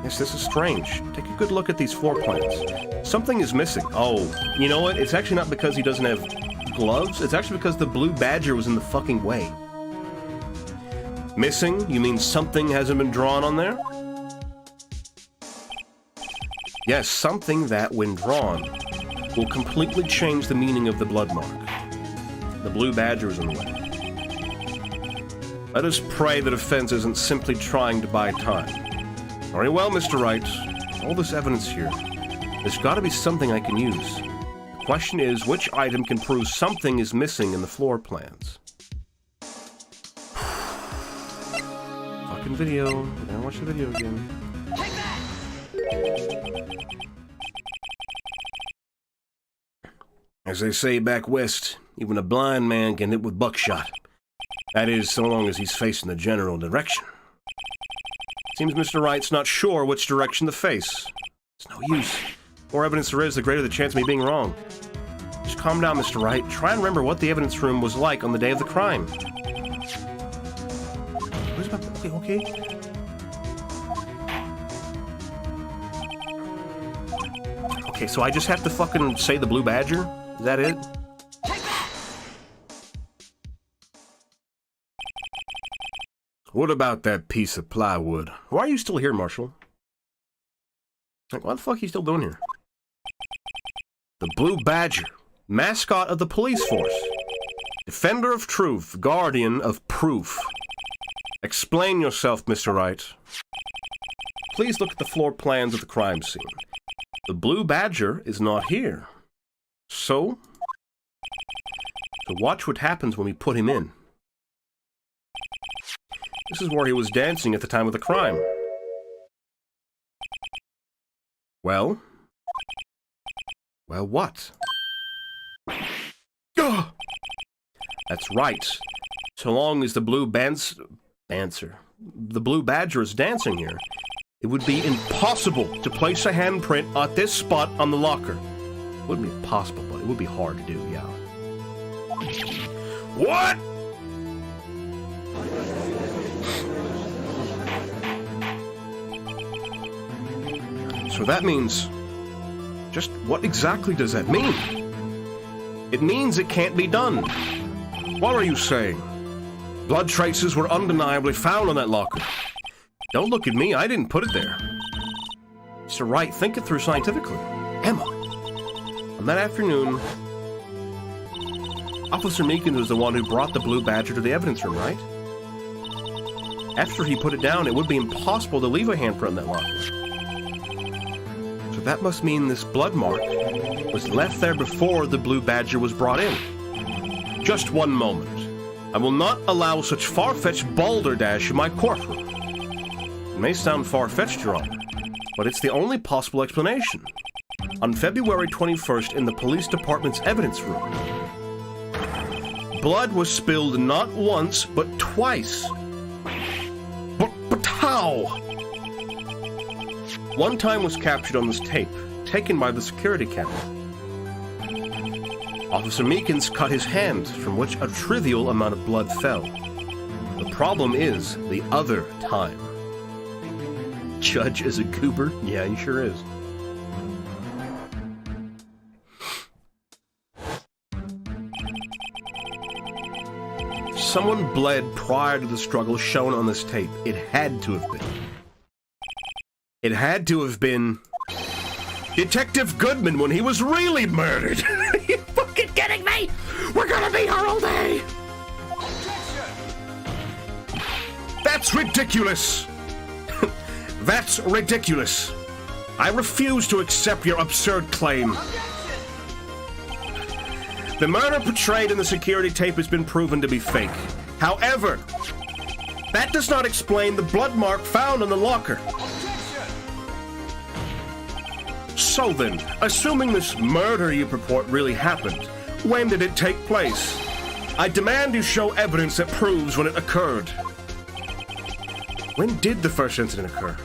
Speaker 1: Yes, this is strange. Take a good look at these floor plans. Something is missing. Oh, you know what? It's actually not because he doesn't have gloves. It's actually because the blue badger was in the fucking way. Missing? You mean something hasn't been drawn on there? Yes, something that, when drawn, will completely change the meaning of the blood mark. The blue badger is in the way. Let us pray the defense isn't simply trying to buy time. Very well, Mr. Wright. All this evidence here. There's got to be something I can use. The question is, which item can prove something is missing in the floor plans? Fucking video. I gotta watch the video again.
Speaker 2: Take that!
Speaker 1: As they say back west, even a blind man can hit with buckshot. That is, so long as he's facing the general direction. Seems Mr. Wright's not sure which direction to face. It's no use. The more evidence there is, the greater the chance of me being wrong. Just calm down, Mr. Wright. Try and remember what the evidence room was like on the day of the crime. Okay. Okay, so I just have to fucking say the blue badger? Is that it? What about that piece of plywood? Why are you still here, Marshal? Like, what the fuck are you still doing here? The Blue Badger, mascot of the police force. Defender of truth, guardian of proof. Explain yourself, Mr. Wright. Please look at the floor plans of the crime scene. The Blue Badger is not here. So watch what happens when we put him in. This is where he was dancing at the time of the crime. Well? Well, what? Ugh! That's right. So long as the Blue Badger is dancing here, it would be impossible to place a handprint at this spot on the locker. It wouldn't be possible, but it would be hard to do, yeah. What? So that means... just what exactly does that mean? It means it can't be done. What are you saying? Blood traces were undeniably found on that locker. Don't look at me, I didn't put it there. Mr. Wright, think it through scientifically. Emma. On that afternoon, Officer Meekins was the one who brought the Blue Badger to the evidence room, right? After he put it down, it would be impossible to leave a handprint in that locker. So that must mean this blood mark was left there before the Blue Badger was brought in. Just one moment. I will not allow such far-fetched balderdash in my courtroom. It may sound far-fetched, Your Honor, but it's the only possible explanation. On February 21st, in the police department's evidence room, blood was spilled not once, but twice. But how? One time was captured on this tape, taken by the security camera. Officer Meekins cut his hand, from which a trivial amount of blood fell. The problem is the other time. Judge is a goober? Yeah, he sure is. Someone bled prior to the struggle shown on this tape. It had to have been. It had to have been Detective Goodman when he was really murdered. Are you fucking kidding me? We're gonna be here all day. That's ridiculous. That's ridiculous. I refuse to accept your absurd claim. The murder portrayed in the security tape has been proven to be fake. However, that does not explain the blood mark found on the locker. So then, assuming this murder you purport really happened, when did it take place? I demand you show evidence that proves when it occurred. When did the first incident occur?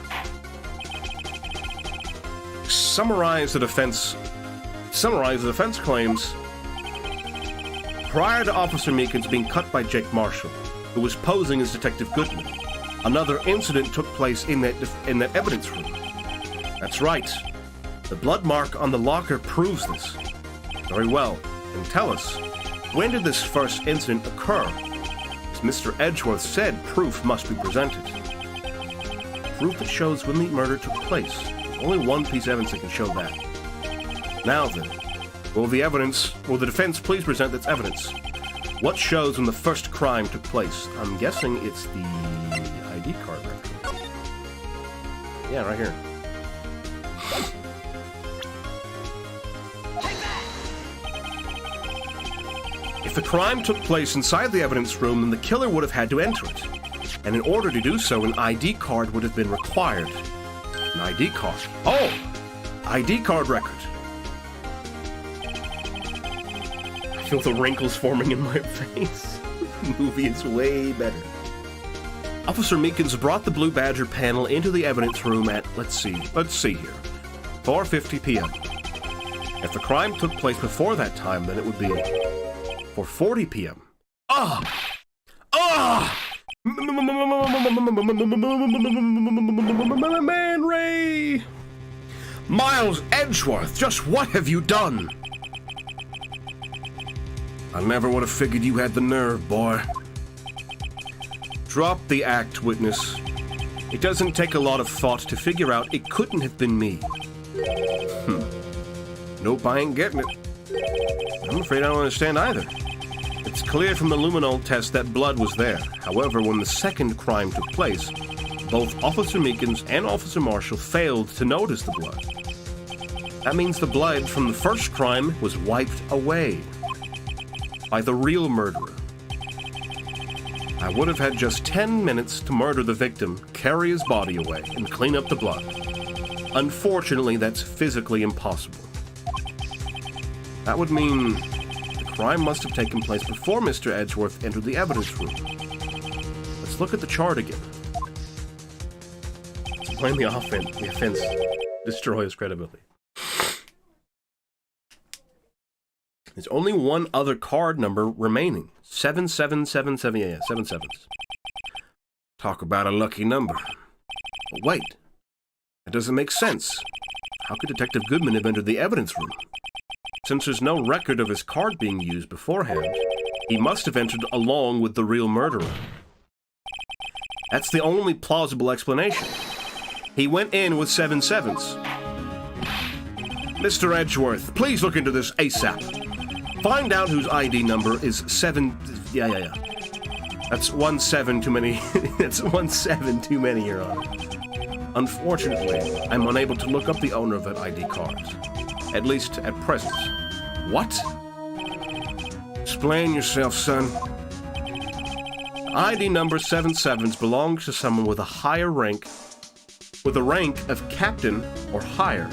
Speaker 1: Summarize the defense claims. Prior to Officer Meekins being cut by Jake Marshall, who was posing as Detective Goodman, another incident took place in that evidence room. That's right. The blood mark on the locker proves this. Very well. And tell us, when did this first incident occur? As Mr. Edgeworth said, proof must be presented. Proof that shows when the murder took place. There's only one piece of evidence that can show that. Now then, will the defense please present its evidence? What shows when the first crime took place? I'm guessing it's the ID card record. Yeah, right here. If the crime took place inside the evidence room, then the killer would have had to enter it. And in order to do so, an ID card would have been required. An ID card. Oh! ID card record. I feel the wrinkles forming in my face. The movie is way better. Officer Meekins brought the Blue Badger panel into the evidence room at, let's see here, 4:50 p.m. If the crime took place before that time, then it would be 4:40 p.m. Man Ray! Miles Edgeworth, just what have you done? I never would have figured you had the nerve, boy. Drop the act, witness. It doesn't take a lot of thought to figure out it couldn't have been me. Nope, I ain't getting it. I'm afraid I don't understand either. It's clear from the luminol test that blood was there. However, when the second crime took place, both Officer Meekins and Officer Marshall failed to notice the blood. That means the blood from the first crime was wiped away by the real murderer. I would have had just 10 minutes to murder the victim, carry his body away, and clean up the blood. Unfortunately, that's physically impossible. That would mean the crime must have taken place before Mr. Edgeworth entered the evidence room. Let's look at the chart again. To blame the offense destroy his credibility. There's only one other card number remaining. 7777, yeah, 7 sevens. Talk about a lucky number. But wait, that doesn't make sense. How could Detective Goodman have entered the evidence room? Since there's no record of his card being used beforehand, he must have entered along with the real murderer. That's the only plausible explanation. He went in with 7 sevens. Mr. Edgeworth, please look into this ASAP. Find out whose ID number is 7... Yeah. That's 1 7 too many. That's 1 7 too many, Your Honor. Unfortunately, I'm unable to look up the owner of that ID card. At least at present. What? Explain yourself, son. ID number 7 sevens belongs to someone with a higher rank, with a rank of captain or higher.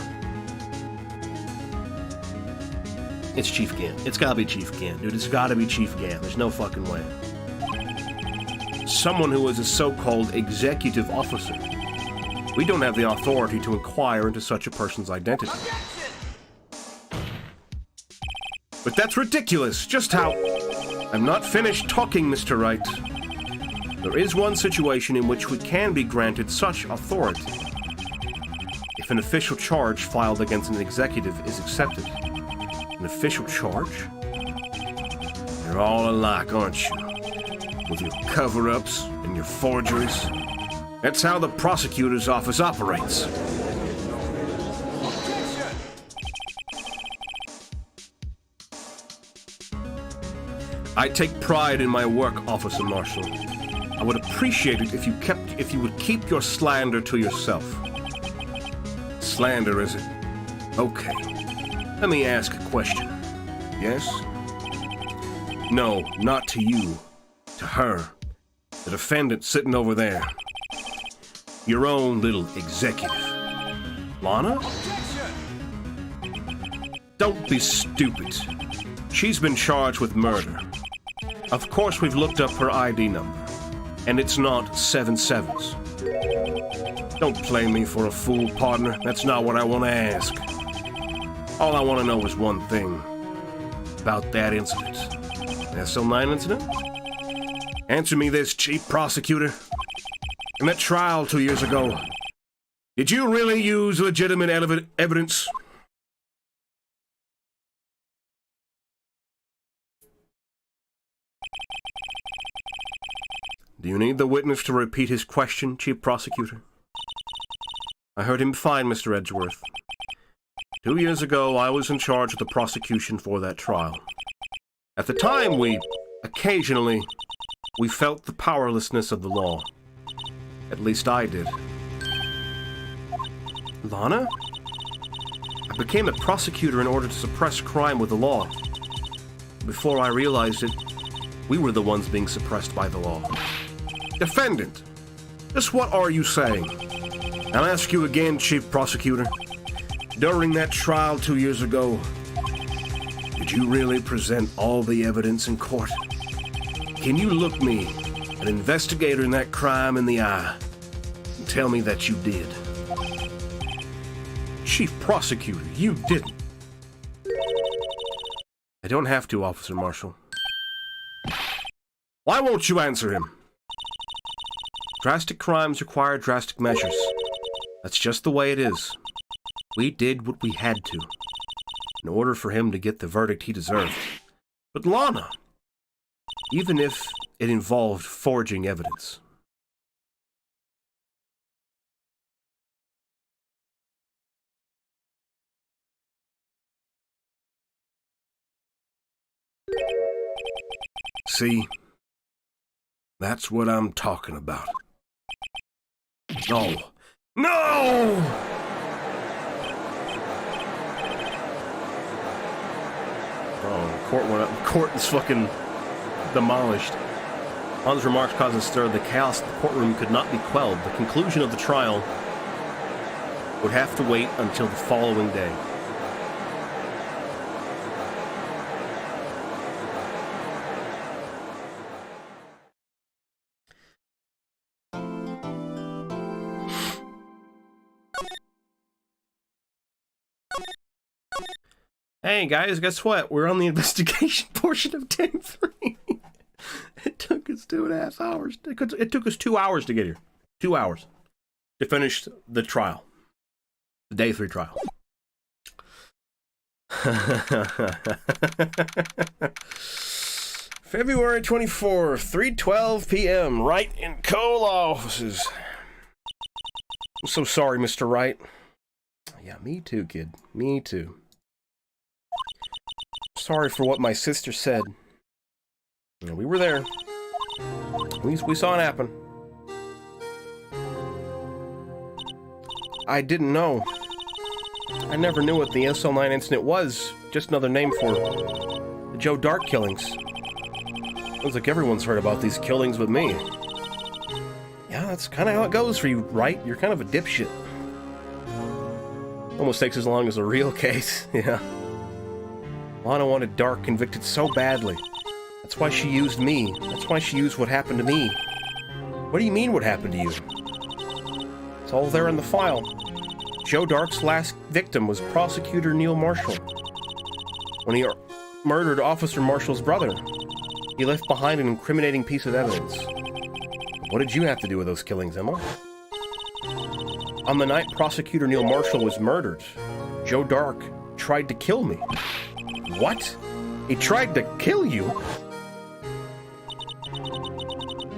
Speaker 1: It's Chief Gann. It's gotta be Chief Gann, dude. It's gotta be Chief Gann. There's no fucking way. Someone who is a so-called executive officer. We don't have the authority to inquire into such a person's identity.
Speaker 2: Objection!
Speaker 1: But that's ridiculous! Just how... I'm not finished talking, Mr. Wright. There is one situation in which we can be granted such authority. If an official charge filed against an executive is accepted. An official charge? You're all alike, aren't you? With your cover-ups and your forgeries. That's how the prosecutor's office operates.
Speaker 2: Objection!
Speaker 1: I take pride in my work, Officer Marshall. I would appreciate it if you would keep your slander to yourself. Slander, is it? Okay. Let me ask a question. Yes? No, not to you. To her. The defendant sitting over there. Your own little executive. Lana?
Speaker 2: Objection!
Speaker 1: Don't be stupid. She's been charged with murder. Of course we've looked up her ID number. And it's not 7 sevens. Don't play me for a fool, partner. That's not what I want to ask. All I want to know is one thing. About that incident. The SL9 incident? Answer me this, Chief Prosecutor. In that trial 2 years ago, did you really use legitimate evidence? Do you need the witness to repeat his question, Chief Prosecutor? I heard him fine, Mr. Edgeworth. 2 years ago, I was in charge of the prosecution for that trial. At the time, we felt the powerlessness of the law. At least I did. Lana? I became a prosecutor in order to suppress crime with the law. Before I realized it, we were the ones being suppressed by the law. Defendant, just what are you saying? I'll ask you again, Chief Prosecutor. During that trial 2 years ago, did you really present all the evidence in court? Can you look me, an investigator in that crime, in the eye and tell me that you did? Chief Prosecutor, you didn't. I don't have to, Officer Marshall. Why won't you answer him? Drastic crimes require drastic measures. That's just the way it is. We did what we had to, in order for him to get the verdict he deserved. But Lana, even if it involved forging evidence. See, that's what I'm talking about. No! No! Oh, court is fucking demolished. Han's remarks caused a stir. The chaos in the courtroom could not be quelled. The conclusion of the trial would have to wait until the following day. Hey guys, guess what? We're on the investigation portion of 10-3. It took us 2.5 hours. It took us 2 hours to get here. 2 hours to finish the trial. The day 3 trial. February 24th, 3:12 p.m. Wright and Co. law offices. I'm so sorry, Mr. Wright. Yeah, me too, kid. Me too. Sorry for what my sister said. You know, we were there. We saw it happen. I didn't know. I never knew what the SL9 incident was. Just another name for the Joe Dark killings. Sounds like everyone's heard about these killings but me. Yeah, that's kind of how it goes for you, right? You're kind of a dipshit. Almost takes as long as a real case, yeah. Lana wanted Dark convicted so badly. That's why she used me. That's why she used what happened to me. What do you mean, what happened to you? It's all there in the file. Joe Dark's last victim was Prosecutor Neil Marshall. When he murdered Officer Marshall's brother, he left behind an incriminating piece of evidence. What did you have to do with those killings, Emma? On the night Prosecutor Neil Marshall was murdered, Joe Dark tried to kill me. What? He tried to kill you?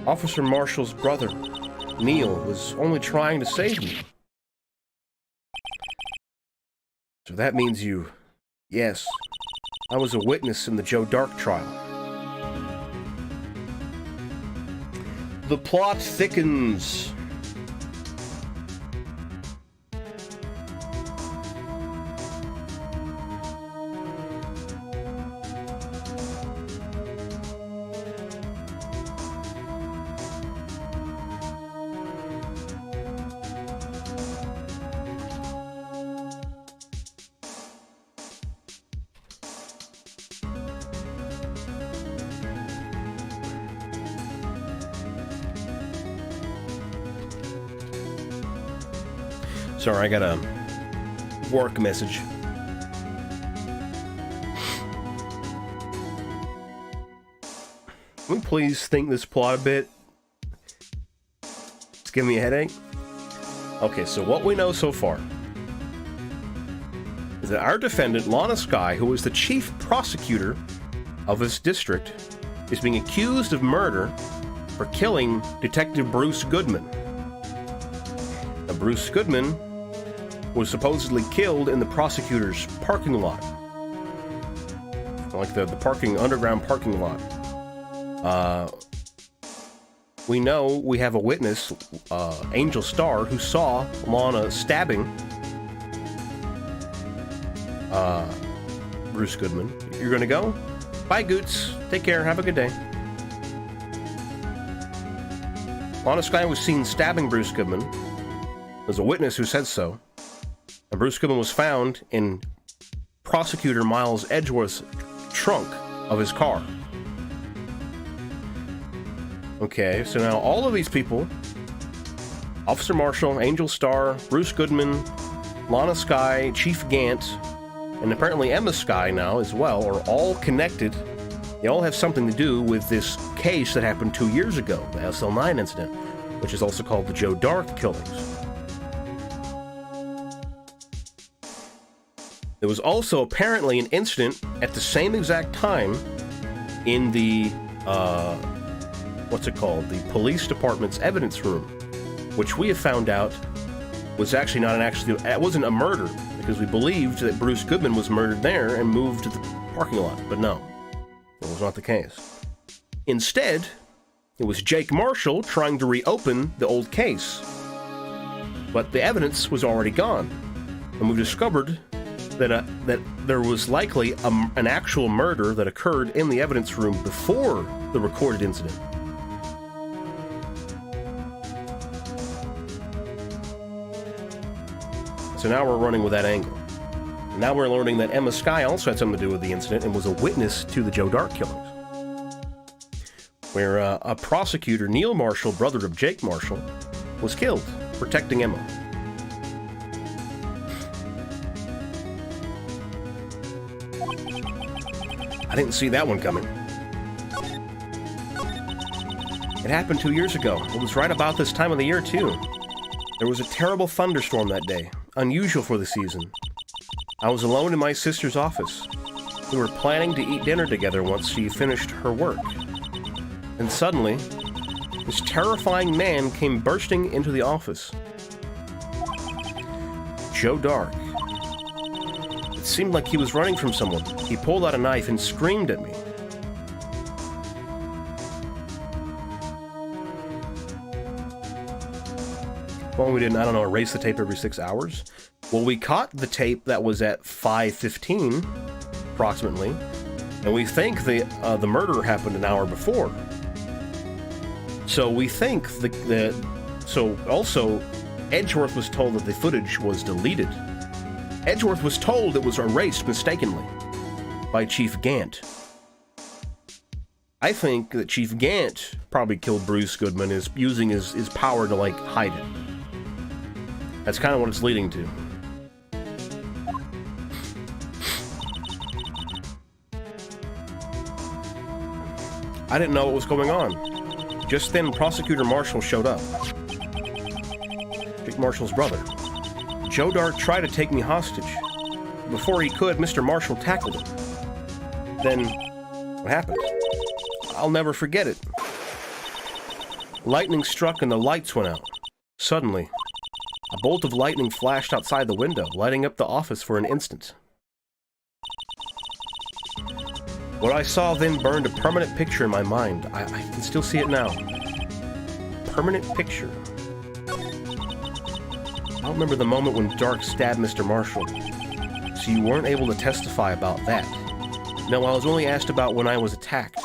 Speaker 1: Officer Marshall's brother, Neil, was only trying to save me. So that means you... Yes, I was a witness in the Joe Dark trial. The plot thickens. Sorry, I got a work message. Can we please think this plot a bit? It's giving me a headache. Okay, so what we know so far is that our defendant, Lana Skye, who was the chief prosecutor of this district, is being accused of murder for killing Detective Bruce Goodman. Now, Bruce Goodman was supposedly killed in the prosecutor's parking lot. Like the underground parking lot. We know we have a witness, Angel Starr, who saw Lana stabbing Bruce Goodman. You're gonna go? Bye, Goots. Take care. Have a good day. Lana Skye was seen stabbing Bruce Goodman. There's a witness who said so. And Bruce Goodman was found in Prosecutor Miles Edgeworth's trunk of his car. Okay, so now all of these people, Officer Marshall, Angel Starr, Bruce Goodman, Lana Skye, Chief Gant, and apparently Emma Skye now as well, are all connected. They all have something to do with this case that happened 2 years ago, the SL9 incident, which is also called the Joe Dark killings. There was also apparently an incident at the same exact time in the, the police department's evidence room, which we have found out was actually not it wasn't a murder, because we believed that Bruce Goodman was murdered there and moved to the parking lot, but no, that was not the case. Instead, it was Jake Marshall trying to reopen the old case, but the evidence was already gone, and we discovered that there was likely an actual murder that occurred in the evidence room before the recorded incident. So now we're running with that angle. Now we're learning that Emma Skye also had something to do with the incident and was a witness to the Joe Dark killings, where a prosecutor, Neil Marshall, brother of Jake Marshall, was killed protecting Emma. I didn't see that one coming. It happened 2 years ago. It was right about this time of the year, too. There was a terrible thunderstorm that day, unusual for the season. I was alone in my sister's office. We were planning to eat dinner together once she finished her work. And suddenly, this terrifying man came bursting into the office. Joe Dark. It seemed like he was running from someone. He pulled out a knife and screamed at me. Well, we didn't, erase the tape every 6 hours. Well, we caught the tape that was at 5:15, approximately, and we think the murder happened an hour before. So we think so also, Edgeworth was told that the footage was deleted. Edgeworth was told it was erased mistakenly by Chief Gant. I think that Chief Gant probably killed Bruce Goodman, is using his power to, hide it. That's kind of what it's leading to. I didn't know what was going on. Just then, Prosecutor Marshall showed up. Dick Marshall's brother. Joe Dart tried to take me hostage. Before he could, Mr. Marshall tackled him. Then, what happened? I'll never forget it. Lightning struck and the lights went out. Suddenly, a bolt of lightning flashed outside the window, lighting up the office for an instant. What I saw then burned a permanent picture in my mind. I can still see it now. Permanent picture. I remember the moment when Dark stabbed Mr. Marshall. So you weren't able to testify about that. No, I was only asked about when I was attacked.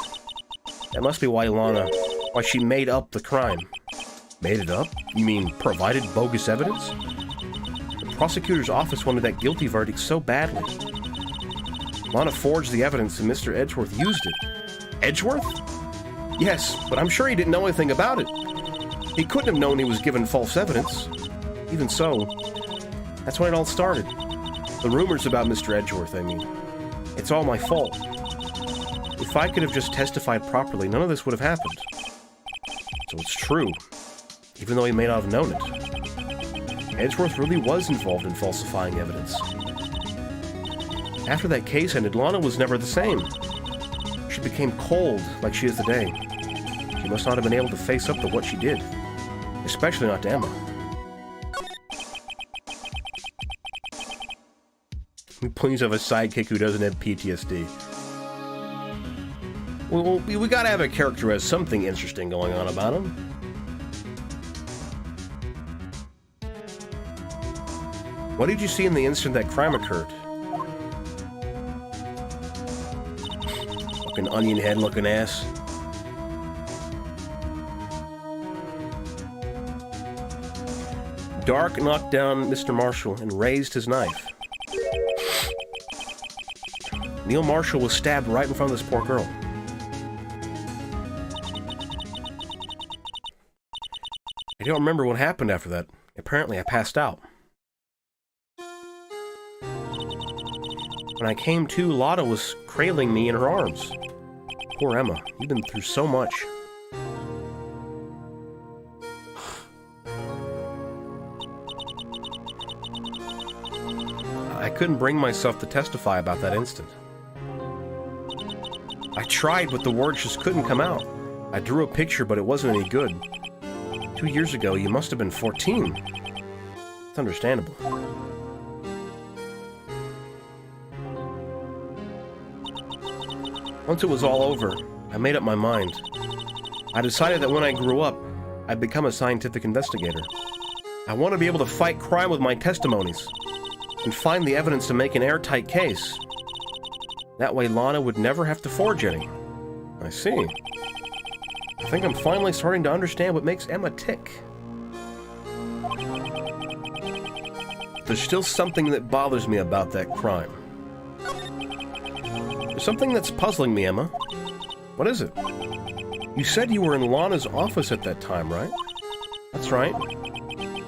Speaker 1: That must be why why she made up the crime. Made it up? You mean provided bogus evidence? The prosecutor's office wanted that guilty verdict so badly. Lana forged the evidence and Mr. Edgeworth used it. Edgeworth? Yes, but I'm sure he didn't know anything about it. He couldn't have known he was given false evidence. Even so, that's when it all started. The rumors about Mr. Edgeworth, I mean. It's all my fault. If I could have just testified properly, none of this would have happened. So it's true, even though he may not have known it. Edgeworth really was involved in falsifying evidence. After that case ended, Lana was never the same. She became cold, like she is today. She must not have been able to face up to what she did. Especially not to Emma. We please have a sidekick who doesn't have PTSD. We gotta have a character who has something interesting going on about him. What did you see in the instant that crime occurred? Fucking onion head looking ass. Dark knocked down Mr. Marshall and raised his knife. Neil Marshall was stabbed right in front of this poor girl. I don't remember what happened after that. Apparently I passed out. When I came to, Lotta was cradling me in her arms. Poor Emma, you've been through so much. I couldn't bring myself to testify about that instant. I tried, but the words just couldn't come out. I drew a picture, but it wasn't any good. 2 years ago, you must have been 14. It's understandable. Once it was all over, I made up my mind. I decided that when I grew up, I'd become a scientific investigator. I want to be able to fight crime with my testimonies and find the evidence to make an airtight case. That way Lana would never have to forge any. I see. I think I'm finally starting to understand what makes Emma tick. There's still something that bothers me about that crime. There's something that's puzzling me, Emma. What is it? You said you were in Lana's office at that time, right? That's right.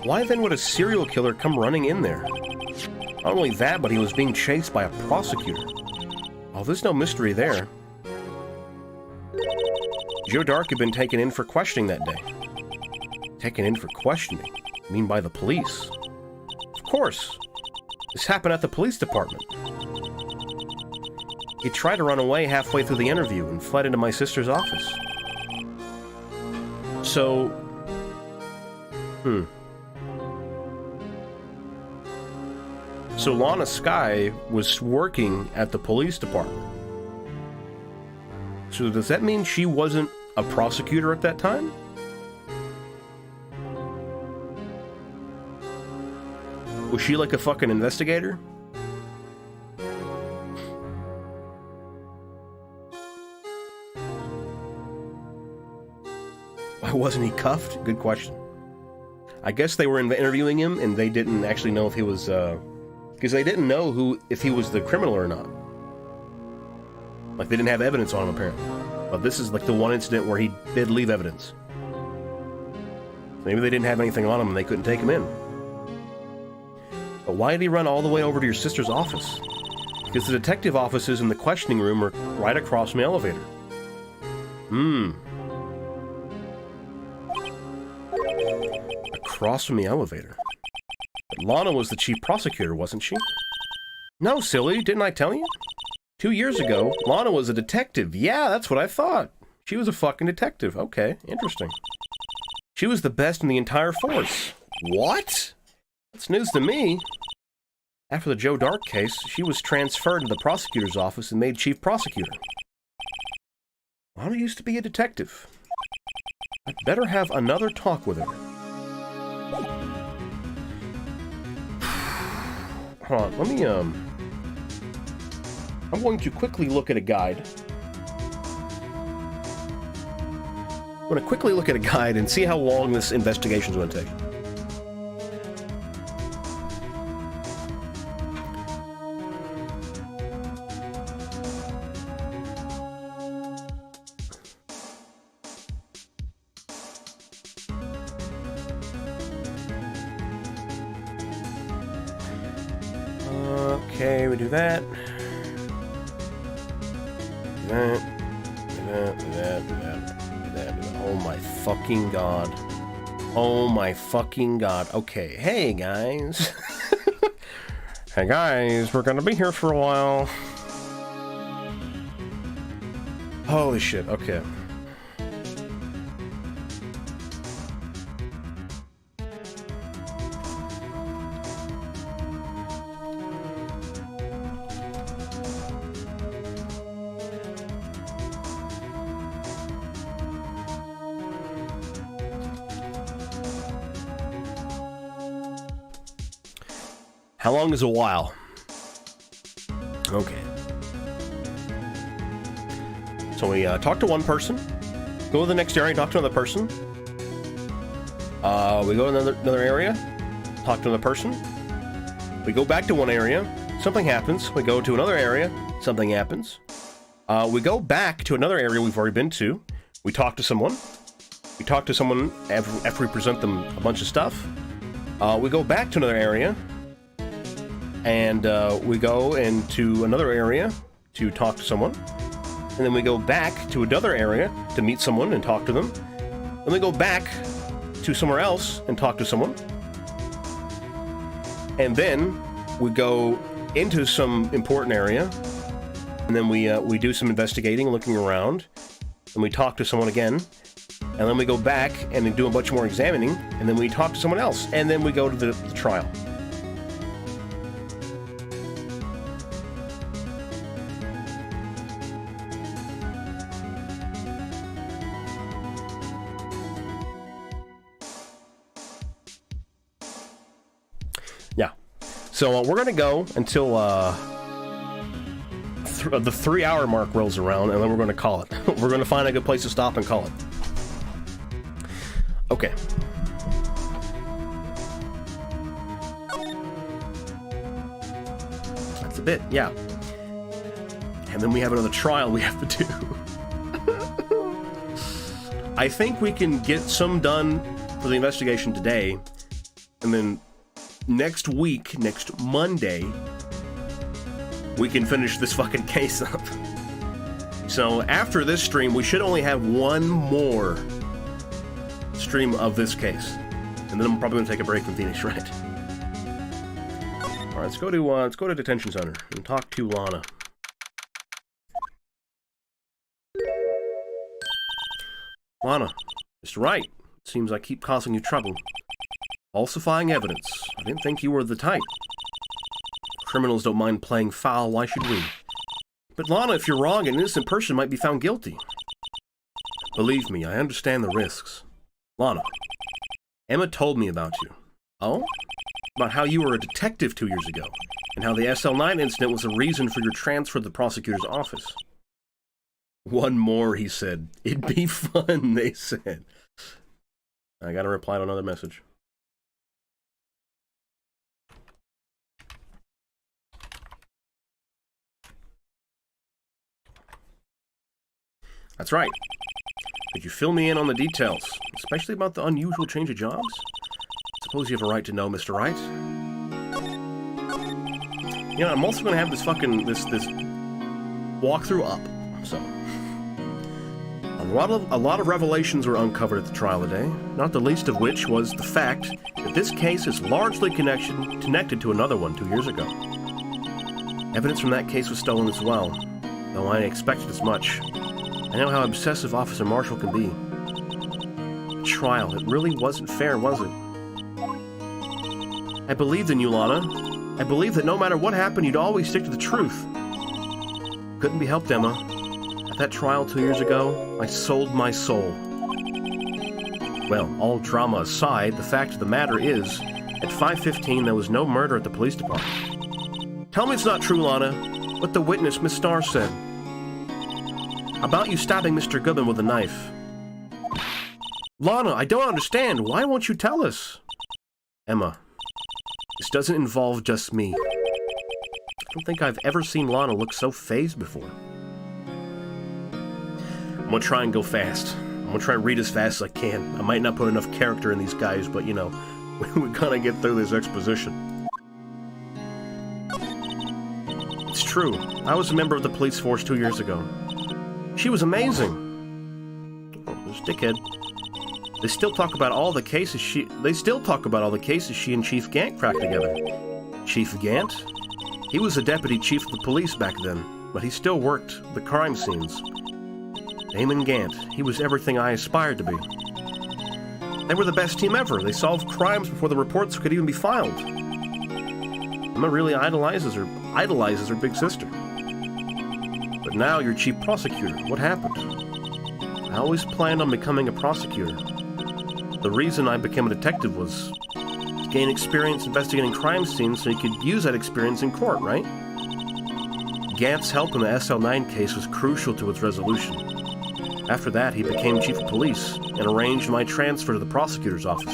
Speaker 1: Why then would a serial killer come running in there? Not only that, but he was being chased by a prosecutor. Oh, there's no mystery there. Joe Dark had been taken in for questioning that day. Taken in for questioning? You mean by the police? Of course. This happened at the police department. He tried to run away halfway through the interview and fled into my sister's office. So... So Lana Skye was working at the police department. So does that mean she wasn't a prosecutor at that time? Was she like a fucking investigator? Why wasn't he cuffed? Good question. I guess they were interviewing him and they didn't actually know if he was, because they didn't know if he was the criminal or not. Like, they didn't have evidence on him, apparently. But this is like the one incident where he did leave evidence. Maybe they didn't have anything on him and they couldn't take him in. But why did he run all the way over to your sister's office? Because the detective offices and the questioning room are right across from the elevator. Across from the elevator. But Lana was the chief prosecutor, wasn't she? No, silly, didn't I tell you? 2 years ago, Lana was a detective. Yeah, that's what I thought. She was a fucking detective. Okay, interesting. She was the best in the entire force. What? That's news to me. After the Joe Dark case, she was transferred to the prosecutor's office and made chief prosecutor. Lana used to be a detective. I'd better have another talk with her. Hold on, let me, I'm going to quickly look at a guide. I'm going to quickly look at a guide and see how long this investigation is going to take. Okay, we do that. Do that. Oh my fucking god. Oh my fucking god. Okay, hey guys. Hey guys, we're gonna be here for a while. Holy shit, okay. How long is a while? Okay. So we talk to one person, go to the next area, talk to another person. We go to another area, talk to another person. We go back to one area, something happens. We go to another area, something happens. We go back to another area we've already been to. We talk to someone. We talk to someone after we present them a bunch of stuff. We go back to another area. And we go into another area to talk to someone. And then we go back to another area to meet someone and talk to them. Then we go back to somewhere else and talk to someone. And then we go into some important area. And then we do some investigating, looking around. And we talk to someone again. And then we go back and do a bunch more examining. And then we talk to someone else. And then we go to the trial. Yeah. So we're going to go until the 3-hour mark rolls around, and then we're going to call it. We're going to find a good place to stop and call it. Okay. That's a bit, yeah. And then we have another trial we have to do. I think we can get some done for the investigation today, and then next week, next Monday, we can finish this fucking case up. So after this stream, we should only have one more stream of this case. And then I'm probably going to take a break from Phoenix Wright. Alright, let's go to Detention Center and talk to Lana. Lana, Mr. Wright, it seems I keep causing you trouble. Falsifying evidence. I didn't think you were the type. Criminals don't mind playing foul, why should we? But Lana, if you're wrong, an innocent person might be found guilty. Believe me, I understand the risks. Lana, Emma told me about you. Oh? About how you were a detective 2 years ago, and how the SL9 incident was a reason for your transfer to the prosecutor's office. One more, he said. It'd be fun, they said. I gotta reply to another message. That's right. Could you fill me in on the details, especially about the unusual change of jobs? Suppose you have a right to know, Mr. Wright. You know, I'm also gonna have this fucking this walkthrough up. So a lot of revelations were uncovered at the trial today, not the least of which was the fact that this case is largely connected to another one 2 years ago. Evidence from that case was stolen as well, though I expected as much. I know how obsessive Officer Marshall can be. The trial, it really wasn't fair, was it? I believed in you, Lana. I believed that no matter what happened, you'd always stick to the truth. Couldn't be helped, Emma. At that trial 2 years ago, I sold my soul. Well, all drama aside, the fact of the matter is, at 5:15 there was no murder at the police department. Tell me it's not true, Lana, what the witness, Miss Starr, said. About you stabbing Mr. Goodman with a knife. Lana, I don't understand. Why won't you tell us? Emma, this doesn't involve just me. I don't think I've ever seen Lana look so fazed before. I'm gonna try and go fast. I'm gonna try and read as fast as I can. I might not put enough character in these guys, but you know, we gotta get through this exposition. It's true. I was a member of the police force 2 years ago. She was amazing. Oh, this dickhead. They still talk about all the cases she and Chief Gant cracked together. Chief Gant? He was the deputy chief of the police back then, but he still worked the crime scenes. Damon Gant, he was everything I aspired to be. They were the best team ever. They solved crimes before the reports could even be filed. Emma really idolizes her big sister. But now you're chief prosecutor. What happened? I always planned on becoming a prosecutor. The reason I became a detective was to gain experience investigating crime scenes so you could use that experience in court, right? Gant's help in the SL9 case was crucial to its resolution. After that, he became chief of police and arranged my transfer to the prosecutor's office.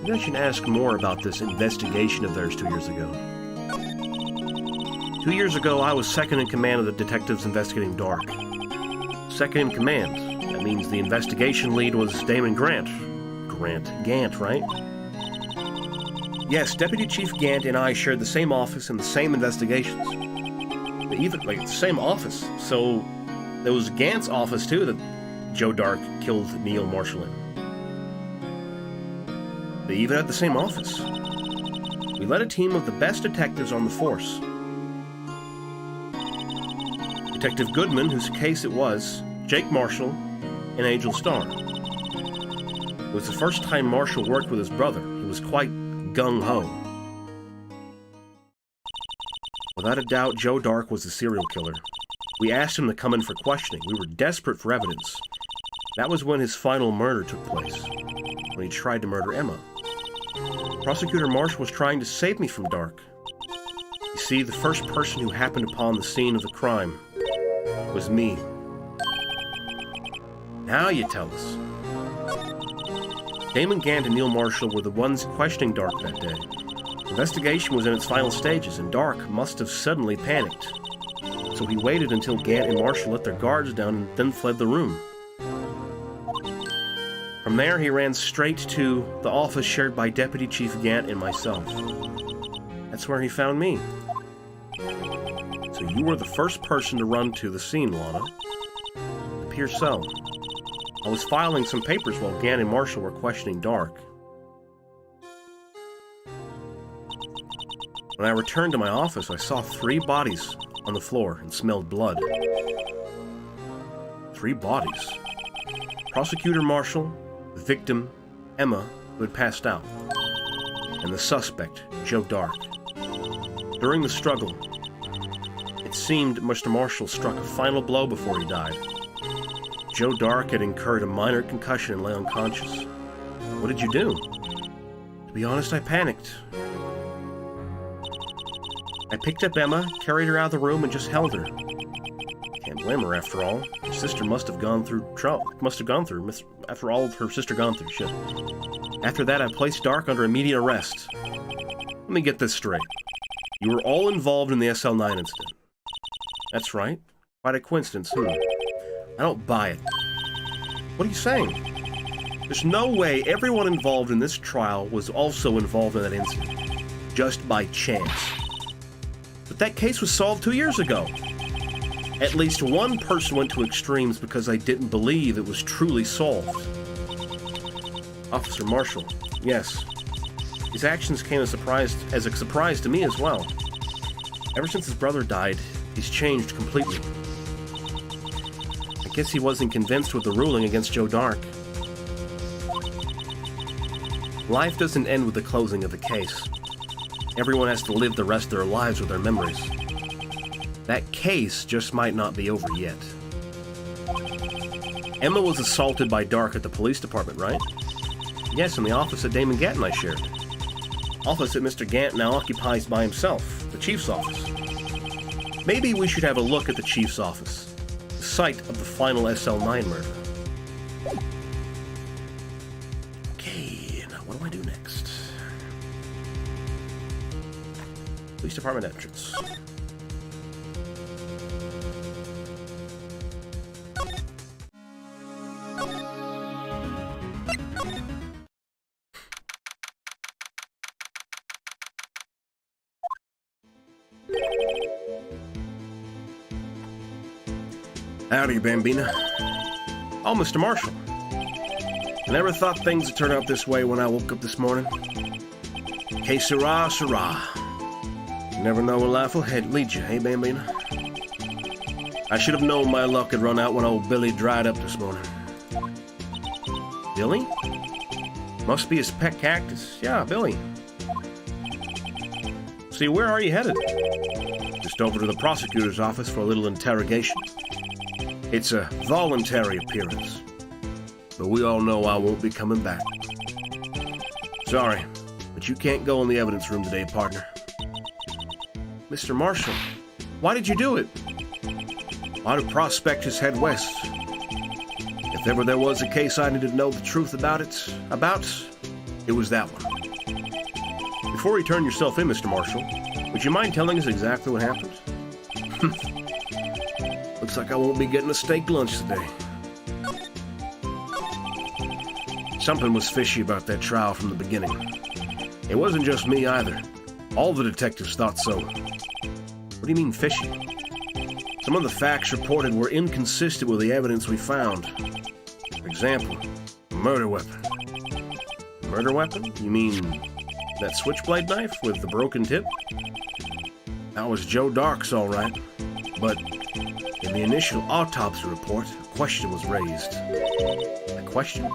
Speaker 1: Maybe I should ask more about this investigation of theirs 2 years ago. 2 years ago, I was second in command of the detectives investigating Dark. Second in command. That means the investigation lead was Damon Gant, right? Yes, Deputy Chief Gant and I shared the same office and the same investigations. Even, the same office. So, there was Gant's office, too, that Joe Dark killed Neil Marshall in. They even had the same office. We led a team of the best detectives on the force. Detective Goodman, whose case it was, Jake Marshall, and Angel Starr. It was the first time Marshall worked with his brother. He was quite gung-ho. Without a doubt, Joe Dark was the serial killer. We asked him to come in for questioning. We were desperate for evidence. That was when his final murder took place, when he tried to murder Emma. Prosecutor Marshall was trying to save me from Dark. You see, the first person who happened upon the scene of the crime was me. Now you tell us. Damon Gant and Neil Marshall were the ones questioning Dark that day. The investigation was in its final stages, and Dark must have suddenly panicked. So he waited until Gant and Marshall let their guards down and then fled the room. From there, he ran straight to the office shared by Deputy Chief Gant and myself. That's where he found me. So you were the first person to run to the scene, Lana. It appears so. I was filing some papers while Gant and Marshall were questioning Dark. When I returned to my office, I saw 3 bodies on the floor and smelled blood. 3 bodies. Prosecutor Marshall, the victim, Emma, who had passed out, and the suspect, Joe Dark. During the struggle, it seemed Mr. Marshall struck a final blow before he died. Joe Dark had incurred a minor concussion and lay unconscious. What did you do? To be honest, I panicked. I picked up Emma, carried her out of the room, and just held her. Can't blame her, after all. Her sister must have gone through trouble. After all her sister gone through, shit. After that, I placed Dark under immediate arrest. Let me get this straight. You were all involved in the SL9 incident. That's right. Quite a coincidence, I don't buy it. What are you saying? There's no way everyone involved in this trial was also involved in that incident. Just by chance. That case was solved 2 years ago. At least one person went to extremes because they didn't believe it was truly solved. Officer Marshall, yes. His actions came as a surprise to me as well. Ever since his brother died, he's changed completely. I guess he wasn't convinced with the ruling against Joe Dark. Life doesn't end with the closing of the case. Everyone has to live the rest of their lives with their memories. That case just might not be over yet. Emma was assaulted by Dark at the police department, right? Yes, in the office that Damon Gatton I shared. Office that Mr. Gant now occupies by himself, the chief's office. Maybe we should have a look at the chief's office, the site of the final SL9 murder. Okay, now what do I do next? Police department entrance. Howdy, Bambina. Oh, Mr. Marshall. I never thought things would turn out this way when I woke up this morning. Que sera, sera. You never know where life will lead you, hey, Bambina? I should have known my luck had run out when old Billy dried up this morning. Billy? Must be his pet cactus. Yeah, Billy. See, where are you headed? Just over to the prosecutor's office for a little interrogation. It's a voluntary appearance, but we all know I won't be coming back. Sorry, but you can't go in the evidence room today, partner. Mr. Marshall, why did you do it? Why do prospectors head west? If ever there was a case I needed to know the truth about, it was that one. Before you turn yourself in, Mr. Marshall, would you mind telling us exactly what happened? Looks like I won't be getting a steak lunch today. Something was fishy about that trial from the beginning. It wasn't just me either. All the detectives thought so. What do you mean fishy? Some of the facts reported were inconsistent with the evidence we found. For example, a murder weapon. Murder weapon? You mean that switchblade knife with the broken tip? That was Joe Dark's, all right. But in the initial autopsy report, a question was raised. A question?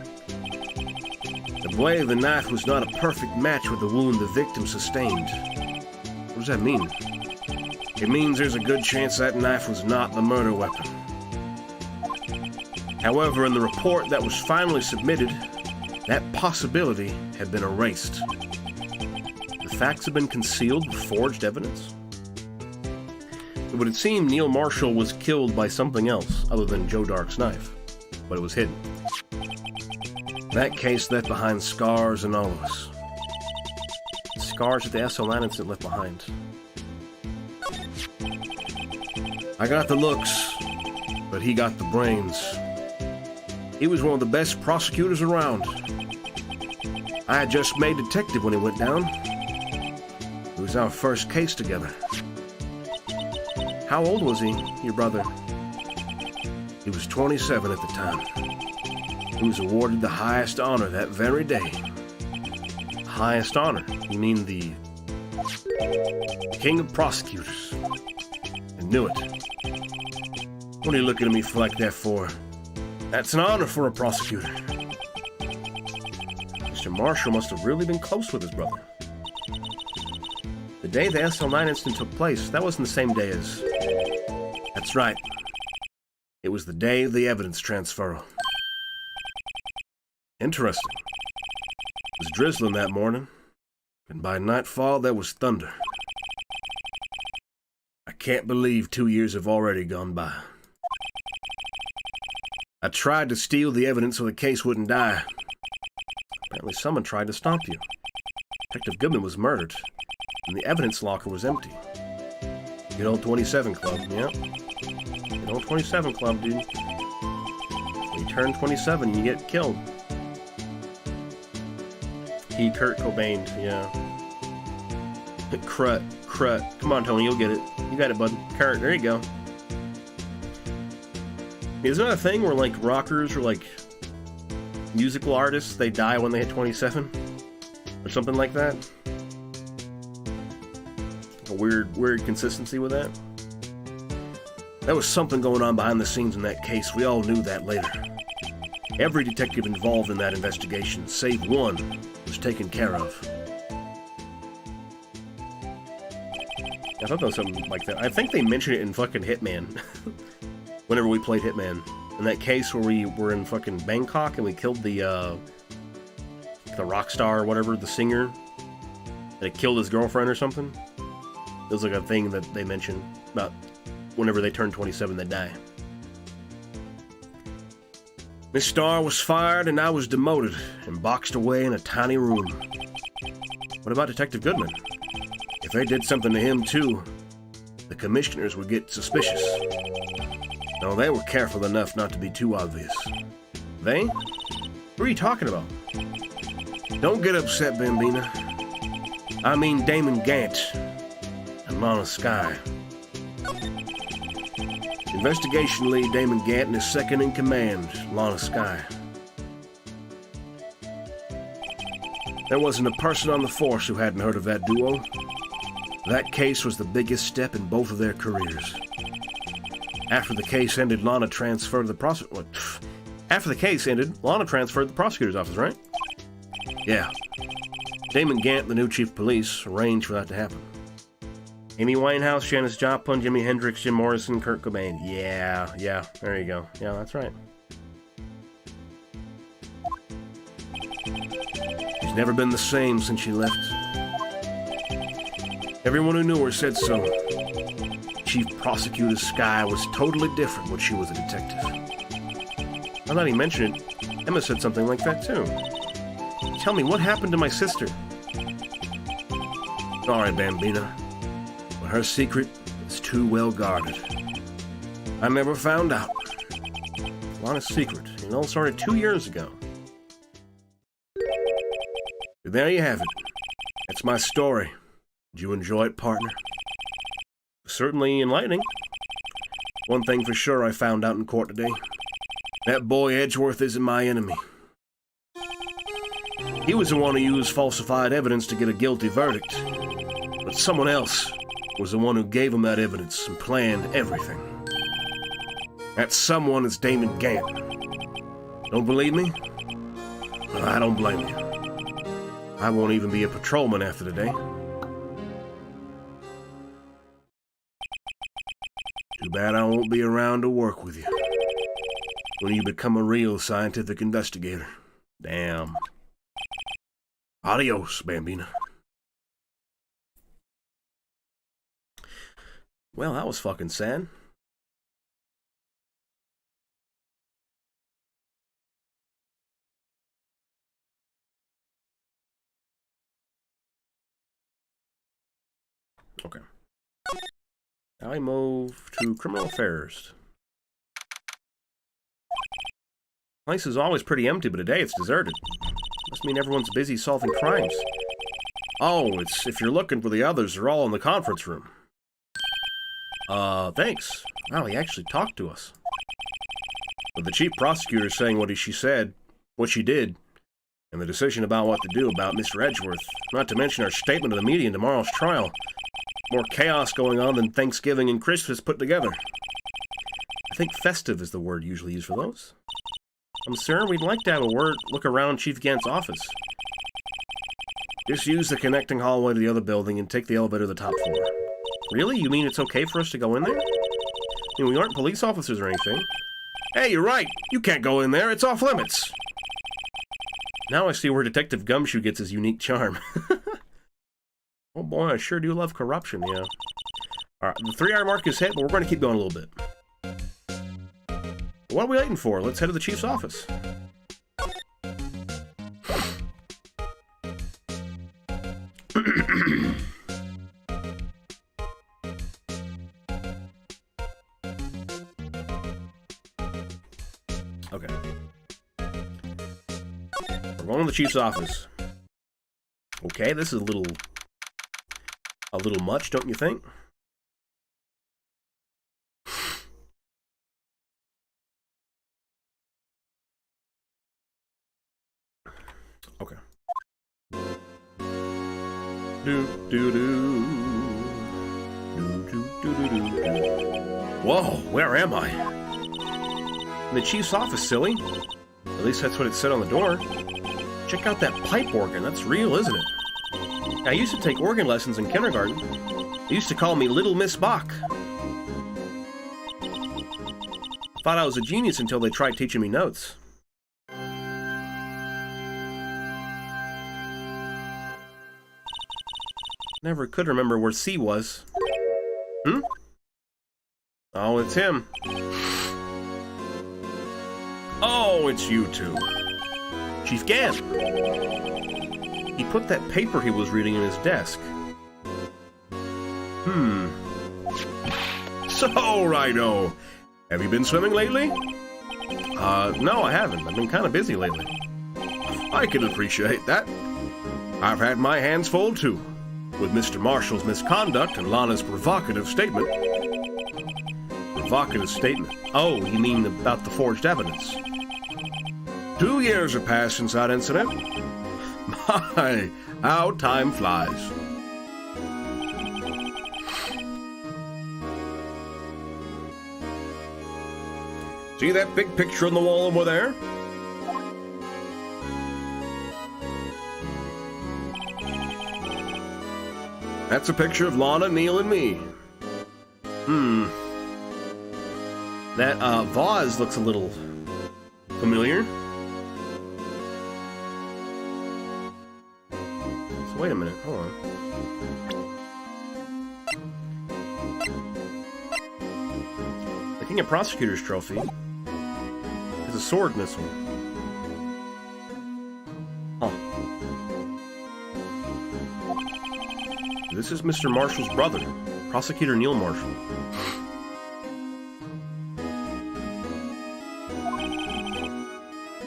Speaker 1: The blade of the knife was not a perfect match with the wound the victim sustained. What does that mean? It means there's a good chance that knife was not the murder weapon. However, in the report that was finally submitted, that possibility had been erased. The facts have been concealed with forged evidence? It would seem Neil Marshall was killed by something else other than Joe Dark's knife, but it was hidden. That case left behind scars in all of us. Scars that the SL9 incident left behind. I got the looks, but he got the brains. He was one of the best prosecutors around. I had just made detective when he went down. It was our first case together. How old was he, your brother? He was 27 at the time. He was awarded the highest honor that very day. Highest honor? You mean the King of Prosecutors? I knew it. What are you looking at me like that for? That's an honor for a prosecutor. Mr. Marshall must have really been close with his brother. The day the SL9 incident took place, that wasn't the same day as... That's right. It was the day of the evidence transfer. Interesting. It was drizzling that morning, and by nightfall there was thunder. I can't believe 2 years have already gone by. I tried to steal the evidence so the case wouldn't die. Apparently someone tried to stop you. Detective Goodman was murdered, and the evidence locker was empty. Good old 27 Club, yeah. Good old 27 Club, dude. When you turn 27, you get killed. Kurt Cobain, yeah. Crut. Come on, Tony, you'll get it. You got it, bud. Kurt, there you go. Isn't that a thing where, like, rockers or, like, musical artists, they die when they hit 27? Or something like that? A weird consistency with that? There was something going on behind the scenes in that case. We all knew that later. Every detective involved in that investigation, save one, was taken care of. I thought that was something like that. I think they mentioned it in fucking Hitman. Whenever we played Hitman. In that case where we were in fucking Bangkok and we killed the rock star or whatever, the singer. And it killed his girlfriend or something. It was like a thing that they mentioned about whenever they turn 27, they die. Miss Starr was fired and I was demoted and boxed away in a tiny room. What about Detective Goodman? If they did something to him too, the commissioners would get suspicious. No, they were careful enough not to be too obvious. They? What are you talking about? Don't get upset, Bambina. I mean Damon Gant and Lana Skye. Investigation lead Damon Gant and his second in command, Lana Skye. There wasn't a person on the force who hadn't heard of that duo. That case was the biggest step in both of their careers. After the case ended, Lana transferred the After the case ended, Lana transferred the prosecutor's office, right? Yeah. Damon Gant, the new chief of police, arranged for that to happen. Amy Winehouse, Janis Joplin, Jimi Hendrix, Jim Morrison, Kurt Cobain. Yeah, there you go. Yeah, that's right. She's never been the same since she left. Everyone who knew her said so. Chief Prosecutor Skye was totally different when she was a detective. Now that he mentioned it, Emma said something like that too. Tell me, what happened to my sister? Sorry, Bambina, but her secret is too well guarded. I never found out. Lana's secret. It all started 2 years ago. There you have it. That's my story. Did you enjoy it, partner? Certainly enlightening. One thing for sure I found out in court today. That boy Edgeworth isn't my enemy. He was the one who used falsified evidence to get a guilty verdict. But someone else was the one who gave him that evidence and planned everything. That someone is Damon Gant. Don't believe me? Well, I don't blame you. I won't even be a patrolman after today. Too bad I won't be around to work with you when you become a real scientific investigator. Damn. Adios, Bambina. Well, that was fucking sad. Okay. Now I move to criminal affairs. Place is always pretty empty, but today it's deserted. Must mean everyone's busy solving crimes. Oh, it's if you're looking for the others, they're all in the conference room. Thanks. Wow, he actually talked to us. But the chief prosecutor is saying what she said, what she did, and the decision about what to do about Mr. Edgeworth, not to mention our statement to the media in tomorrow's trial. More chaos going on than Thanksgiving and Christmas put together. I think festive is the word usually used for those. Sir, we'd like to have a look around Chief Gant's office. Just use the connecting hallway to the other building and take the elevator to the top floor. Really? You mean it's okay for us to go in there? I mean, we aren't police officers or anything. Hey, you're right! You can't go in there, it's off limits! Now I see where Detective Gumshoe gets his unique charm. Oh boy, I sure do love corruption, yeah. Alright, the 3-hour mark is hit, but we're going to keep going a little bit. What are we waiting for? Let's head to the chief's office. Okay. We're going to the chief's office. Okay, this is a little much, don't you think? Okay. Do do do. Do do do do do. Whoa, where am I? In the chief's office, silly. At least that's what it said on the door. Check out that pipe organ. That's real, isn't it? I used to take organ lessons in kindergarten. They used to call me Little Miss Bach. Thought I was a genius until they tried teaching me notes. Never could remember where C was. Hmm? Oh, it's him. Oh, it's you two. Chief Gant. He put that paper he was reading in his desk. So, Righto. Have you been swimming lately? No, I haven't. I've been kind of busy lately. I can appreciate that. I've had my hands full, too. With Mr. Marshall's misconduct and Lana's provocative statement. Provocative statement? Oh, you mean about the forged evidence? 2 years have passed since that incident. My, how time flies. See that big picture on the wall over there? That's a picture of Lana, Neil, and me. That vase looks a little familiar. So wait a minute, hold on. The King of Prosecutors trophy has a sword in this one. Huh. This is Mr. Marshall's brother, Prosecutor Neil Marshall.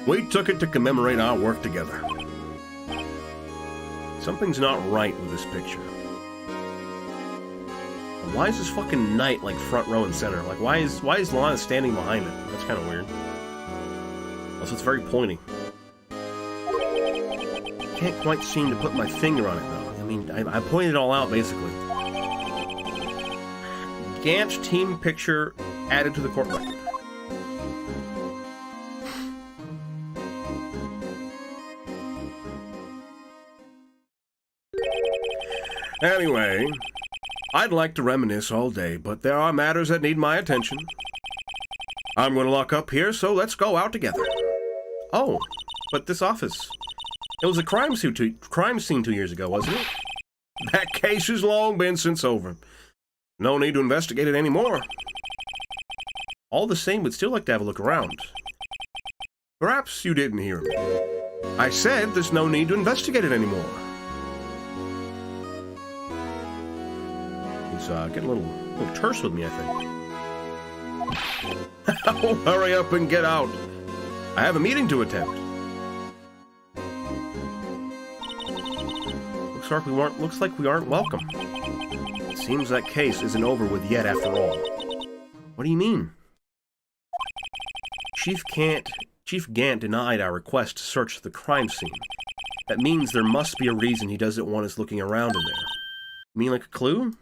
Speaker 1: We took it to commemorate our work together. Something's not right with this picture. Why is this fucking knight like front row and center? Like why is Lana standing behind it? That's kind of weird. Also, it's very pointy. Can't quite seem to put my finger on it though. I mean, I pointed it all out basically. Gant's team picture added to the court record. Anyway, I'd like to reminisce all day, but there are matters that need my attention. I'm going to lock up here, so let's go out together. Oh, but this office. It was a crime scene 2 years ago, wasn't it? That case has long been since over. No need to investigate it anymore. All the same, we'd still like to have a look around. Perhaps you didn't hear me. I said there's no need to investigate it anymore. He's getting a little terse with me, I think. Oh, hurry up and get out. I have a meeting to attend. Looks like we aren't welcome. It seems that case isn't over with yet after all. What do you mean? Chief Gant denied our request to search the crime scene. That means there must be a reason he doesn't want us looking around in there. You mean like a clue?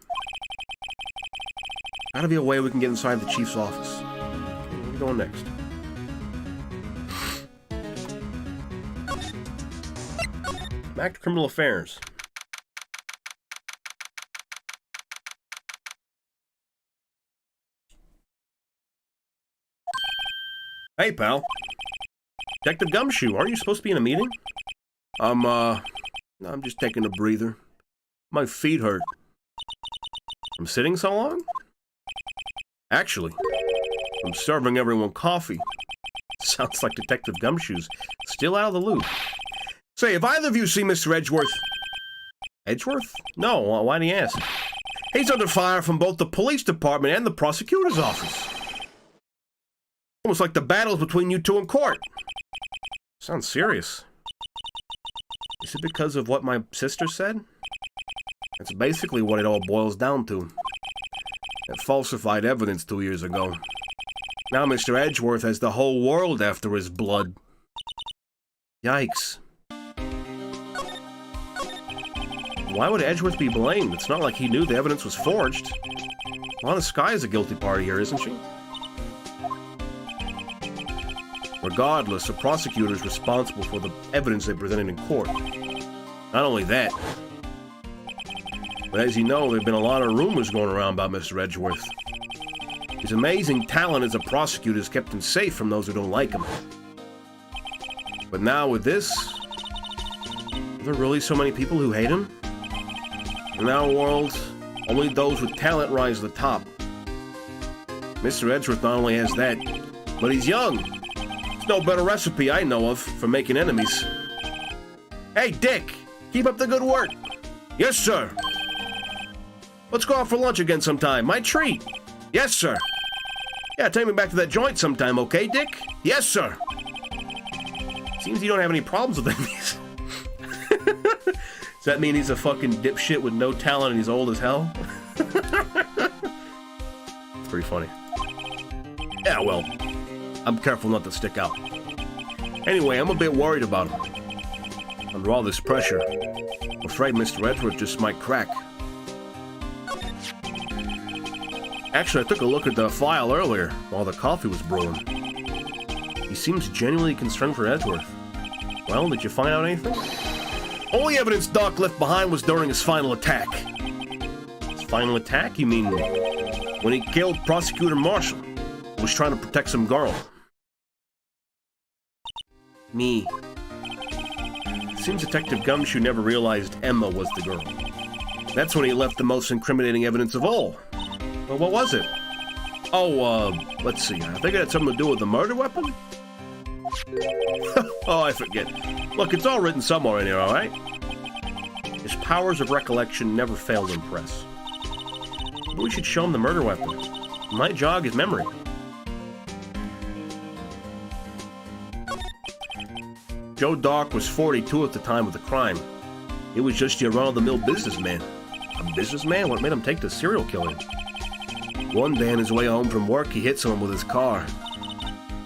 Speaker 1: Gotta be a way we can get inside the chief's office. Okay, where are we going next? Back to criminal affairs. Hey, pal. Detective Gumshoe, aren't you supposed to be in a meeting? I'm just taking a breather. My feet hurt. I'm sitting so long? Actually, I'm serving everyone coffee. Sounds like Detective Gumshoe's still out of the loop. Say, have either of you seen Mr. Edgeworth? Edgeworth? No, why do you ask? He's under fire from both the police department and the prosecutor's office. Almost like the battles between you two in court. Sounds serious. Is it because of what my sister said? That's basically what it all boils down to. That falsified evidence 2 years ago. Now Mr. Edgeworth has the whole world after his blood. Yikes. Why would Edgeworth be blamed? It's not like he knew the evidence was forged. Lana Skye is a guilty party here, isn't she? Regardless, the prosecutor is responsible for the evidence they presented in court. Not only that, but as you know, there have been a lot of rumors going around about Mr. Edgeworth. His amazing talent as a prosecutor has kept him safe from those who don't like him. But now with this, are there really so many people who hate him? In our world, only those with talent rise to the top. Mr. Edgeworth not only has that, but he's young. There's no better recipe I know of for making enemies. Hey, Dick! Keep up the good work! Yes, sir! Let's go out for lunch again sometime. My treat! Yes, sir! Yeah, take me back to that joint sometime, okay, Dick? Yes, sir! Seems you don't have any problems with enemies. Does that mean he's a fucking dipshit with no talent and he's old as hell? It's pretty funny. Yeah, well, I'm careful not to stick out. Anyway, I'm a bit worried about him. Under all this pressure, I'm afraid Mr. Edgeworth just might crack. Actually, I took a look at the file earlier while the coffee was brewing. He seems genuinely concerned for Edgeworth. Well, did you find out anything? Only evidence Doc left behind was during his final attack. His final attack? You mean when he killed Prosecutor Marshall, who was trying to protect some girl? Me. Seems Detective Gumshoe never realized Emma was the girl. That's when he left the most incriminating evidence of all. Well, what was it? Oh, let's see. I think it had something to do with the murder weapon? Oh, I forget. Look, it's all written somewhere in here, alright? His powers of recollection never fail to impress. But we should show him the murder weapon. It might jog his memory. Joe Dark was 42 at the time of the crime. He was just your run-of-the-mill businessman. A businessman? What made him take to serial killing? One day on his way home from work, he hit someone with his car.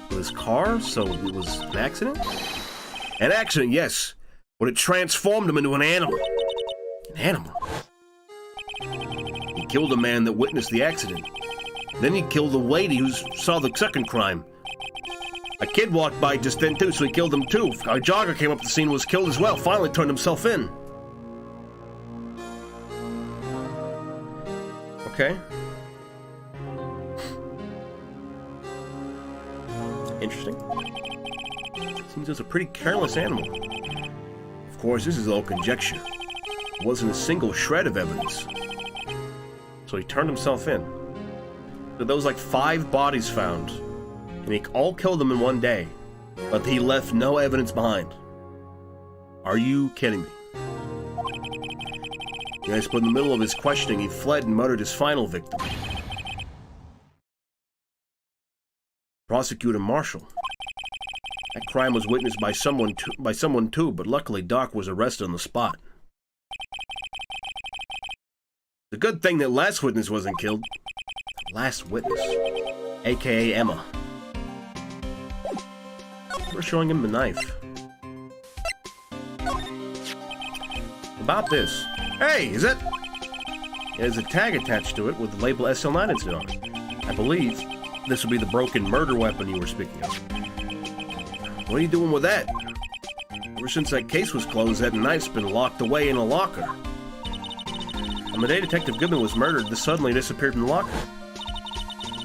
Speaker 1: With his car? So it was an accident? An accident, yes. But it transformed him into an animal. An animal? He killed a man that witnessed the accident. Then he killed the lady who saw the second crime. A kid walked by just then too, so he killed him too. A jogger came up to the scene and was killed as well. Finally turned himself in. Okay. Interesting. Seems he was a pretty careless animal. Of course, this is all conjecture. There wasn't a single shred of evidence. So he turned himself in. So there was like 5 bodies found. And he all killed them in one day. But he left no evidence behind. Are you kidding me? Yes, but in the middle of his questioning, he fled and murdered his final victim. Prosecutor Marshall. That crime was witnessed by someone too, but luckily Doc was arrested on the spot. It's a good thing that last witness wasn't killed. Last witness, aka Emma. We're showing him the knife. About this. Hey, is that? There's a tag attached to it with the label SL9 incident on it. I believe this will be the broken murder weapon you were speaking of. What are you doing with that? Ever since that case was closed, that knife's been locked away in a locker. On the day Detective Goodman was murdered, this suddenly disappeared from the locker.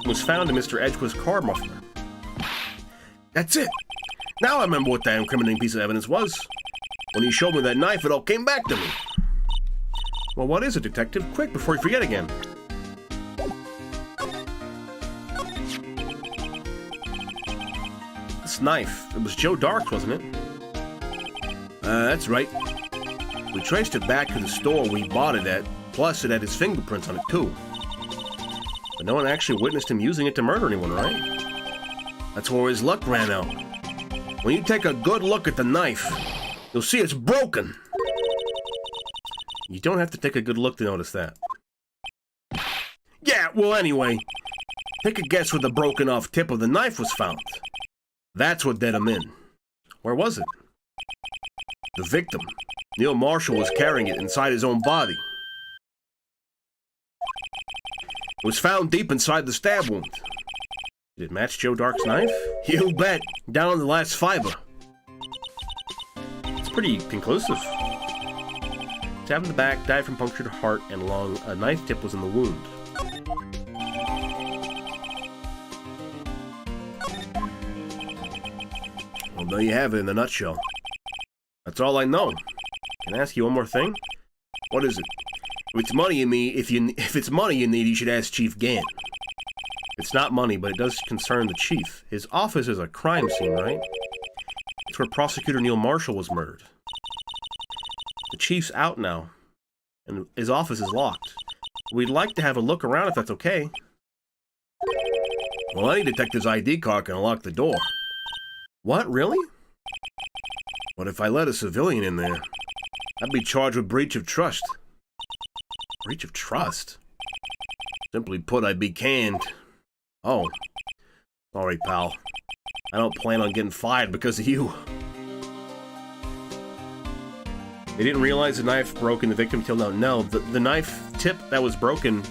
Speaker 1: It was found in Mr. Edgeworth's car muffler. That's it! Now I remember what that incriminating piece of evidence was. When he showed me that knife, it all came back to me. Well, what is it, Detective? Quick, before you forget again. This knife, it was Joe Dark's, wasn't it? That's right. We traced it back to the store we bought it at, plus it had his fingerprints on it, too. But no one actually witnessed him using it to murder anyone, right? That's where his luck ran out. When you take a good look at the knife, you'll see it's broken. You don't have to take a good look to notice that. Yeah, well anyway, take a guess where the broken off tip of the knife was found. That's what did him in. Where was it? The victim, Neil Marshall was carrying it inside his own body. It was found deep inside the stab wound. Did it match Joe Dark's knife? You bet. Down on the last fiber. It's pretty conclusive. Stabbed in the back, died from punctured heart and lung. A knife tip was in the wound. Well, there you have it in a nutshell. That's all I know. Can I ask you one more thing? What is it? If it's money if it's money you need, you should ask Chief Gann. It's not money, but it does concern the chief. His office is a crime scene, right? It's where Prosecutor Neil Marshall was murdered. The chief's out now, and his office is locked. We'd like to have a look around if that's okay. Well, any detective's ID card can unlock the door. What, really? What if I let a civilian in there? I'd be charged with breach of trust. Breach of trust? Simply put, I'd be canned. Oh. Sorry, pal. I don't plan on getting fired because of you. They didn't realize the knife broke in the victim till now. No, the knife tip that was broken...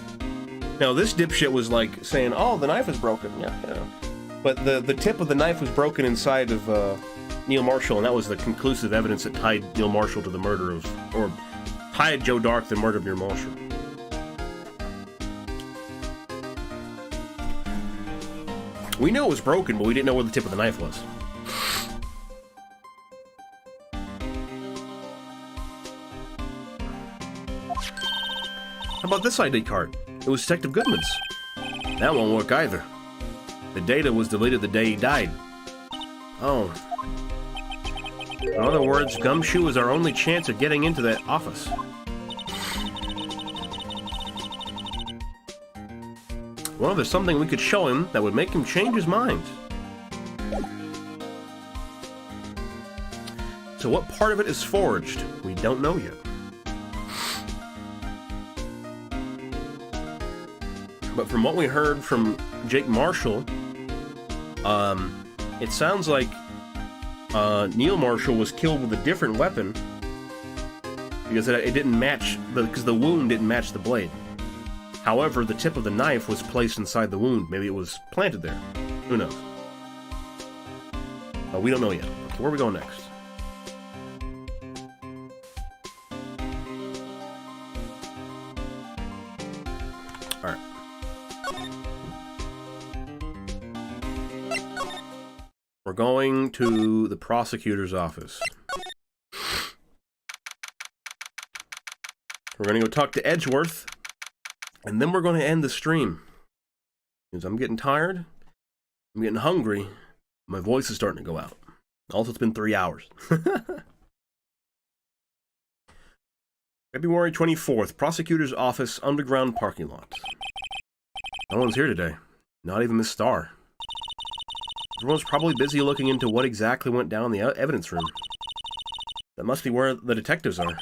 Speaker 1: No, this dipshit was like saying, oh, the knife is broken. Yeah. But the tip of the knife was broken inside of Neil Marshall, and that was the conclusive evidence that tied Neil Marshall to the murder of... Or tied Joe Dark to the murder of Neil Marshall. We knew it was broken, but we didn't know where the tip of the knife was. How about this ID card? It was Detective Goodman's. That won't work either. The data was deleted the day he died. Oh. In other words, Gumshoe is our only chance of getting into that office. Well, there's something we could show him that would make him change his mind. So what part of it is forged? We don't know yet. But from what we heard from Jake Marshall, it sounds like Neil Marshall was killed with a different weapon because it didn't match, because the wound didn't match the blade. However, the tip of the knife was placed inside the wound. Maybe it was planted there. Who knows? We don't know yet. Where are we going next? Alright. We're going to the prosecutor's office. We're going to go talk to Edgeworth. And then we're going to end the stream. Because I'm getting tired. I'm getting hungry. My voice is starting to go out. Also, it's been 3 hours. February 24th. Prosecutor's office, underground parking lot. No one's here today. Not even Miss Starr. Everyone's probably busy looking into what exactly went down in the evidence room. That must be where the detectives are.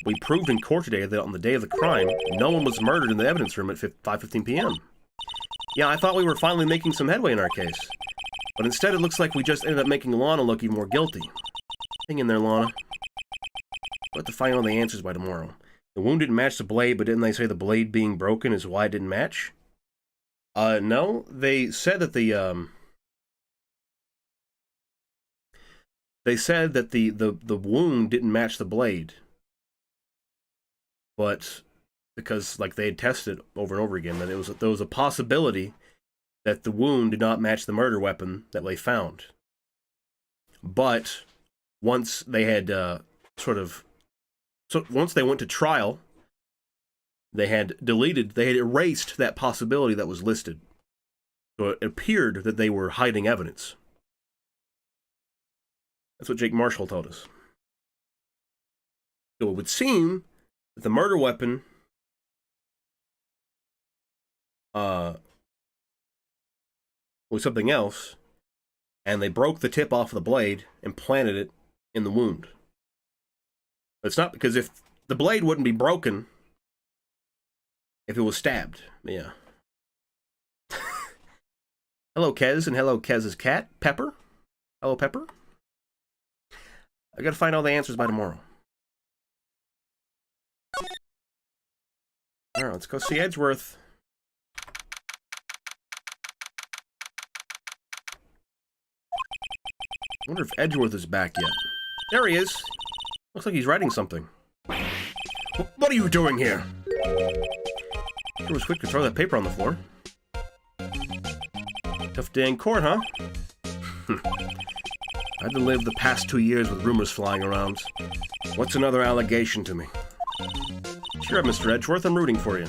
Speaker 1: We proved in court today that on the day of the crime, no one was murdered in the evidence room at 5:15 p.m. Yeah, I thought we were finally making some headway in our case. But instead it looks like we just ended up making Lana look even more guilty. Hang in there, Lana. We'll have to find all the answers by tomorrow. The wound didn't match the blade, but didn't they say the blade being broken is why it didn't match? No. They said that the wound didn't match the blade. But because, like, they had tested over and over again, that there was a possibility that the wound did not match the murder weapon that they found. But once they had once they went to trial, they had erased that possibility that was listed. So it appeared that they were hiding evidence. That's what Jake Marshall told us. So it would seem the murder weapon was something else, and they broke the tip off of the blade and planted it in the wound. But it's not, because if the blade wouldn't be broken if it was stabbed. Yeah. Hello, Kez, and hello, Kez's cat, Pepper. Hello, Pepper. I gotta find all the answers by tomorrow. Alright, let's go see Edgeworth. I wonder if Edgeworth is back yet. There he is. Looks like he's writing something. What are you doing here? It was quick to throw that paper on the floor. Tough day in court, huh? I had to live the past 2 years with rumors flying around. What's another allegation to me? Cheer up, Mr. Edgeworth. I'm rooting for you.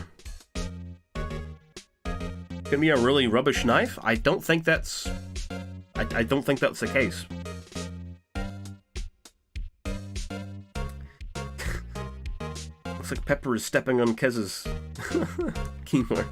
Speaker 1: Gonna be a really rubbish knife? I don't think that's... I don't think that's the case. Looks like Pepper is stepping on Kez's keyboard.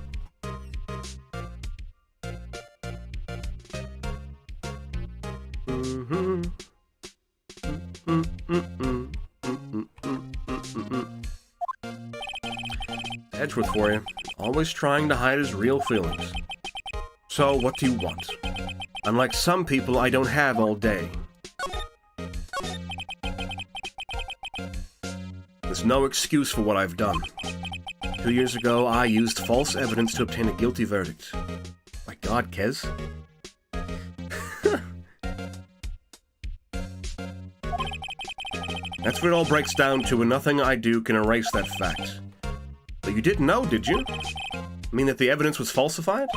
Speaker 1: Edgeworth for you. Always trying to hide his real feelings. So, what do you want? Unlike some people, I don't have all day. There's no excuse for what I've done. 2 years ago, I used false evidence to obtain a guilty verdict. My God, Kez. That's what it all breaks down to, and nothing I do can erase that fact. But you didn't know, did you? I mean that the evidence was falsified?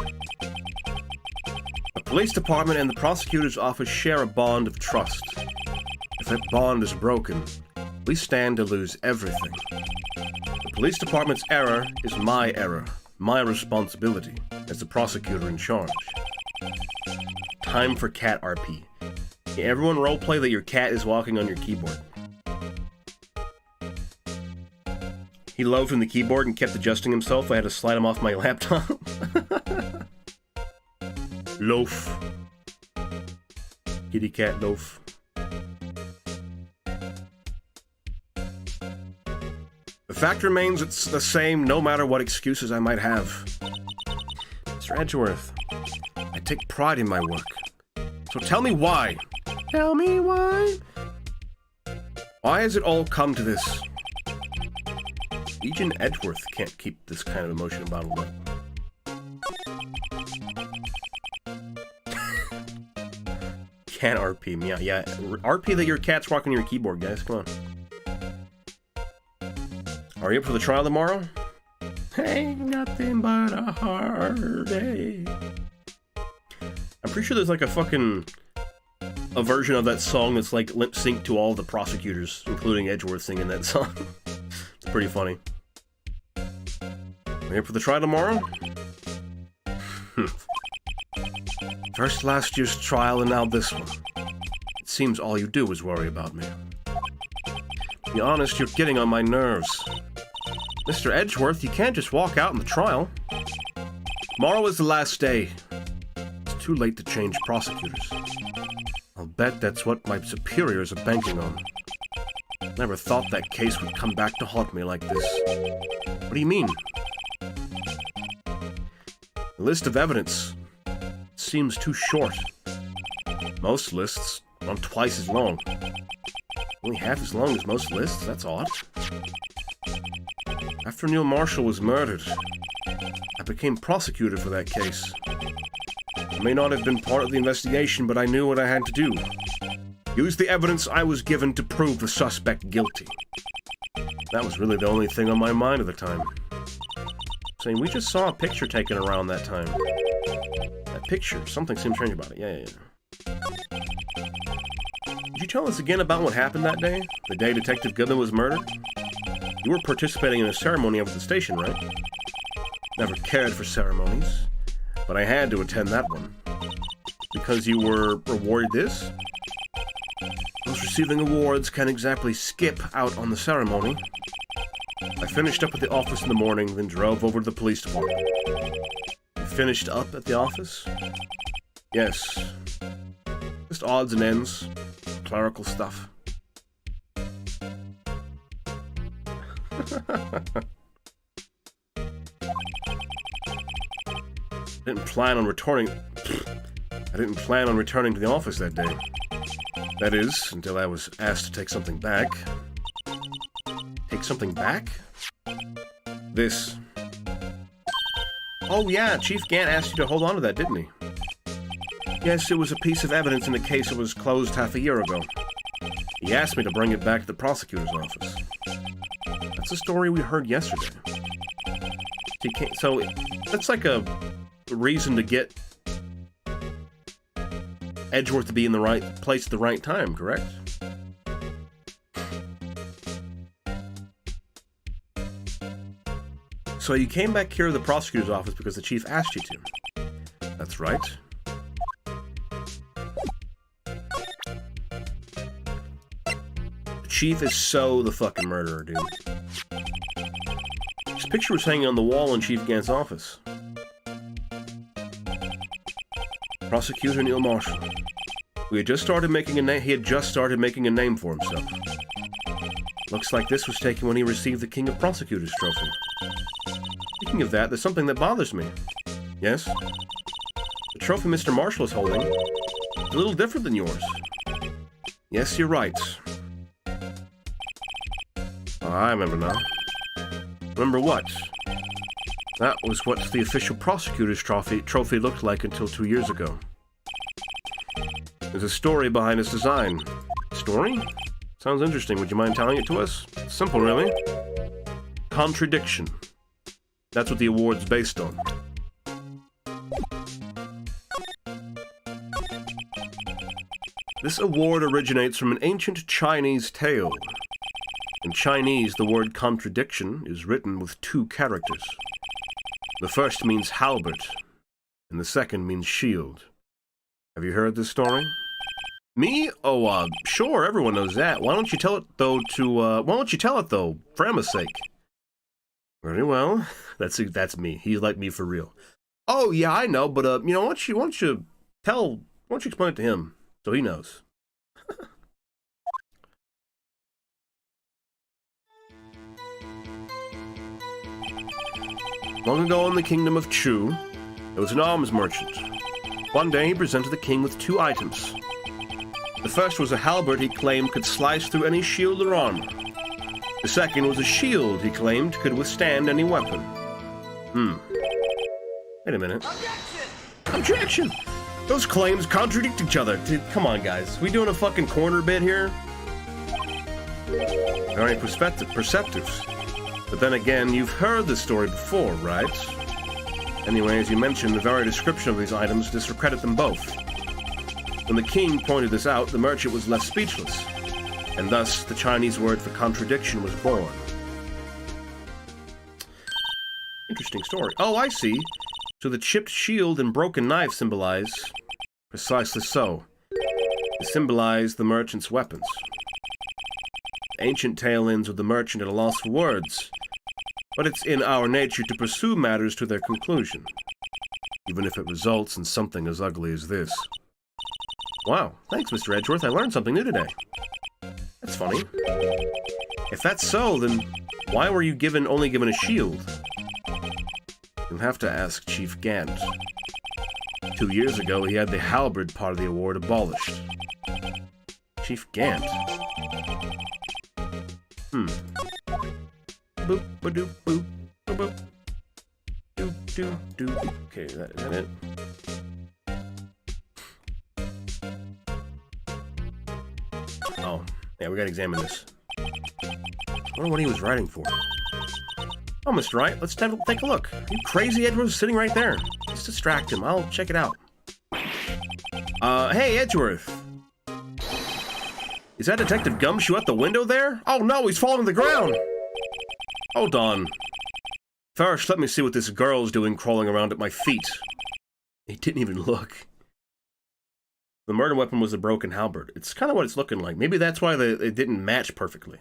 Speaker 1: The police department and the prosecutor's office share a bond of trust. If that bond is broken, we stand to lose everything. The police department's error is my error, my responsibility as the prosecutor in charge. Time for cat RP. Yeah, everyone roleplay that your cat is walking on your keyboard. He loafed in the keyboard and kept adjusting himself. I had to slide him off my laptop. Loaf. Kitty cat loaf. The fact remains it's the same no matter what excuses I might have. Mr. Edgeworth, I take pride in my work. So tell me why. Tell me why. Why has it all come to this? Agent Edgeworth can't keep this kind of emotion bottled up. Cat RP, yeah. RP that your cat's walking your keyboard, guys. Come on. Are you up for the trial tomorrow? Ain't nothing but a hard day. I'm pretty sure there's like a version of that song that's like lip sync to all the prosecutors, including Edgeworth singing that song. It's pretty funny. Are you up for the trial tomorrow? First last year's trial and now this one. It seems all you do is worry about me. To be honest, you're getting on my nerves. Mr. Edgeworth, you can't just walk out in the trial. Tomorrow is the last day. It's too late to change prosecutors. I'll bet that's what my superiors are banking on. Never thought that case would come back to haunt me like this. What do you mean? The list of evidence seems too short. Most lists run twice as long. Only half as long as most lists? That's odd. After Neil Marshall was murdered, I became prosecutor for that case. I may not have been part of the investigation, but I knew what I had to do. Use the evidence I was given to prove the suspect guilty. That was really the only thing on my mind at the time. Saying, we just saw a picture taken around that time. That picture, something seemed strange about it. Yeah. Could you tell us again about what happened that day? The day Detective Goodman was murdered? You were participating in a ceremony up at the station, right? Never cared for ceremonies, but I had to attend that one. Because you were rewarded this? Those receiving awards can't exactly skip out on the ceremony. I finished up at the office in the morning, then drove over to the police department. You finished up at the office? Yes. Just odds and ends. Clerical stuff. I didn't plan on returning to the office that day. That is, until I was asked to take something back. Take something back? This. Oh yeah, Chief Gant asked you to hold on to that, didn't he? Yes, it was a piece of evidence in a case that was closed half a year ago. He asked me to bring it back to the prosecutor's office. That's a story we heard yesterday. So, that's like a reason to get Edgeworth to be in the right place at the right time, correct? So you came back here to the prosecutor's office because the chief asked you to. That's right. The chief is so the fucking murderer, dude. His picture was hanging on the wall in Chief Gant's office. Prosecutor Neil Marshall. He had just started making a name for himself. Looks like this was taken when he received the King of Prosecutors trophy. Speaking of that, there's something that bothers me. Yes? The trophy Mr. Marshall is holding is a little different than yours. Yes, you're right. Oh, I remember now. Remember what? That was what the official prosecutor's trophy looked like until 2 years ago. There's a story behind its design. Story? Sounds interesting. Would you mind telling it to us? It's simple, really. Contradiction. That's what the award's based on. This award originates from an ancient Chinese tale. In Chinese, the word contradiction is written with 2 characters. The first means halberd, and the second means shield. Have you heard this story? Me? Oh, sure, everyone knows that. Why don't you tell it, though, for Emma's sake? Very well. That's me. He's like me for real. Oh, yeah, I know, but, why don't you explain it to him, so he knows. Long ago in the kingdom of Chu, there was an arms merchant. One day he presented the king with 2 items. The first was a halberd he claimed could slice through any shield or armor. The second was a shield he claimed could withstand any weapon. Wait a minute. Objection! Those claims contradict each other. Dude, come on, guys. We doing a fucking corner bit here? Very perceptive. But then again, you've heard this story before, right? Anyway, as you mentioned, the very description of these items discredit them both. When the king pointed this out, the merchant was left speechless, and thus the Chinese word for contradiction was born. Interesting story. Oh, I see. So the chipped shield and broken knife symbolize... Precisely so. They symbolize the merchant's weapons. The ancient tale ends with the merchant at a loss for words, but it's in our nature to pursue matters to their conclusion, even if it results in something as ugly as this. Wow, thanks, Mr. Edgeworth. I learned something new today. That's funny. If that's so, then why were you only given a shield? You'll have to ask Chief Gant. 2 years ago, he had the halberd part of the award abolished. Chief Gant? Boop, ba-doop, boop, ba-boop. Doop, doop, doop. Okay, is that it? Oh, yeah, we gotta examine this. I wonder what he was writing for. Oh, Mr. Wright, let's take a look. You crazy, Edgeworth, sitting right there. Let's distract him. I'll check it out. Hey, Edgeworth. Is that Detective Gumshoe at the window there? Oh no, he's falling to the ground! Hold on. First, let me see what this girl's doing crawling around at my feet. He didn't even look. The murder weapon was a broken halberd. It's kind of what it's looking like. Maybe that's why it didn't match perfectly.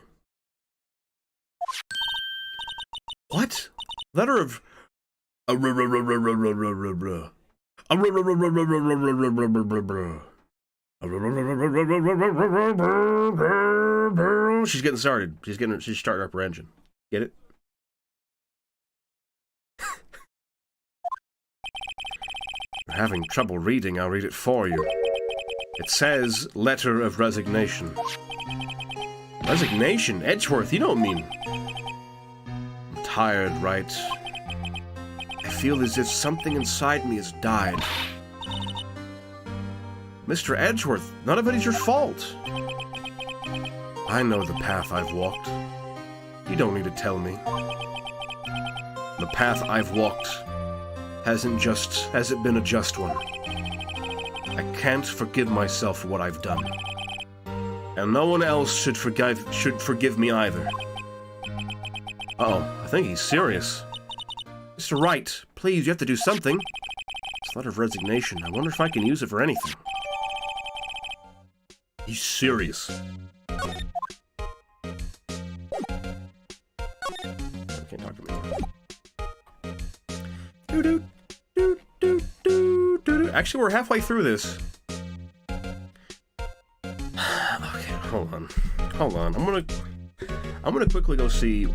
Speaker 1: What? Letter of... She's getting started. She's starting up her engine. Get it? You're having trouble reading, I'll read it for you. It says, letter of resignation. Resignation? Edgeworth, you don't mean... I'm tired, right? I feel as if something inside me has died. Mr. Edgeworth, none of it is your fault. I know the path I've walked. You don't need to tell me. The path I've walked hasn't been a just one. I can't forgive myself for what I've done. And no one else should forgive me either. Uh-oh, I think he's serious. Mr. Wright, please, you have to do something. This letter of resignation, I wonder if I can use it for anything. He's serious. Can't talk to me. Actually, we're halfway through this. Okay, hold on. I'm gonna quickly go see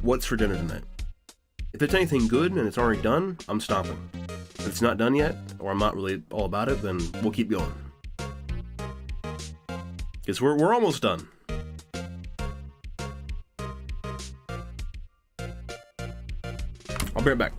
Speaker 1: what's for dinner tonight. If it's anything good and it's already done, I'm stopping. If it's not done yet, or I'm not really all about it, then we'll keep going. Because we're almost done. I'll be right back.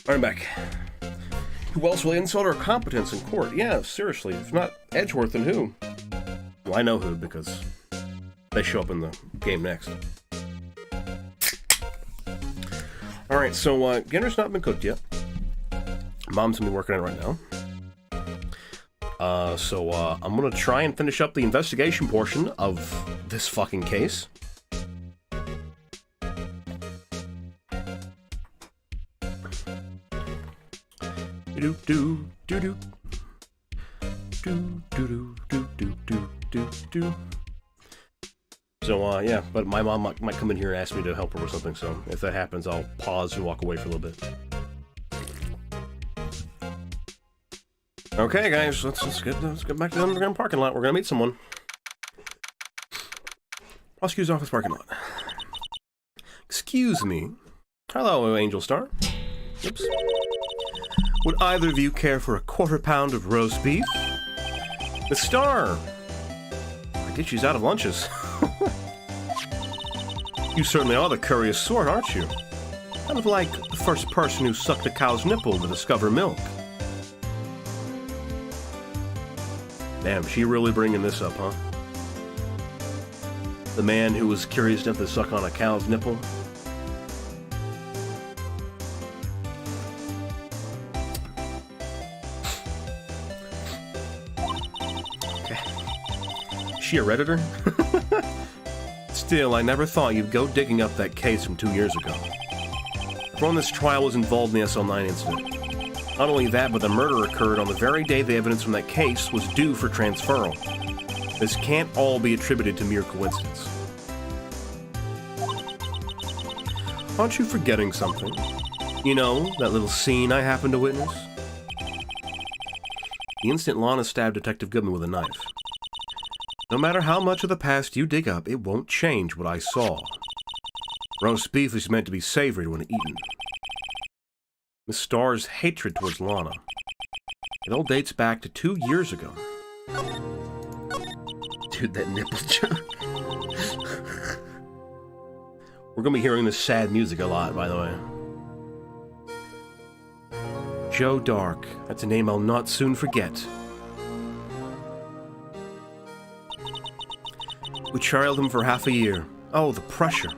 Speaker 1: I'm back. Who else will insult our competence in court? Yeah, seriously. If not Edgeworth, then who? Well, I know who, because they show up in the game next. Alright, so dinner's not been cooked yet. Mom's gonna be working on it right now. So I'm gonna try and finish up the investigation portion of this fucking case. do do do do do do do do do do do. So yeah, but my mom might come in here and ask me to help her with something. So if that happens, I'll pause and walk away for a little bit. Okay, guys, let's get back to the underground parking lot. We're gonna meet someone. Prosecutor's office parking lot. Excuse me. Hello, Angel Star. Oops. Would either of you care for a quarter pound of roast beef? The Star. I think she's out of lunches. You certainly are the curious sort, aren't you? Kind of like the first person who sucked a cow's nipple to discover milk. Damn, she really bringing this up, huh? The man who was curious enough to suck on a cow's nipple. Okay. Is she a Redditor? Still, I never thought you'd go digging up that case from 2 years ago. Everyone in this trial was involved in the SL9 incident. Not only that, but the murder occurred on the very day the evidence from that case was due for transferal. This can't all be attributed to mere coincidence. Aren't you forgetting something? You know, that little scene I happened to witness? The instant Lana stabbed Detective Goodman with a knife. No matter how much of the past you dig up, it won't change what I saw. Roast beef is meant to be savored when eaten. Miss Starr's hatred towards Lana. It all dates back to 2 years ago. Dude, that nipple joke. We're gonna be hearing this sad music a lot, by the way. Joe Dark. That's a name I'll not soon forget. We trailed him for half a year. Oh, the pressure.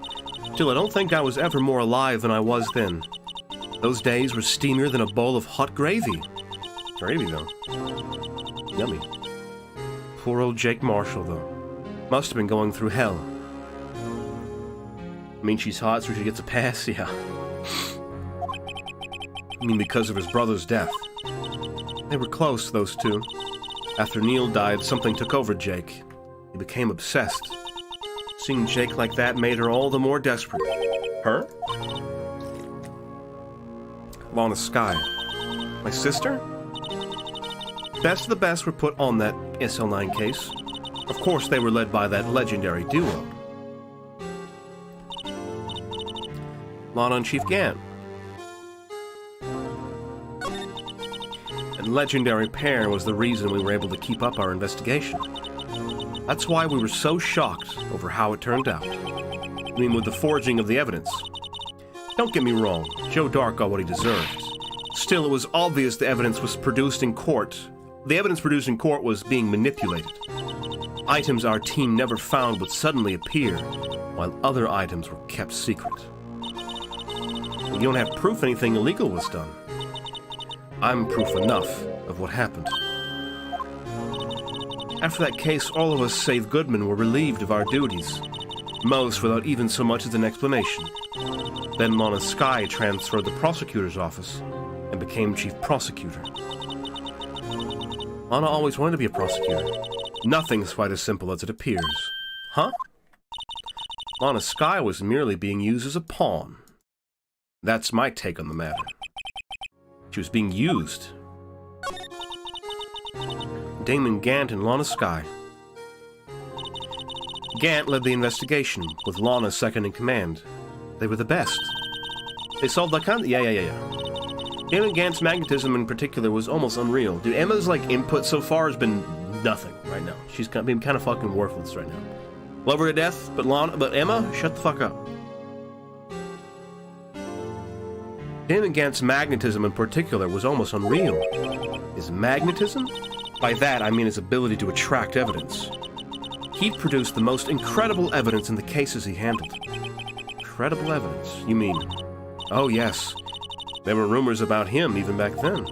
Speaker 1: Still, I don't think I was ever more alive than I was then. Those days were steamier than a bowl of hot gravy. Gravy, though. Yummy. Poor old Jake Marshall, though. Must have been going through hell. I mean, she's hot, so she gets a pass? Yeah. I mean, because of his brother's death. They were close, those two. After Neil died, something took over Jake. He became obsessed. Seeing Jake like that made her all the more desperate. Her? Lana Skye. My sister? Best of the best were put on that SL9 case. Of course, they were led by that legendary duo. Lana and Chief Gant. And legendary pair was the reason we were able to keep up our investigation. That's why we were so shocked over how it turned out. I mean, with the forging of the evidence. Don't get me wrong, Joe Dark got what he deserved. Still, it was obvious the evidence was produced in court. The evidence produced in court was being manipulated. Items our team never found would suddenly appear, while other items were kept secret. You don't have proof anything illegal was done. I'm proof enough of what happened. After that case, all of us save Goodman were relieved of our duties. Most without even so much as an explanation. Then Lana Skye transferred the prosecutor's office and became chief prosecutor. Lana always wanted to be a prosecutor. Nothing's quite as simple as it appears. Huh? Lana Skye was merely being used as a pawn. That's my take on the matter. She was being used. Damon Gant and Lana Skye. Gant led the investigation, with Lana second in command. They were the best. They solved that kind of... Yeah. Damon Gant's magnetism in particular was almost unreal. Dude, Emma's, input so far has been nothing right now. She's been kind of fucking worthless right now. Love her to death, but Emma, shut the fuck up. Damon Gant's magnetism in particular was almost unreal. His magnetism? By that, I mean his ability to attract evidence. He produced the most incredible evidence in the cases he handled. Incredible evidence, you mean? Oh, yes. There were rumors about him even back then.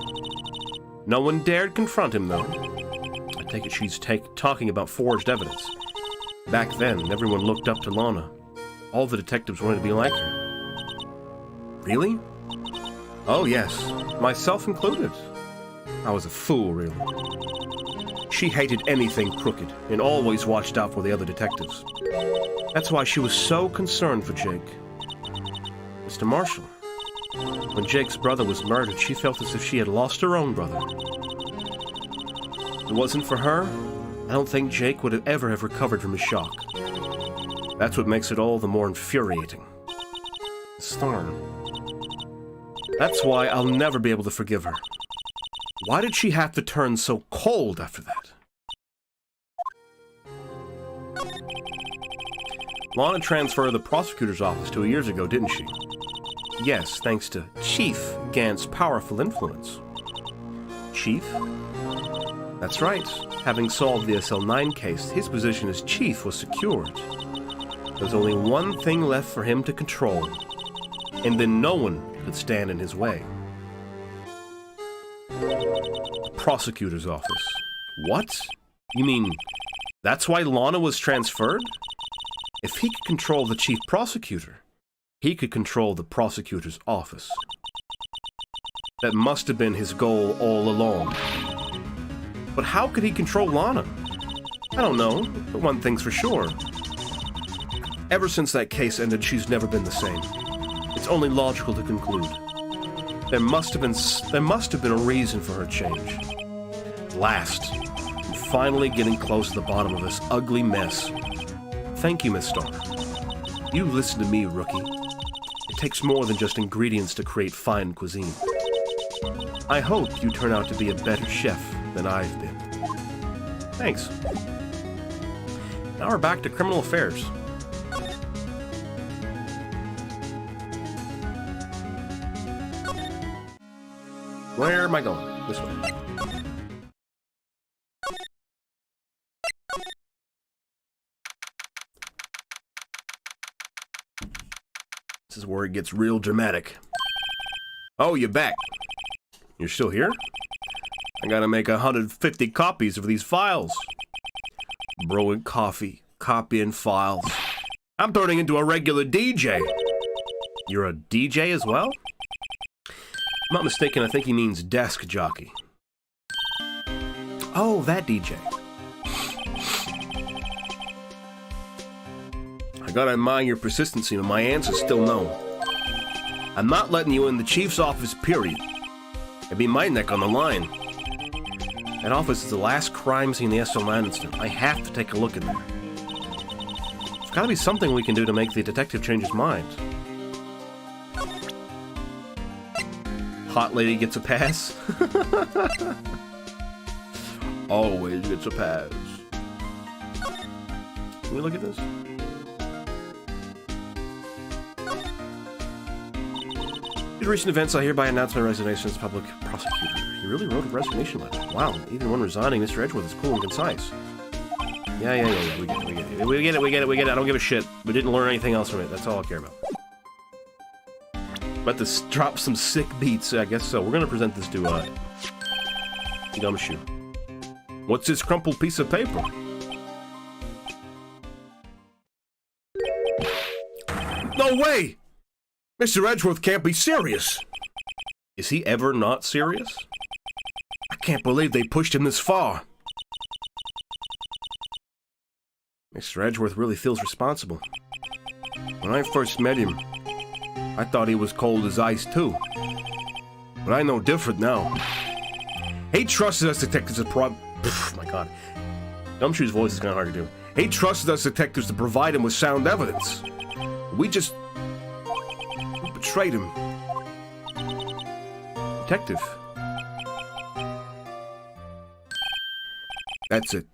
Speaker 1: No one dared confront him, though. I take it she's talking about forged evidence. Back then, everyone looked up to Lana. All the detectives wanted to be like her. Really? Oh, yes. Myself included. I was a fool, really. She hated anything crooked and always watched out for the other detectives. That's why she was so concerned for Jake. Mr. Marshall, when Jake's brother was murdered, she felt as if she had lost her own brother. If it wasn't for her, I don't think Jake would have ever recovered from his shock. That's what makes it all the more infuriating. Star. That's why I'll never be able to forgive her. Why did she have to turn so cold after that? Lana transferred the prosecutor's office 2 years ago, didn't she? Yes, thanks to Chief Gant's powerful influence. Chief? That's right. Having solved the SL9 case, his position as chief was secured. There's only one thing left for him to control, and then no one could stand in his way. Prosecutor's office. What? You mean, that's why Lana was transferred? If he could control the chief prosecutor, he could control the prosecutor's office. That must have been his goal all along. But how could he control Lana? I don't know, but one thing's for sure. Ever since that case ended, she's never been the same. It's only logical to conclude. There must have been a reason for her change. Last, I'm finally getting close to the bottom of this ugly mess. Thank you, Miss Starr. You listen to me, rookie. It takes more than just ingredients to create fine cuisine. I hope you turn out to be a better chef than I've been. Thanks. Now we're back to criminal affairs. Where am I going? This way. This is where it gets real dramatic. Oh, you're back. You're still here? I gotta make 150 copies of these files. Brewing coffee, copying files. I'm turning into a regular DJ. You're a DJ as well? If I'm not mistaken, I think he means desk jockey. Oh, that DJ. I gotta admire your persistency, but my answer's still no. I'm not letting you in the chief's office, period. It'd be my neck on the line. That office is the last crime scene in the SL9 incident. I have to take a look in there. There's gotta be something we can do to make the detective change his mind. Hot lady gets a pass. Always gets a pass. Can we look at this? Due to recent events, I hereby announce my resignation as public prosecutor. He really wrote a resignation letter. Wow, even when resigning, Mr. Edgeworth is cool and concise. Yeah. We get it. I don't give a shit. We didn't learn anything else from it. That's all I care about. About to drop some sick beats, I guess so. We're gonna present this to, Gumshoe. What's this crumpled piece of paper? No way! Mr. Edgeworth can't be serious! Is he ever not serious? I can't believe they pushed him this far. Mr. Edgeworth really feels responsible. When I first met him, I thought he was cold as ice too. But I know different now. He trusted us detectives to my god. Gumshoe's voice is kind of hard to do. He trusted us detectives to provide him with sound evidence. We betrayed him. Detective. That's it.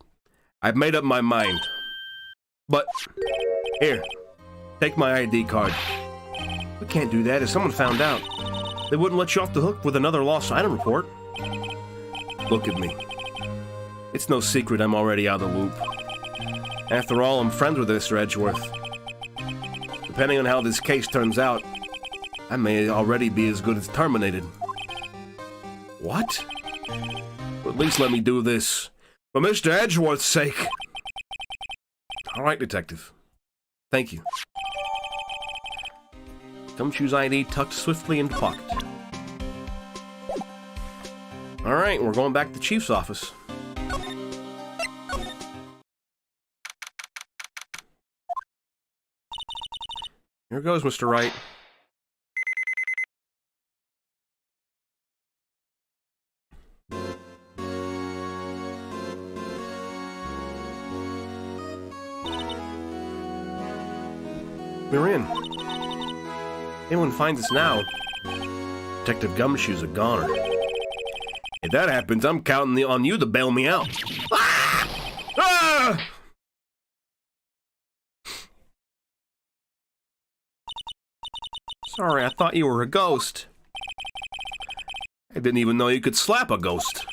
Speaker 1: I've made up my mind. But, here, take my ID card. We can't do that. If someone found out, they wouldn't let you off the hook with another lost item report. Look at me. It's no secret I'm already out of the loop. After all, I'm friends with Mr. Edgeworth. Depending on how this case turns out, I may already be as good as terminated. What? But at least let me do this. For Mr. Edgeworth's sake. Alright, Detective. Thank you. Gumshoe's ID tucked swiftly into pocket. Alright, we're going back to the chief's office. Here goes, Mr. Wright. We're in. Anyone finds us now, Detective Gumshoe's a goner. If that happens, I'm counting on you to bail me out. Ah! Ah! Sorry, I thought you were a ghost. I didn't even know you could slap a ghost.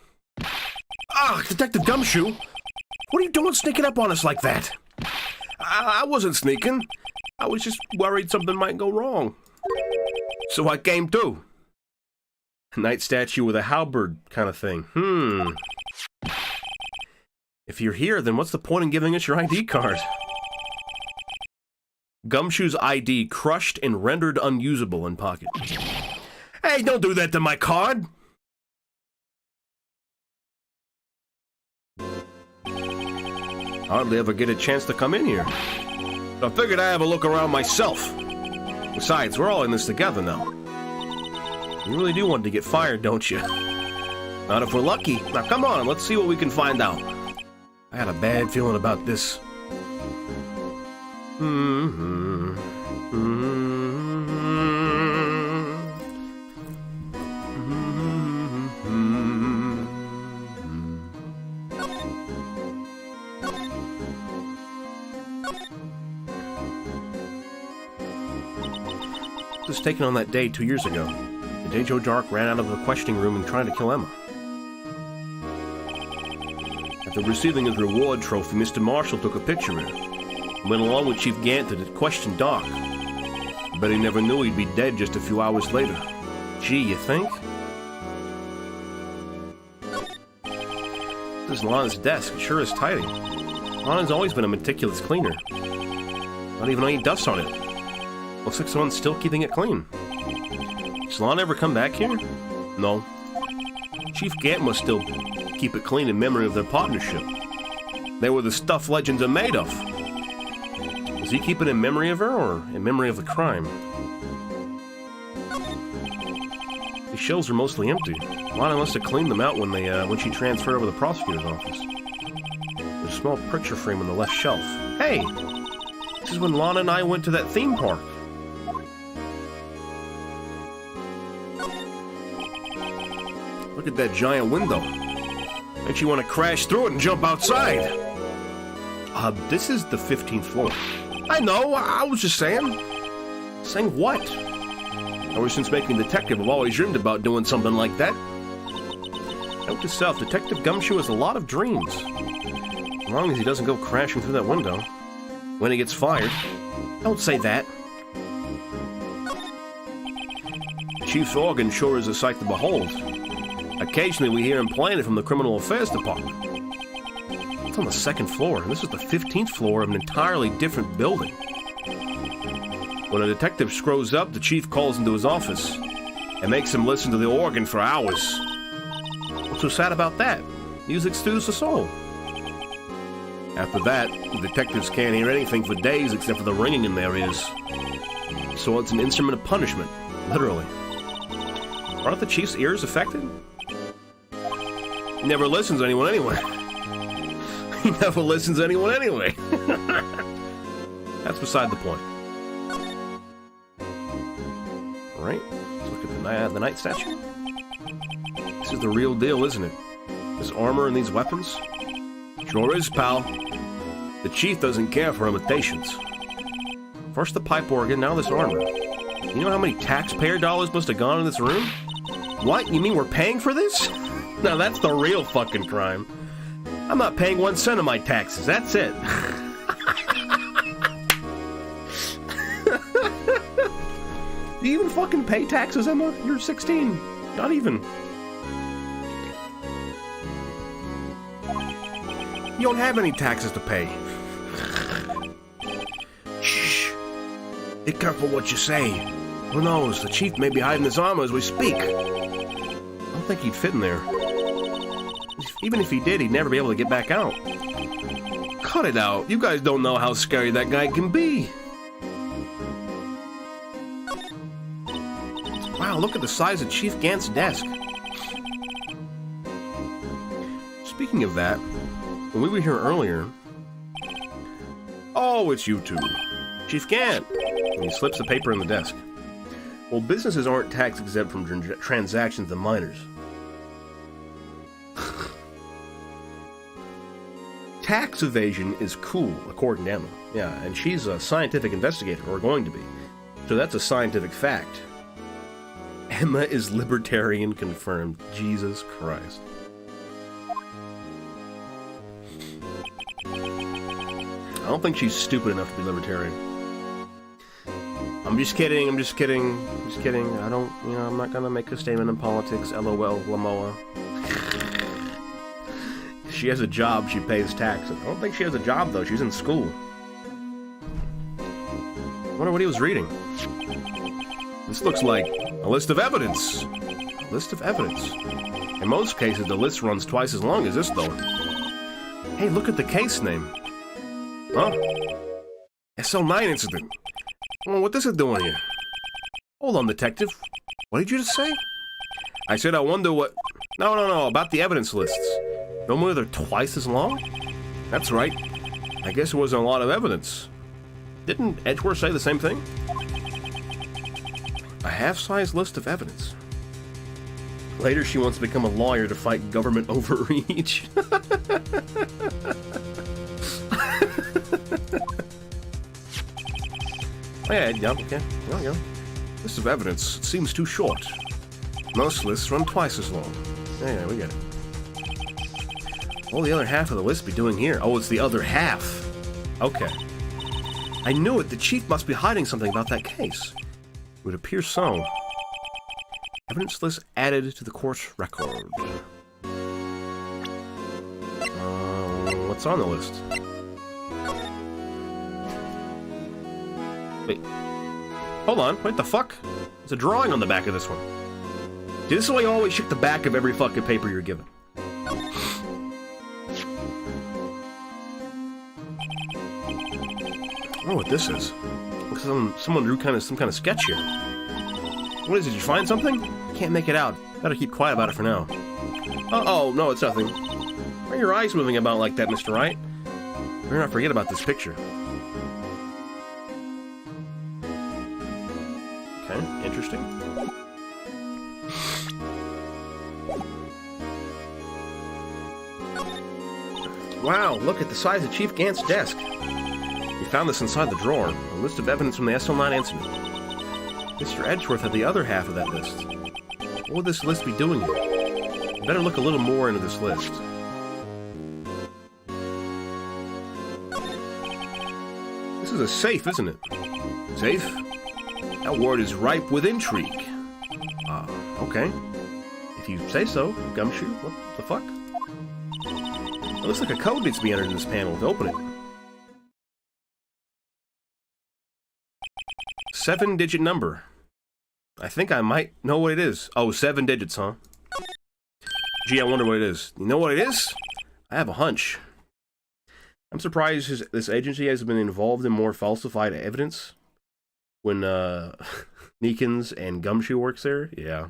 Speaker 1: Ah, Detective Gumshoe! What are you doing sneaking up on us like that? I wasn't sneaking. I was just worried something might go wrong. So I came too. A night statue with a halberd kind of thing. If you're here, then what's the point in giving us your ID card? Gumshoe's ID crushed and rendered unusable in pocket. Hey, don't do that to my card! Hardly ever get a chance to come in here. So I figured I'd have a look around myself. Besides, we're all in this together now. You really do want to get fired, don't you? Not if we're lucky. Now come on, let's see what we can find out. I had a bad feeling about this. This was taken on that day 2 years ago. The day Joe Dark ran out of the questioning room and tried to kill Emma. After receiving his reward trophy, Mr. Marshall took a picture of it and went along with Chief Ganter to question Dark. But he never knew he'd be dead just a few hours later. Gee, you think? This is Lana's desk. It sure is tidy. Lana's always been a meticulous cleaner. Not even any dust on it. Looks like someone's still keeping it clean. Does Lana ever come back here? No. Chief Gant must still keep it clean in memory of their partnership. They were the stuff legends are made of. Does he keep it in memory of her, or in memory of the crime? These shelves are mostly empty. Lana must have cleaned them out when she transferred over to the prosecutor's office. There's a small picture frame on the left shelf. Hey! This is when Lana and I went to that theme park. Look at that giant window. Makes you want to crash through it and jump outside. This is the 15th floor. I know, I was just saying. Saying what? Ever since making detective, I've always dreamed about doing something like that. Note to self, Detective Gumshoe has a lot of dreams. As long as he doesn't go crashing through that window. When he gets fired. Don't say that. Chief's organ sure is a sight to behold. Occasionally we hear him playing it from the Criminal Affairs Department. It's on the 2nd floor, and this is the 15th floor of an entirely different building. When a detective screws up, the chief calls into his office and makes him listen to the organ for hours. What's so sad about that? Music soothes the soul. After that, the detectives can't hear anything for days except for the ringing in their ears. So it's an instrument of punishment, literally. Aren't the chief's ears affected? He never listens to anyone anyway. He never listens to anyone anyway. That's beside the point. Alright, let's look at the night statue. This is the real deal, isn't it? This armor and these weapons? Sure is, pal. The chief doesn't care for imitations. First the pipe organ, now this armor. You know how many taxpayer dollars must have gone in this room? What? You mean we're paying for this? Now that's the real fucking crime. I'm not paying 1 cent of my taxes, that's it. Do you even fucking pay taxes, Emma? You're 16. Not even. You don't have any taxes to pay. Shh. Be careful what you say. Who knows? The chief may be hiding his armor as we speak. I don't think he'd fit in there. Even if he did, he'd never be able to get back out. Cut it out. You guys don't know how scary that guy can be. Wow, look at the size of Chief Gant's desk. Speaking of that, when we were here earlier... Oh, it's you two. Chief Gant. And he slips the paper in the desk. Well, businesses aren't tax exempt from transactions of minors. Tax evasion is cool, according to Emma. Yeah, and she's a scientific investigator, or going to be. So that's a scientific fact. Emma is libertarian confirmed. Jesus Christ. I don't think she's stupid enough to be libertarian. I'm just kidding, I'm just kidding, I'm just kidding. I don't, I'm not gonna make a statement in politics, LOL, Lamoa. She has a job, she pays taxes. I don't think she has a job, though. She's in school. I wonder what he was reading. This looks like a list of evidence. A list of evidence. In most cases, the list runs twice as long as this, though. Hey, look at the case name. Huh? SL9 incident. Well, what this is doing here? Hold on, detective. What did you just say? I said I wonder what... No, about the evidence lists. No more they're twice as long? That's right. I guess it wasn't a lot of evidence. Didn't Edgeworth say the same thing? A half-size list of evidence. Later, she wants to become a lawyer to fight government overreach. Oh, yeah, okay. There we go. List of evidence seems too short. Most lists run twice as long. Yeah, we get it. What will the other half of the list be doing here? Oh, it's the other half. Okay. I knew it. The chief must be hiding something about that case. It would appear so. Evidence list added to the court's record. What's on the list? Wait. Hold on. What the fuck? There's a drawing on the back of this one. See, this is why you always check the back of every fucking paper you're given. I don't know what this is. Looks like someone drew some kind of sketch here. What is it? Did you find something? Can't make it out. Better keep quiet about it for now. Oh, no, it's nothing. Why are your eyes moving about like that, Mr. Wright? Better not forget about this picture. Okay, interesting. Wow, look at the size of Chief Gant's desk. We found this inside the drawer. A list of evidence from the SL9 incident. Mr. Edgeworth had the other half of that list. What would this list be doing here? I better look a little more into this list. This is a safe, isn't it? Safe? That word is ripe with intrigue. Okay. If you say so, Gumshoe. What the fuck? It looks like a code needs to be entered in this panel to open it. 7-digit number. I think I might know what it is. Oh, 7 digits, huh? Gee, I wonder what it is. You know what it is? I have a hunch. I'm surprised this agency has been involved in more falsified evidence when Neekins and Gumshoe works there. Yeah.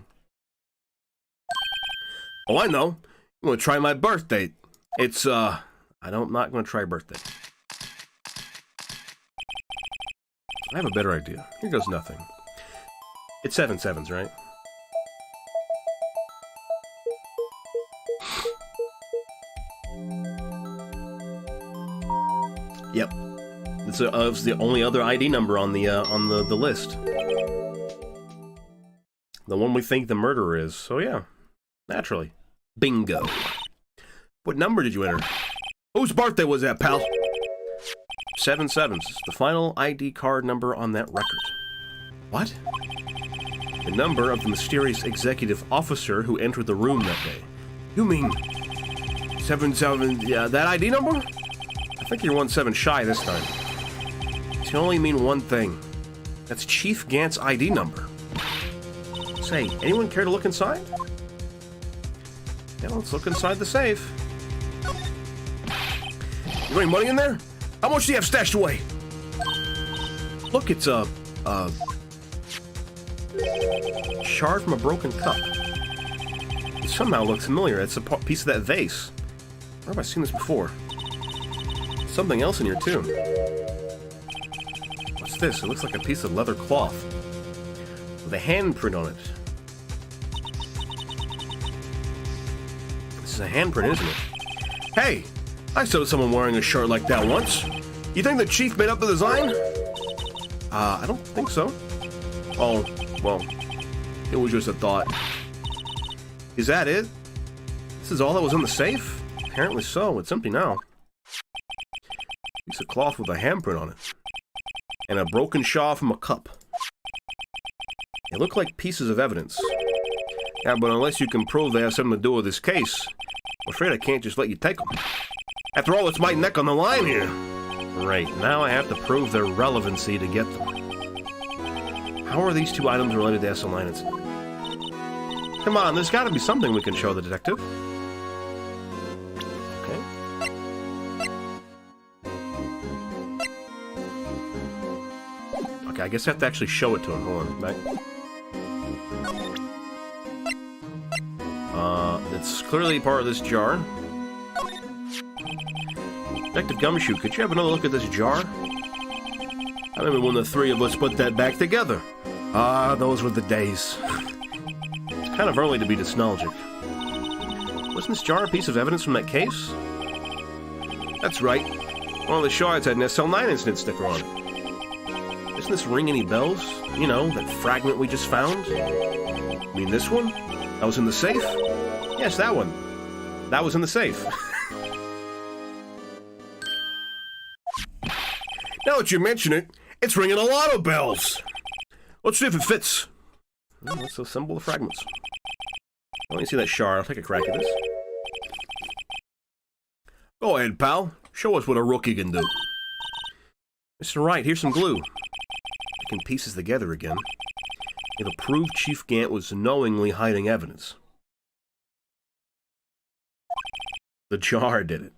Speaker 1: Oh, I know. I'm gonna try my birth date. It's I'm not gonna try birthday. I have a better idea. Here goes nothing. It's 7 sevens, right? Yep. It's the only other ID number on the list. The one we think the murderer is. So yeah, naturally. Bingo. What number did you enter? Whose birthday was that, pal? 7 sevens. The final ID card number on that record. What? The number of the mysterious executive officer who entered the room that day. You mean 77? Yeah, that ID number? I think you're 1 7 shy this time. It can only mean one thing. That's Chief Gant's ID number. Say, anyone care to look inside? Yeah, let's look inside the safe. got any money in there? How much do you have stashed away? Look, it's a shard from a broken cup. It somehow looks familiar. It's a piece of that vase. Where have I seen this before? Something else in here, too. What's this? It looks like a piece of leather cloth with a handprint on it. This is a handprint, isn't it? Hey! I saw someone wearing a shirt like that once. You think the chief made up the design? I don't think so. Oh, well, it was just a thought. Is that it? This is all that was in the safe? Apparently so. It's empty now. Piece of cloth with a handprint on it. And a broken shawl from a cup. They look like pieces of evidence. Yeah, but unless you can prove they have something to do with this case, I'm afraid I can't just let you take them. After all, it's my neck on the line here. Right, now I have to prove their relevancy to get them. How are these two items related to SL9 incident? Come on, there's gotta be something we can show the detective. Okay. Okay, I guess I have to actually show it to him. Hold on, right? It's clearly part of this jar. Detective Gumshoe, could you have another look at this jar? I remember when the three of us put that back together. Ah, those were the days. It's kind of early to be nostalgic. Wasn't this jar a piece of evidence from that case? That's right. One of the shards had an SL9 incident sticker on it. Doesn't this ring any bells? You know, that fragment we just found? You mean this one? That was in the safe? Yes, that one. That was in the safe. Now that you mention it, it's ringing a lot of bells. Let's see if it fits. Well, let's assemble the fragments. Let me see that shard. I'll take a crack at this. Go ahead, pal. Show us what a rookie can do. Mr. Wright, here's some glue. Picking pieces together again. It'll prove Chief Gant was knowingly hiding evidence. The jar did it.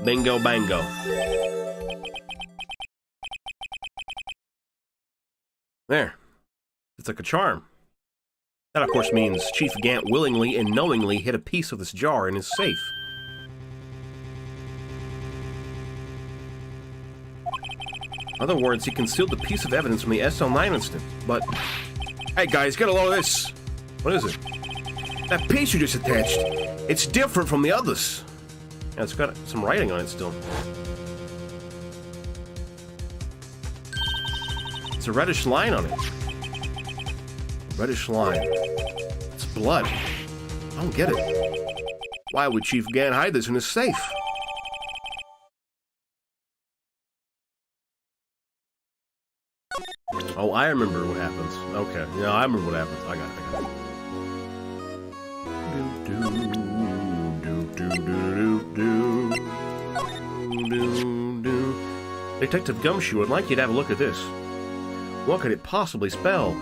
Speaker 1: Bingo bango. There. It's like a charm. That, of course, means Chief Gant willingly and knowingly hid a piece of this jar in his safe. In other words, he concealed a piece of evidence from the SL9 incident, but... Hey, guys, get a load of this! What is it? That piece you just attached, it's different from the others. Yeah, it's got some writing on it still. It's a reddish line on it. Reddish line. It's blood. I don't get it. Why would Chief Gant hide this in his safe? Oh, I remember what happens. Okay, yeah, I remember what happens. I got it. Detective Gumshoe would like you to have a look at this. What could it possibly spell? To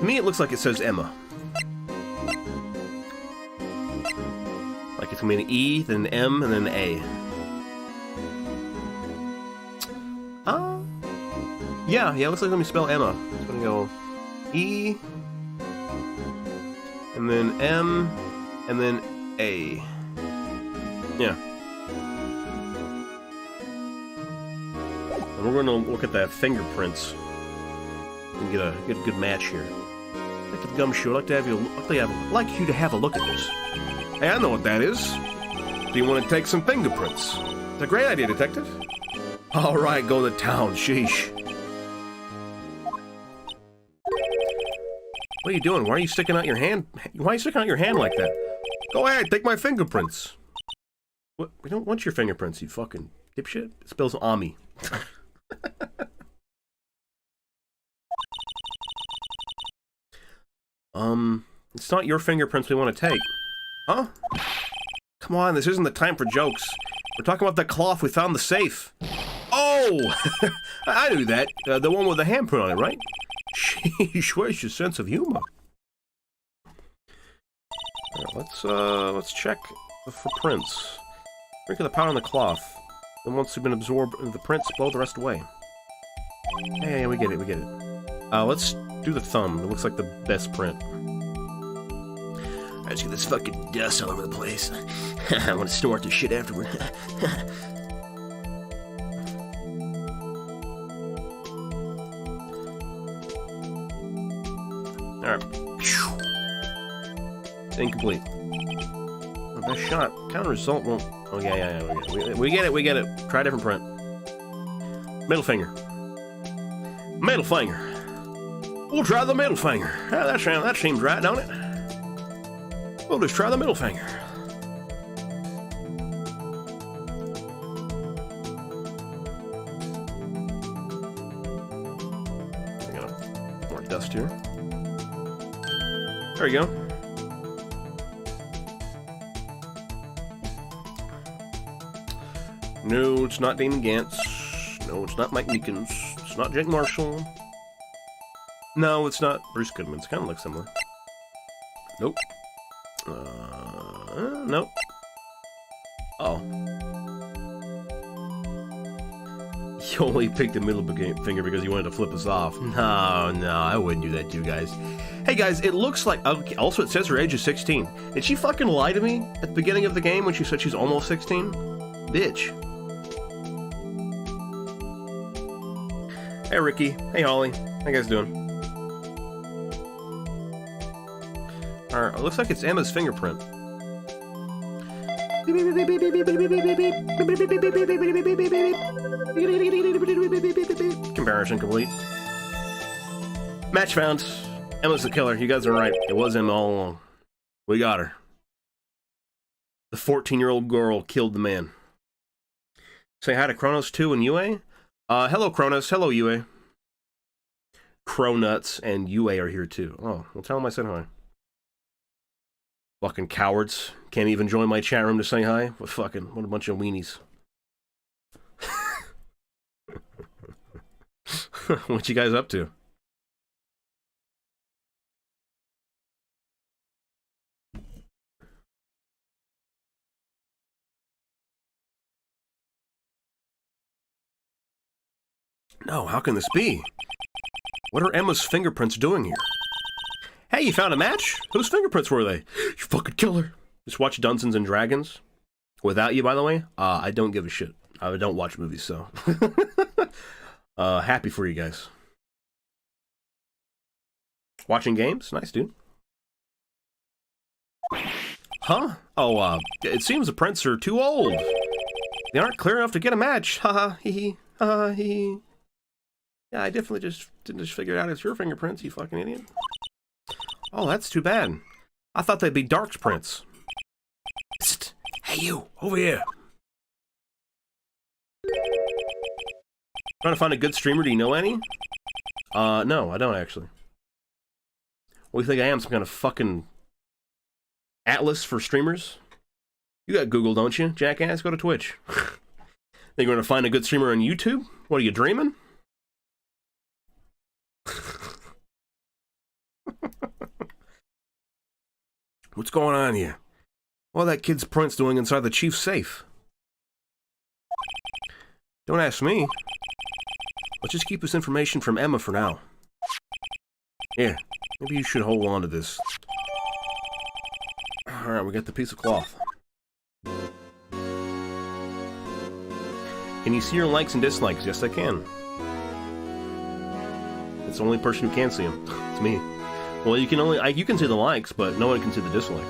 Speaker 1: me, it looks like it says Emma. Like it's gonna be an E, then an M, and then an A. Yeah, it looks like let me spell Emma. It's gonna go E, and then M, and then A. Yeah. And we're gonna look at that fingerprints and get a good match here. Detective Gumshoe, I'd like to have you to have a look at this. Hey, I know what that is. Do you want to take some fingerprints? It's a great idea, Detective. All right, go to town. Sheesh. What are you doing? Why are you sticking out your hand? Why are you sticking out your hand like that? Go ahead, take my fingerprints. What? We don't want your fingerprints, you fucking dipshit. It spells Ami. It's not your fingerprints we want to take. Huh? Come on, this isn't the time for jokes. We're talking about the cloth we found in the safe. Oh, Oh! I knew that. The one with the handprint on it, right? Sheesh, where's your sense of humor? Alright, let's check for prints. Drink of the powder on the cloth. Then once they've been absorbed into the prints, blow the rest away. Hey, we get it, we get it. Let's do the thumb. It looks like the best print. I just get this fucking dust all over the place. I want to snort this shit afterward. Alright. It's incomplete. My best shot. Counter result won't... Oh, yeah. We get it, we get it. Try a different print. Middle finger. Middle finger. We'll try the middle finger. That seems right, don't it? We'll just try the middle finger. I got more dust here. There you go. No, it's not Damon Gantz. No, it's not Mike Meekins. It's not Jake Marshall. No, it's not Bruce Goodman. It kind of looks similar. Nope. Nope. Oh. He only picked the middle finger because he wanted to flip us off. No, I wouldn't do that to you guys. Hey guys, it looks like... Okay, also, it says her age is 16. Did she fucking lie to me at the beginning of the game when she said she's almost 16? Bitch. Hey Ricky. Hey Holly. How you guys doing? Alright, it looks like it's Emma's fingerprint. Comparison complete. Match found. Emma's the killer. You guys are right. It was Emma all along. We got her. The 14-year-old girl killed the man. Say hi to Kronos 2 and Yue. Hello Kronos. Hello Yue. Cronuts and Yue are here too. Oh, well tell them I said hi. Fucking cowards. Can't even join my chat room to say hi. What a bunch of weenies. What you guys up to? No, how can this be? What are Emma's fingerprints doing here? Hey, you found a match? Whose fingerprints were they? You fucking killer. Just watch Dungeons and Dragons. Without you, by the way. I don't give a shit. I don't watch movies, so. Happy for you guys. Watching games? Nice, dude. Huh? Oh, it seems the prints are too old. They aren't clear enough to get a match. Haha, hee hee. Haha, hee hee. Yeah, I definitely didn't just figure out it's your fingerprints, you fucking idiot. Oh, that's too bad. I thought they'd be Dark's prints. Psst. Hey, you, over here. Trying to find a good streamer, do you know any? No, I don't actually. What do you think I am, some kind of fucking atlas for streamers? You got Google, don't you, jackass? Go to Twitch. Think you're gonna find a good streamer on YouTube? What are you, dreaming? What's going on here? What that kid's prints doing inside the chief's safe? Don't ask me. Let's just keep this information from Emma for now. Here, maybe you should hold on to this. Alright, we got the piece of cloth. Can you see your likes and dislikes? Yes, I can. It's the only person who can see them. It's me. Well, you can see the likes, but no one can see the dislikes.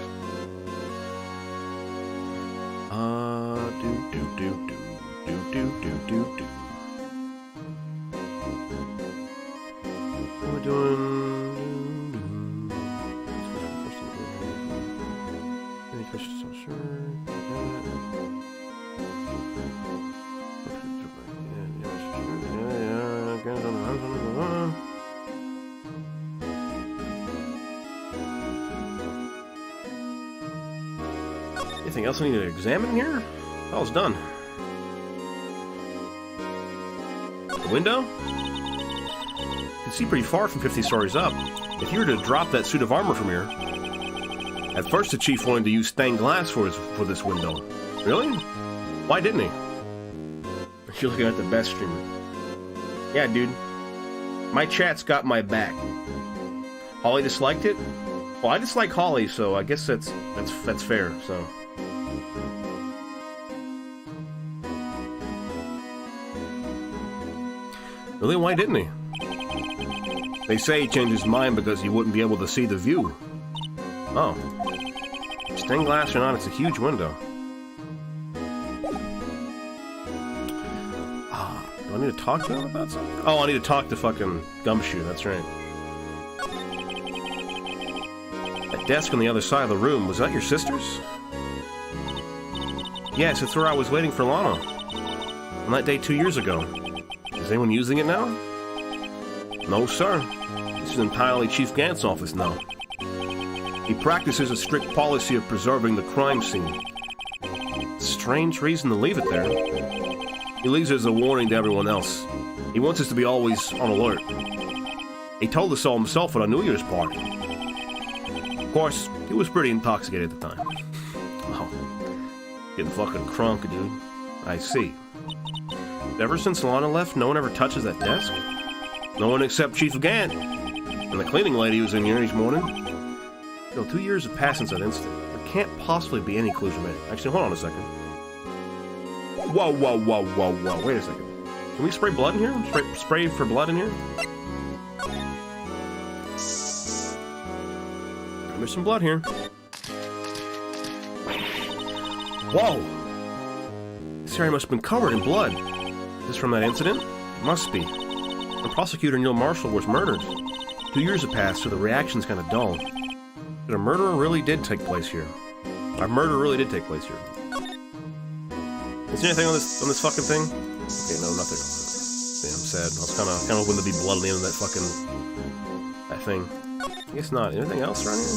Speaker 1: What am I doing? Anything else I need to examine here? All's done. window? You can see pretty far from 50 stories up. If you were to drop that suit of armor from here... At first, the chief wanted to use stained glass for this window. Really? Why didn't he? You're looking at the best streamer. Yeah, dude. My chat's got my back. Holly disliked it? Well, I dislike Holly, so I guess that's fair, so... Really? Why didn't he? They say he changed his mind because he wouldn't be able to see the view. Oh. Stained glass or not, it's a huge window. Do I need to talk to him about something? Oh, I need to talk to fucking Gumshoe, that's right. That desk on the other side of the room, was that your sister's? Yes, it's where I was waiting for Lana. On that day 2 years ago. Is anyone using it now? No, sir. This is entirely Chief Gant's office now. He practices a strict policy of preserving the crime scene. Strange reason to leave it there. He leaves it as a warning to everyone else. He wants us to be always on alert. He told us so himself at our New Year's party. Of course, he was pretty intoxicated at the time. Wow. Getting fucking crunk, dude. I see. Ever since Lana left, no one ever touches that desk? No one except Chief Gant. And the cleaning lady was in here each morning. No, 2 years have passed since that incident. There can't possibly be any clues remaining. Actually, hold on a second. Whoa, whoa, whoa, whoa, whoa. Wait a second. Can we spray blood in here? Spray for blood in here? There's some blood here. Whoa! This area must have been covered in blood. Is this from that incident? It must be. The prosecutor, Neil Marshall, was murdered. 2 years have passed, so the reaction's kind of dull. But a murder really did take place here. A murder really did take place here. Is there anything on this fucking thing? Okay, no, nothing. Damn, I'm sad. I was kind of hoping there'd be blood on the end of that fucking... that thing. I guess not. Anything else around here?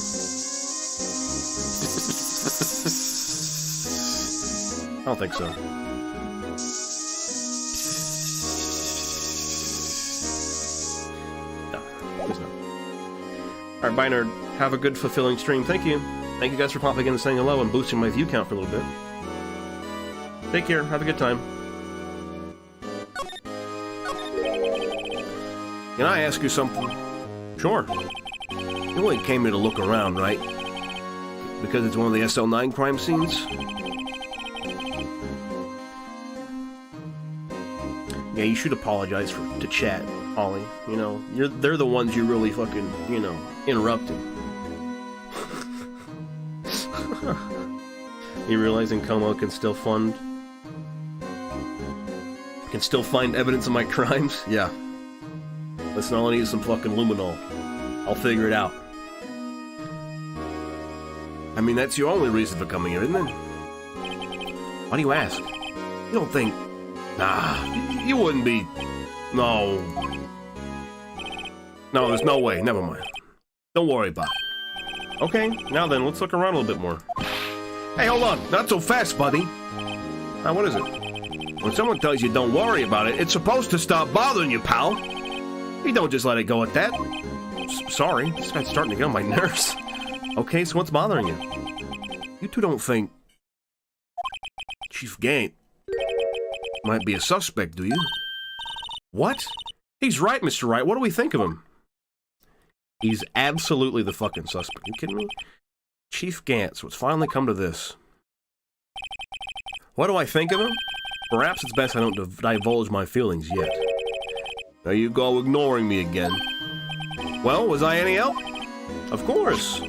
Speaker 1: I don't think so. No, there's not. Alright, bye, nerd. Have a good, fulfilling stream. Thank you. Thank you guys for popping in and saying hello and boosting my view count for a little bit. Take care. Have a good time. Can I ask you something? Sure. You only came here to look around, right? Because it's one of the SL9 crime scenes? Yeah, you should apologize to chat, Holly. You know, they're the ones you really fucking, you know, interrupted. You realizing Como can still find evidence of my crimes? Yeah. Listen, all I need is some fucking luminol. I'll figure it out. I mean, that's your only reason for coming here, isn't it? Why do you ask? You don't think... Nah, you wouldn't be... No. No, there's no way. Never mind. Don't worry about it. Okay, now then, let's look around a little bit more. Hey, hold on. Not so fast, buddy. Now, what is it? When someone tells you don't worry about it, it's supposed to stop bothering you, pal. You don't just let it go at that. Sorry, this guy's starting to get on my nerves. Okay, so what's bothering you? You two don't think Chief Gant might be a suspect, do you? What? He's right, Mr. Wright. What do we think of him? He's absolutely the fucking suspect. You kidding me? Chief Gant, so it's finally come to this. What do I think of him? Perhaps it's best I don't divulge my feelings yet. There you go, ignoring me again. Well, was I any help? Of course.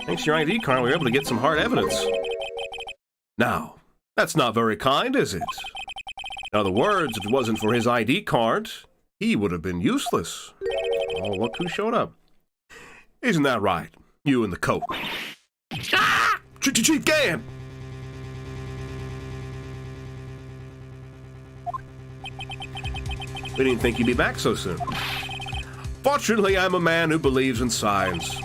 Speaker 1: Thanks to your ID card, we were able to get some hard evidence. Now, that's not very kind, is it? In other words, if it wasn't for his ID card, he would have been useless. Oh, look who showed up. Isn't that right? You in the coat. Ah! Chief Gant! We didn't think you'd be back so soon. Fortunately, I'm a man who believes in signs.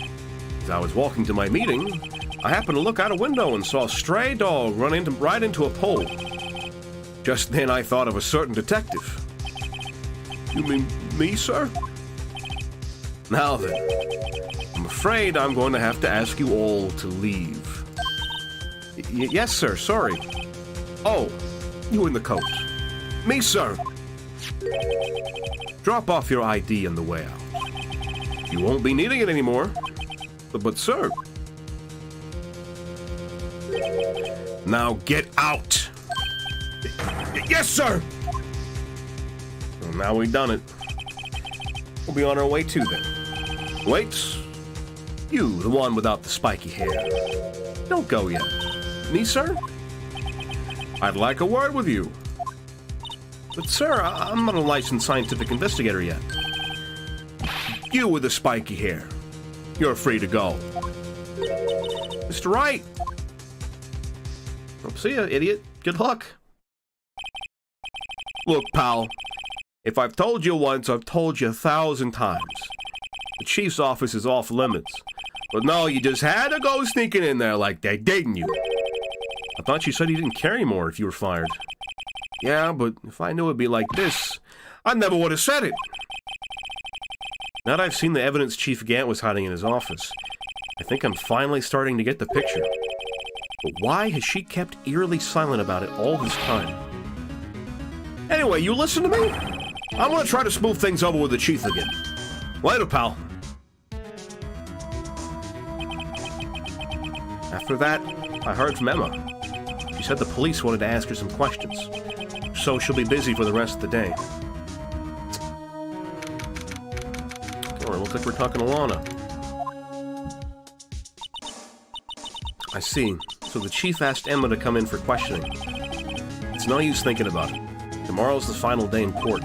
Speaker 1: As I was walking to my meeting, I happened to look out a window and saw a stray dog run right into a pole. Just then I thought of a certain detective. You mean me, sir? Now then, I'm afraid I'm going to have to ask you all to leave. Yes, sir, sorry. Oh, you in the coat. Me, sir. Drop off your ID on the way out. You won't be needing it anymore. But sir. Now get out. Yes, sir. Well, now we've done it. We'll be on our way too then. Wait. You, the one without the spiky hair. Don't go yet. Me, sir? I'd like a word with you. But sir, I'm not a licensed scientific investigator yet. You with the spiky hair. You're free to go. Mr. Wright! Oh, see ya, idiot. Good luck. Look, pal. If I've told you once, I've told you 1,000 times. The chief's office is off limits. But no, you just had to go sneaking in there like that, didn't you? I thought you said you didn't care anymore if you were fired. Yeah, but if I knew it'd be like this, I never would have said it. Now that I've seen the evidence Chief Gant was hiding in his office, I think I'm finally starting to get the picture. But why has she kept eerily silent about it all this time? Anyway, you listen to me? I'm gonna try to smooth things over with the Chief again. Later, pal. After that, I heard from Emma. She said the police wanted to ask her some questions, so she'll be busy for the rest of the day. Oh, it looks like we're talking to Lana. I see. So the chief asked Emma to come in for questioning. It's no use thinking about it. Tomorrow's the final day in court.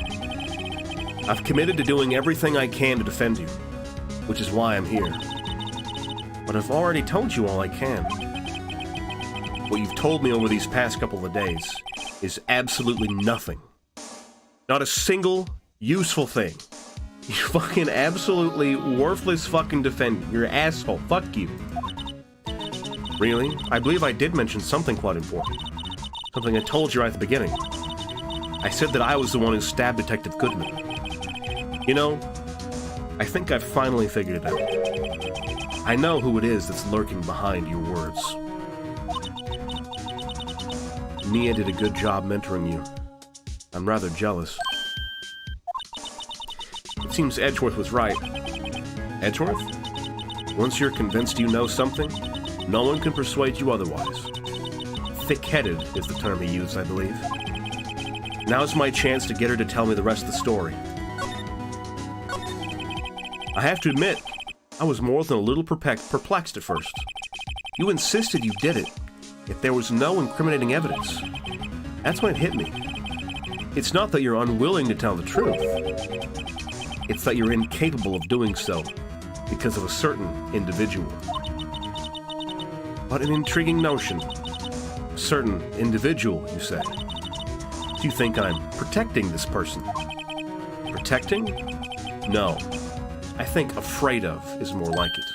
Speaker 1: I've committed to doing everything I can to defend you, which is why I'm here. But I've already told you all I can. What you've told me over these past couple of days is absolutely nothing. Not a single useful thing. You fucking absolutely worthless fucking defendant. You're an asshole. Fuck you. Really? I believe I did mention something quite important. Something I told you right at the beginning. I said that I was the one who stabbed Detective Goodman. You know, I think I've finally figured it out. I know who it is that's lurking behind your words. Nia did a good job mentoring you. I'm rather jealous. It seems Edgeworth was right. Edgeworth? Once you're convinced you know something, no one can persuade you otherwise. Thick-headed is the term he used, I believe. Now's my chance to get her to tell me the rest of the story. I have to admit, I was more than a little perplexed at first. You insisted you did it, yet there was no incriminating evidence. That's when it hit me. It's not that you're unwilling to tell the truth. It's that you're incapable of doing so because of a certain individual. What an intriguing notion. A certain individual, you say. Do you think I'm protecting this person? Protecting? No. I think afraid of is more like it.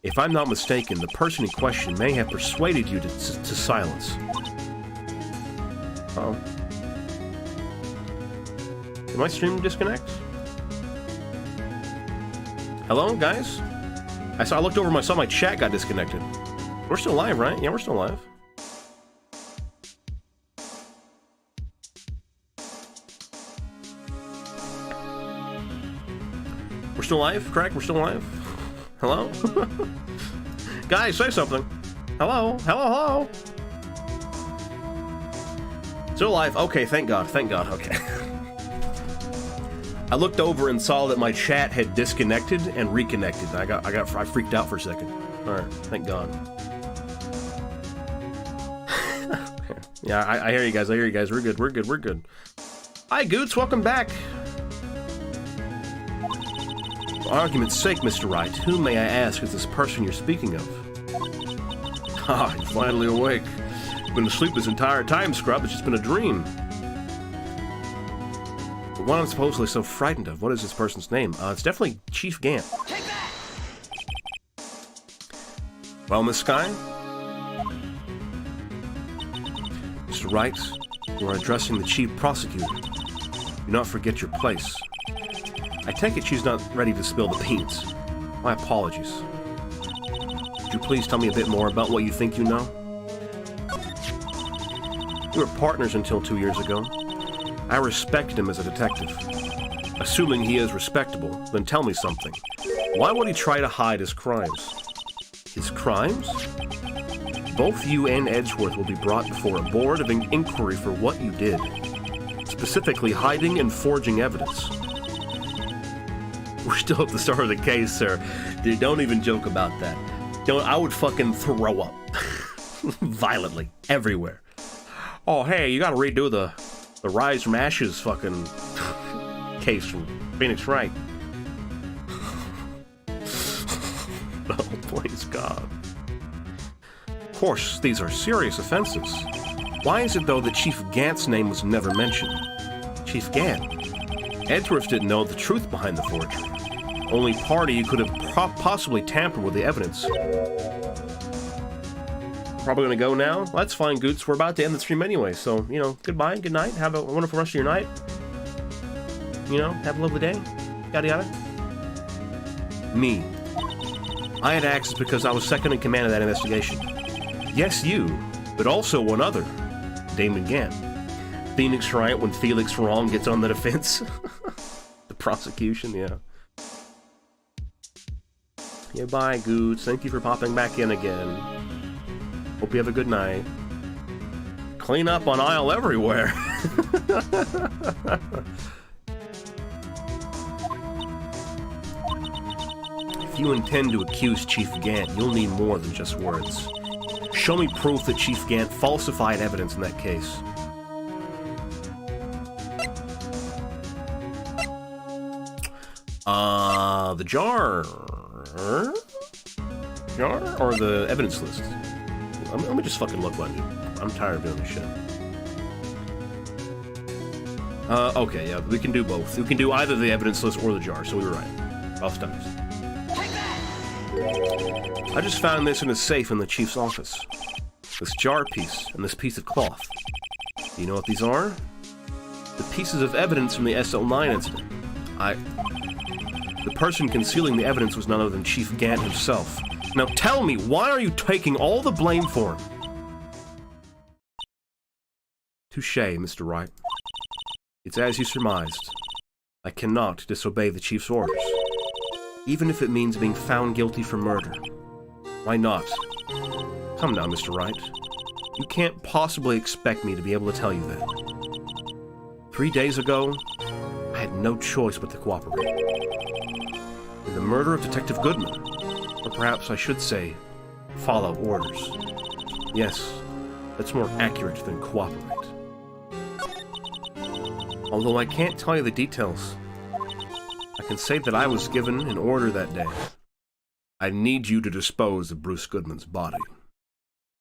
Speaker 1: If I'm not mistaken, the person in question may have persuaded you to silence. Oh. Did my stream disconnect? Hello, guys? I looked over and I saw my chat got disconnected. We're still live, right? Yeah, we're still live. We're still live, correct? We're still live? Hello? Guys, say something. Hello? Hello? Hello? Still live? Okay, thank God. Thank God. Okay. I looked over and saw that my chat had disconnected and reconnected. I freaked out for a second. Alright, thank God. Yeah, I hear you guys. We're good. Hi, Goots. Welcome back. For argument's sake, Mr. Wright, who, may I ask, is this person you're speaking of? Ah, you're finally awake. You've been asleep this entire time, Scrub. It's just been a dream. The one I'm supposedly so frightened of. What is this person's name? It's definitely Chief Gant.
Speaker 2: Take that!
Speaker 1: Well, Miss Sky? Mr. Wright, you are addressing the Chief Prosecutor. Do not forget your place. I take it she's not ready to spill the beans. My apologies. Could you please tell me a bit more about what you think you know? We were partners until 2 years ago. I respected him as a detective. Assuming he is respectable, then tell me something. Why would he try to hide his crimes? His crimes? Both you and Edgeworth will be brought before a board of inquiry for what you did. Specifically, hiding and forging evidence. We're still at the start of the case, sir. Dude, don't even joke about that. I would fucking throw up. Violently. Everywhere. Oh, hey, you gotta redo the Rise from Ashes fucking case from Phoenix Wright. Oh, please, God. Of course, these are serious offenses. Why is it, though, that Chief Gant's name was never mentioned? Chief Gant? Edgeworth didn't know the truth behind the forgery. Only party who could have possibly tampered with the evidence. Probably gonna go now? Well, that's fine, Goots. We're about to end the stream anyway, so, you know, goodbye, good night. Have a wonderful rest of your night. You know, have a lovely day. Yada yada. Me. I had access because I was second in command of that investigation. Yes, you, but also one other. Damon Gant. Phoenix Wright when Felix Wrong gets on the defense. The prosecution, yeah. Yeah, bye, Goots. Thank you for popping back in again. Hope you have a good night. Clean up on aisle everywhere. If you intend to accuse Chief Gant, you'll need more than just words. Show me proof that Chief Gant falsified evidence in that case. The jar? Jar? Or the evidence list? Let me just fucking look one. I'm tired of doing this shit. Okay, yeah, we can do both. We can do either the evidence list or the jar, so we were right. Both times.
Speaker 2: Take that!
Speaker 1: I just found this in a safe in the chief's office. This jar piece and this piece of cloth. Do you know what these are? The pieces of evidence from the SL9 incident. The person concealing the evidence was none other than Chief Gant himself. Now tell me, why are you taking all the blame for him? Touché, Mr. Wright. It's as you surmised. I cannot disobey the Chief's orders, even if it means being found guilty for murder. Why not? Come now, Mr. Wright. You can't possibly expect me to be able to tell you that. 3 days ago, I had no choice but to cooperate. In the murder of Detective Goodman, or perhaps I should say, follow orders. Yes, that's more accurate than cooperate. Although I can't tell you the details, I can say that I was given an order that day. I need you to dispose of Bruce Goodman's body.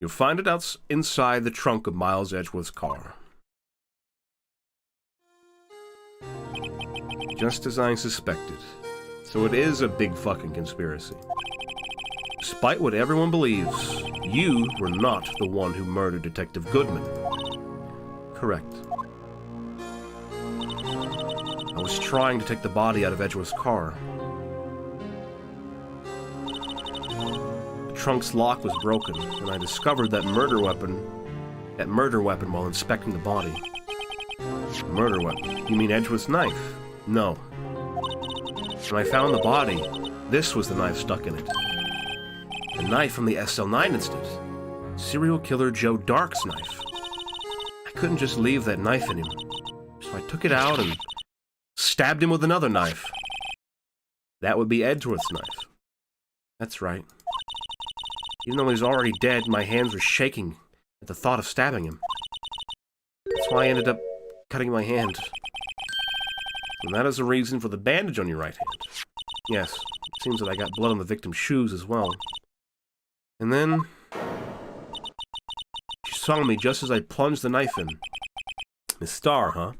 Speaker 1: You'll find it out inside the trunk of Miles Edgeworth's car. Just as I suspected. So it is a big fucking conspiracy. Despite what everyone believes, you were not the one who murdered Detective Goodman. Correct. I was trying to take the body out of Edgeworth's car. The trunk's lock was broken, and I discovered that murder weapon while inspecting the body. Murder weapon? You mean Edgeworth's knife? No. When I found the body, this was the knife stuck in it. The knife from the SL9 incident. Serial killer Joe Dark's knife. I couldn't just leave that knife in him, so I took it out and stabbed him with another knife. That would be Edgeworth's knife. That's right. Even though he's already dead, my hands were shaking at the thought of stabbing him. That's why I ended up cutting my hand. And that is the reason for the bandage on your right hand. Yes, it seems that I got blood on the victim's shoes as well. And then she saw me just as I plunged the knife in. Miss Starr, huh?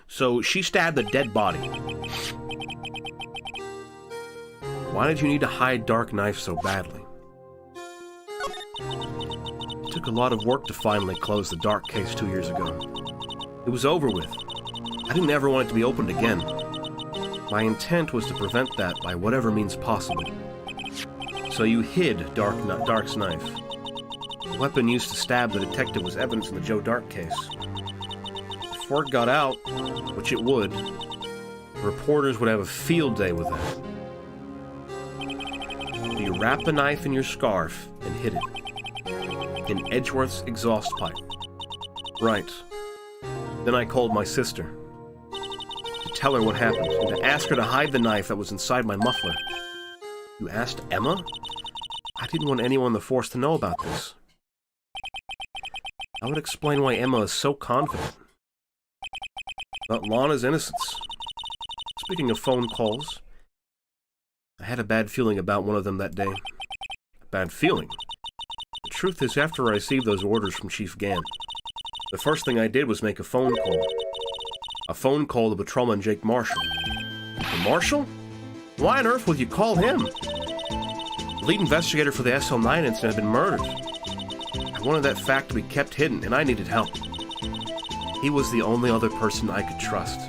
Speaker 1: So she stabbed the dead body. Why did you need to hide Dark Knife so badly? It took a lot of work to finally close the Dark case 2 years ago. It was over with. I didn't ever want it to be opened again. My intent was to prevent that by whatever means possible. So you hid Dark's knife. The weapon used to stab the detective was evidence in the Joe Dark case. If word got out, which it would, the reporters would have a field day with that. You wrapped the knife in your scarf and hid it. In Edgeworth's exhaust pipe. Right. Then I called my sister. To tell her what happened, and to ask her to hide the knife that was inside my muffler. You asked Emma? I didn't want anyone on the force to know about this. I would explain why Emma is so confident. About Lana's innocence. Speaking of phone calls, I had a bad feeling about one of them that day. A bad feeling? The truth is, after I received those orders from Chief Gant, the first thing I did was make a phone call. A phone call to Patrolman Jake Marshall. The Marshall? Why on earth would you call him? The lead investigator for the SL9 incident had been murdered. I wanted that fact to be kept hidden, and I needed help. He was the only other person I could trust.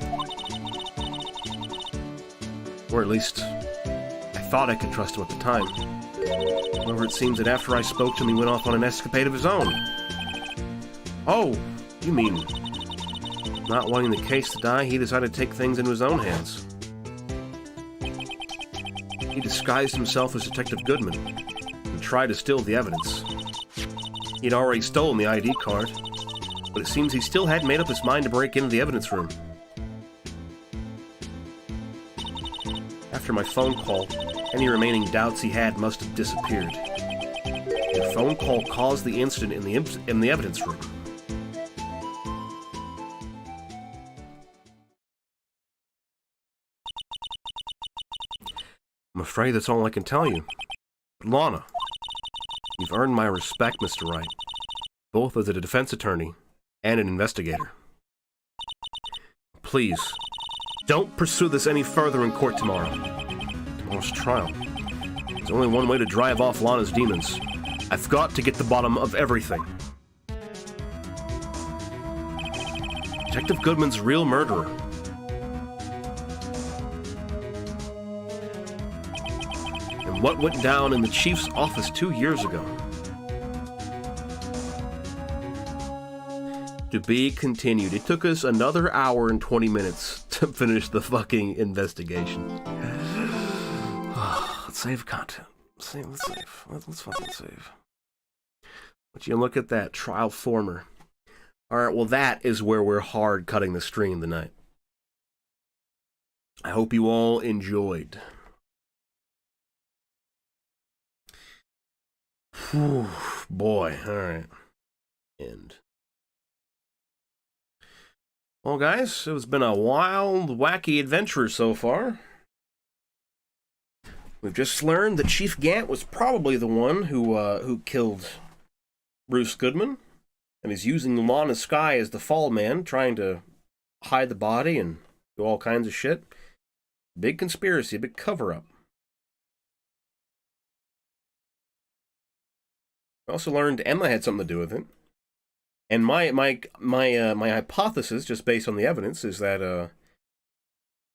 Speaker 1: Or at least, I thought I could trust him at the time. However, it seems that after I spoke to him, he went off on an escapade of his own. Oh, you mean, not wanting the case to die, he decided to take things into his own hands. He disguised himself as Detective Goodman and tried to steal the evidence. He'd already stolen the ID card, but it seems he still hadn't made up his mind to break into the evidence room. After my phone call, any remaining doubts he had must have disappeared. The phone call caused the incident in the evidence room. I'm afraid that's all I can tell you. But Lana, you've earned my respect, Mr. Wright, both as a defense attorney and an investigator. Please, don't pursue this any further in court tomorrow. Tomorrow's trial. There's only one way to drive off Lana's demons. I've got to get to the bottom of everything. Detective Goodman's real murderer. And what went down in the chief's office 2 years ago. To be continued. It took us another hour and 20 minutes to finish the fucking investigation. Let's save content. Let's save. Let's fucking save. But you look at that trial former. Alright, well that is where we're hard cutting the stream tonight. I hope you all enjoyed. Whew, boy, alright. End. Well, guys, it's been a wild, wacky adventure so far. We've just learned that Chief Gant was probably the one who killed Bruce Goodman, and he's using Lana Skye as the fall man, trying to hide the body and do all kinds of shit. Big conspiracy, big cover-up. I also learned Emma had something to do with it. And my hypothesis, just based on the evidence, is that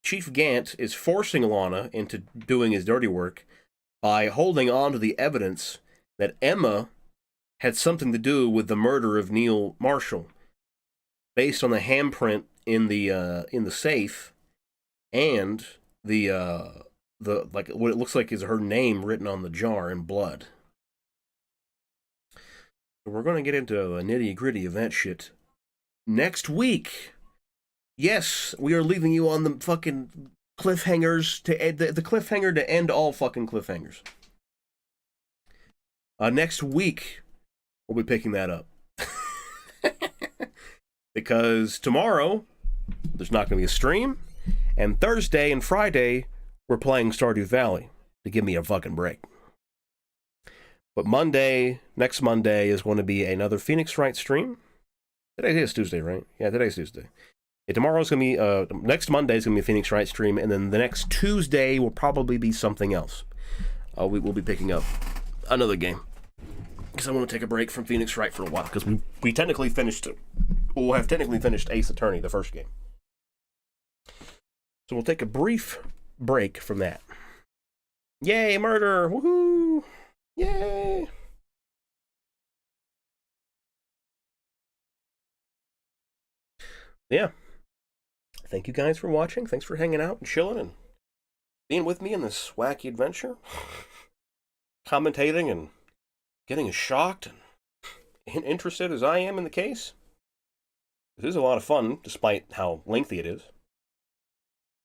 Speaker 1: Chief Gant is forcing Lana into doing his dirty work by holding on to the evidence that Emma had something to do with the murder of Neil Marshall, based on the handprint in the safe and the like what it looks like is her name written on the jar in blood. We're going to get into the nitty-gritty of that shit next week. Yes, we are leaving you on the fucking cliffhangers to end the cliffhanger to end all fucking cliffhangers. Next week, we'll be picking that up. Because tomorrow, there's not going to be a stream, and Thursday and Friday, we're playing Stardew Valley to give me a fucking break. But next Monday is going to be another Phoenix Wright stream. Today is Tuesday, right? Yeah, today's Tuesday. Yeah, tomorrow's going to be, next Monday is going to be a Phoenix Wright stream, and then the next Tuesday will probably be something else. We will be picking up another game. Because I want to take a break from Phoenix Wright for a while, because we technically finished we'll have technically finished Ace Attorney, the first game. So we'll take a brief break from that. Yay, murder! Woohoo! Yay! Yeah. Thank you guys for watching. Thanks for hanging out and chilling and being with me in this wacky adventure. Commentating and getting as shocked and interested as I am in the case. This is a lot of fun, despite how lengthy it is.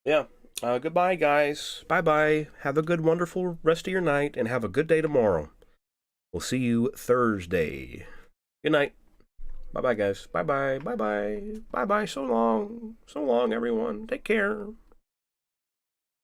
Speaker 1: Yeah. Goodbye, guys. Bye-bye. Have a good, wonderful rest of your night, and have a good day tomorrow. We'll see you Thursday. Good night. Bye-bye, guys. Bye-bye. Bye-bye. Bye-bye. So long. So long, everyone. Take care.